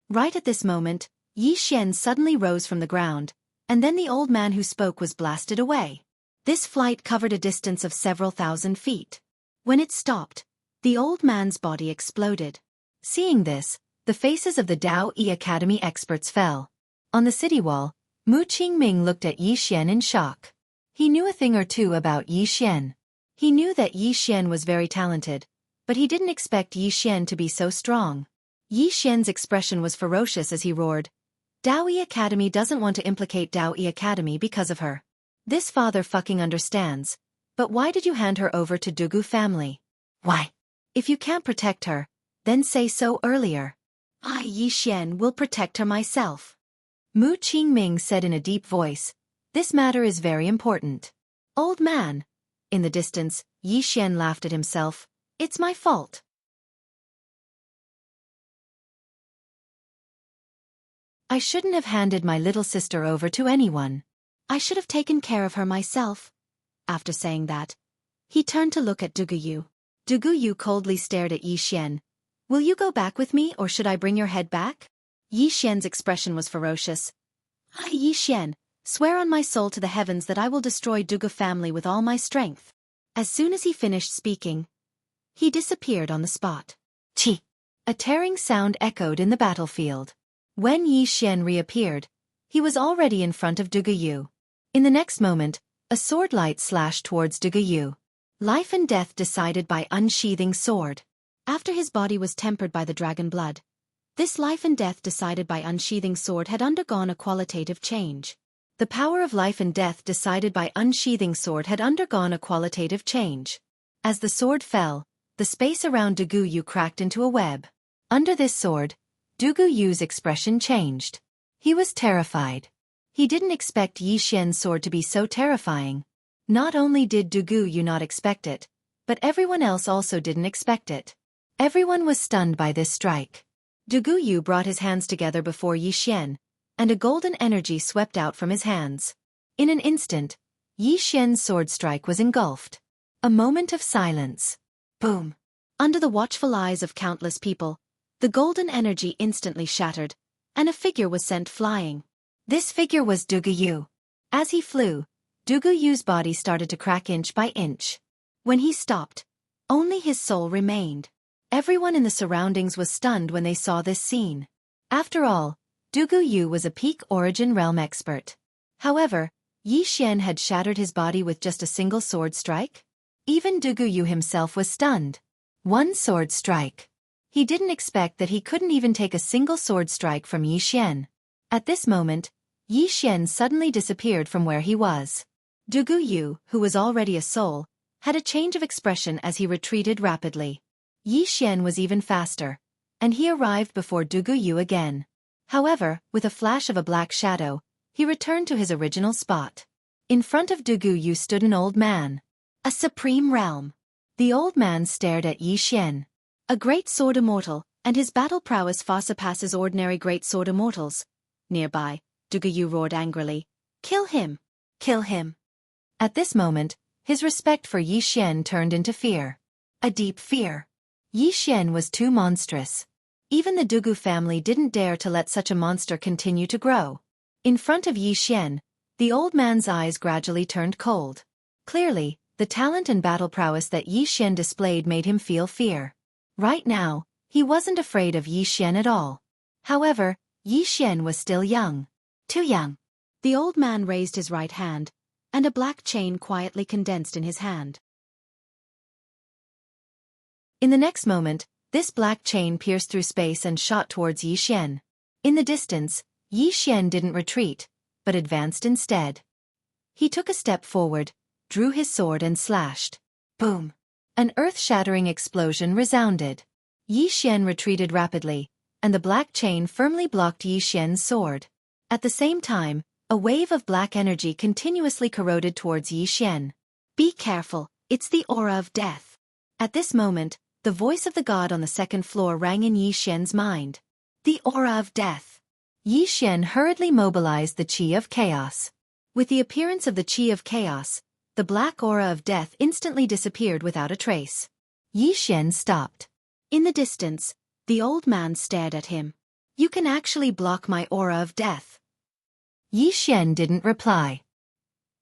Right at this moment, Yi Xian suddenly rose from the ground, and then the old man who spoke was blasted away. This flight covered a distance of several thousand feet. When it stopped, the old man's body exploded. Seeing this, the faces of the Dao Yi Academy experts fell. On the city wall, Mu Qingming looked at Yi Xian in shock. He knew a thing or two about Yi Xian. He knew that Yi Xian was very talented, but he didn't expect Yi Xian to be so strong. Yi Xian's expression was ferocious as he roared, "Dao Yi Academy doesn't want to implicate Dao Yi Academy because of her. This father fucking understands. But why did you hand her over to Dugu family? Why? If you can't protect her, then say so earlier. I, Yi Xian, will protect her myself." Mu Qingming said in a deep voice, "This matter is very important." "Old man." In the distance, Yi Xian laughed at himself. "It's my fault." I shouldn't have handed my little sister over to anyone. I should have taken care of her myself. After saying that, he turned to look at Duguyu. Duguyu coldly stared at Yi Xian. "Will you go back with me or should I bring your head back?" Yi Xian's expression was ferocious. "I, Yi Xian, swear on my soul to the heavens that I will destroy Dugu family with all my strength." As soon as he finished speaking, he disappeared on the spot. Chi! A tearing sound echoed in the battlefield. When Yi Xian reappeared, he was already in front of Duguyu. In the next moment, a sword light slashed towards Duguyu. Life and death decided by unsheathing sword. After his body was tempered by the dragon blood, this life and death decided by unsheathing sword had undergone a qualitative change. The power of life and death decided by unsheathing sword had undergone a qualitative change. As the sword fell, the space around Dugu cracked into a web. Under this sword, Dugu's expression changed. He was terrified. He didn't expect Yi Xian's sword to be so terrifying. Not only did Dugu not expect it, but everyone else also didn't expect it. Everyone was stunned by this strike. Dugu brought his hands together before Yi Xian, and a golden energy swept out from his hands. In an instant, Yi Xian's sword strike was engulfed. A moment of silence. Boom! Under the watchful eyes of countless people, the golden energy instantly shattered, and a figure was sent flying. This figure was Dugu. As he flew, Dugu's body started to crack inch by inch. When he stopped, only his soul remained. Everyone in the surroundings was stunned when they saw this scene. After all, Dugu was a peak origin realm expert. However, Yi Xian had shattered his body with just a single sword strike. Even Dugu himself was stunned. One sword strike. He didn't expect that he couldn't even take a single sword strike from Yi Xian. At this moment, Yi Xian suddenly disappeared from where he was. Dugu, who was already a soul, had a change of expression as he retreated rapidly. Yi Xian was even faster, and he arrived before Dugu again. However, with a flash of a black shadow, he returned to his original spot. In front of Dugu stood an old man. A supreme realm. The old man stared at Yi Xian. A great sword immortal, and his battle prowess far surpasses ordinary great sword immortals. Nearby, Dugu roared angrily. Kill him! Kill him! At this moment, his respect for Yi Xian turned into fear. A deep fear. Yi Xian was too monstrous. Even the Dugu family didn't dare to let such a monster continue to grow. In front of Yi Xian, the old man's eyes gradually turned cold. Clearly, the talent and battle prowess that Yi Xian displayed made him feel fear. Right now, he wasn't afraid of Yi Xian at all. However, Yi Xian was still young. Too young. The old man raised his right hand, and a black chain quietly condensed in his hand. In the next moment, this black chain pierced through space and shot towards Yi Xian. In the distance, Yi Xian didn't retreat, but advanced instead. He took a step forward, drew his sword and slashed. Boom! An earth-shattering explosion resounded. Yi Xian retreated rapidly, and the black chain firmly blocked Yi Xian's sword. At the same time, a wave of black energy continuously corroded towards Yi Xian. Be careful, it's the aura of death. At this moment, the voice of the god on the second floor rang in Yi Xian's mind. The aura of death. Yi Xian hurriedly mobilized the Qi of Chaos. With the appearance of the Qi of Chaos, the black aura of death instantly disappeared without a trace. Yi Xian stopped. In the distance, the old man stared at him. You can actually block my aura of death. Yi Xian didn't reply.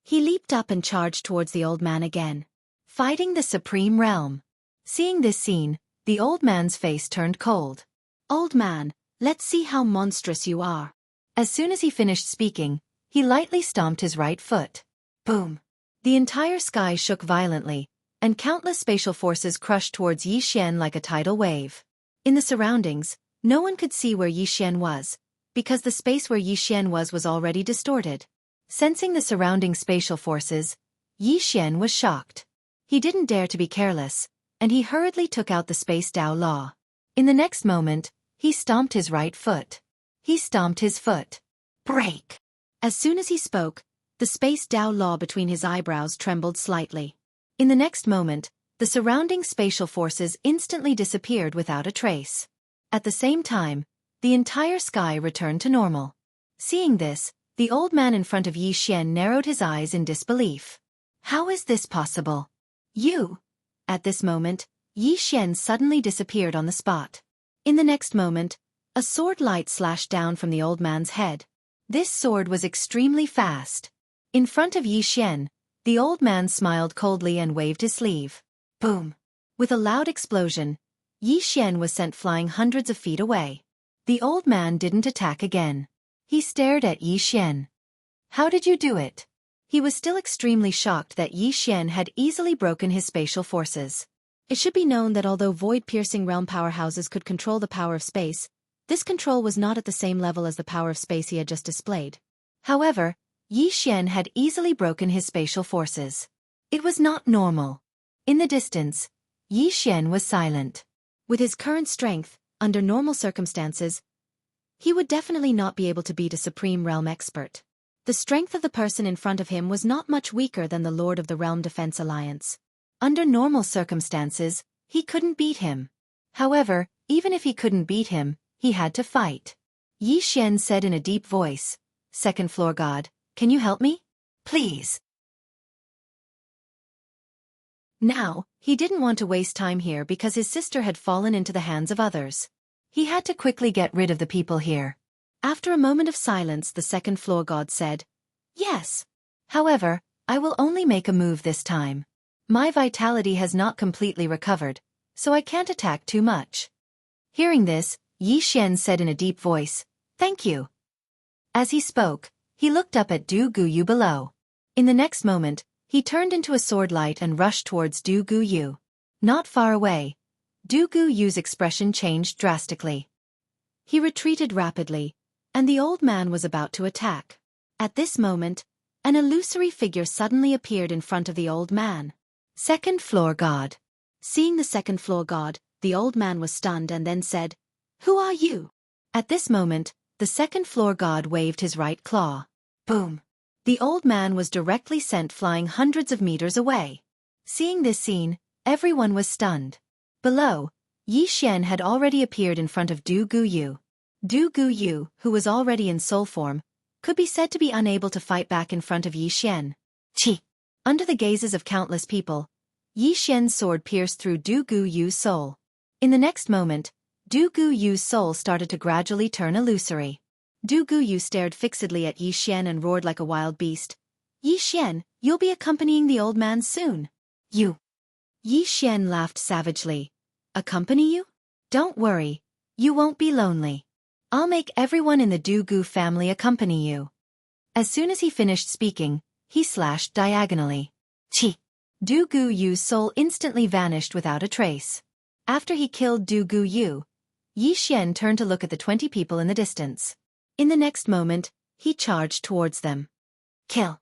He leaped up and charged towards the old man again, fighting the supreme realm. Seeing this scene, the old man's face turned cold. Old man, let's see how monstrous you are. As soon as he finished speaking, he lightly stomped his right foot. Boom! The entire sky shook violently, and countless spatial forces crushed towards Yi Xian like a tidal wave. In the surroundings, no one could see where Yi Xian was, because the space where Yi Xian was already distorted. Sensing the surrounding spatial forces, Yi Xian was shocked. He didn't dare to be careless, and he hurriedly took out the Space Tao Law. In the next moment, he stomped his right foot. He stomped his foot. Break! As soon as he spoke, the Space Tao Law between his eyebrows trembled slightly. In the next moment, the surrounding spatial forces instantly disappeared without a trace. At the same time, the entire sky returned to normal. Seeing this, the old man in front of Yi Xian narrowed his eyes in disbelief. How is this possible? You! At this moment, Yi Xian suddenly disappeared on the spot. In the next moment, a sword light slashed down from the old man's head. This sword was extremely fast. In front of Yi Xian, the old man smiled coldly and waved his sleeve. Boom! With a loud explosion, Yi Xian was sent flying hundreds of feet away. The old man didn't attack again. He stared at Yi Xian. How did you do it? he was still extremely shocked that Yi Xian had easily broken his spatial forces. It should be known that although void-piercing realm powerhouses could control the power of space, this control was not at the same level as the power of space he had just displayed. However, Yi Xian had easily broken his spatial forces. It was not normal. In the distance, Yi Xian was silent. With his current strength, under normal circumstances, he would definitely not be able to beat a supreme realm expert. The strength of the person in front of him was not much weaker than the Lord of the Realm Defense Alliance. Under normal circumstances, he couldn't beat him. However, even if he couldn't beat him, he had to fight. Yi Xian said in a deep voice, "Second floor god, can you help me? Please." Now, he didn't want to waste time here because his sister had fallen into the hands of others. He had to quickly get rid of the people here. After a moment of silence, the second floor god said, "Yes. However, I will only make a move this time. My vitality has not completely recovered, so I can't attack too much." Hearing this, Yi Xian said in a deep voice, "Thank you." As he spoke, he looked up at Du Guyu below. In the next moment, he turned into a sword light and rushed towards Du Guyu. Not far away, Du Guyu's expression changed drastically. He retreated rapidly, and the old man was about to attack. At this moment, an illusory figure suddenly appeared in front of the old man. Second floor god. Seeing the second floor god, the old man was stunned and then said, "Who are you?" At this moment, the second floor god waved his right claw. Boom! The old man was directly sent flying hundreds of meters away. Seeing this scene, everyone was stunned. Below, Yi Xian had already appeared in front of Du Guyu. Du Guyu, who was already in soul form, could be said to be unable to fight back in front of Yi Xian. Chi! Under the gazes of countless people, Yi Xian's sword pierced through Du Guyu's soul. In the next moment, Du Guyu's soul started to gradually turn illusory. Du Guyu stared fixedly at Yi Xian and roared like a wild beast. "Yi Xian, you'll be accompanying the old man soon." "You." Yi Xian laughed savagely. "Accompany you? Don't worry, you won't be lonely. I'll make everyone in the Du Gu family accompany you." As soon as he finished speaking, he slashed diagonally. Chi! Du Guyu's soul instantly vanished without a trace. After he killed Du Guyu, Yi Xian turned to look at the 20 people in the distance. In the next moment, he charged towards them. Kill!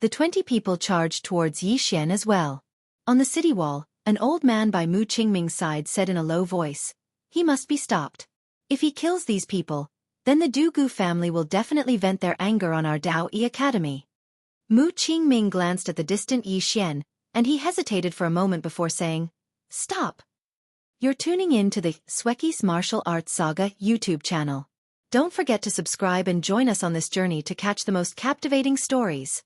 The 20 people charged towards Yi Xian as well. On the city wall, an old man by Mu Qingming's side said in a low voice, "He must be stopped. If he kills these people, then the Du Gu family will definitely vent their anger on our Dao Yi Academy." Mu Qingming glanced at the distant Yi Xian, and he hesitated for a moment before saying, "Stop." You're tuning in to the Xueqi's Martial Arts Saga YouTube channel. Don't forget to subscribe and join us on this journey to catch the most captivating stories.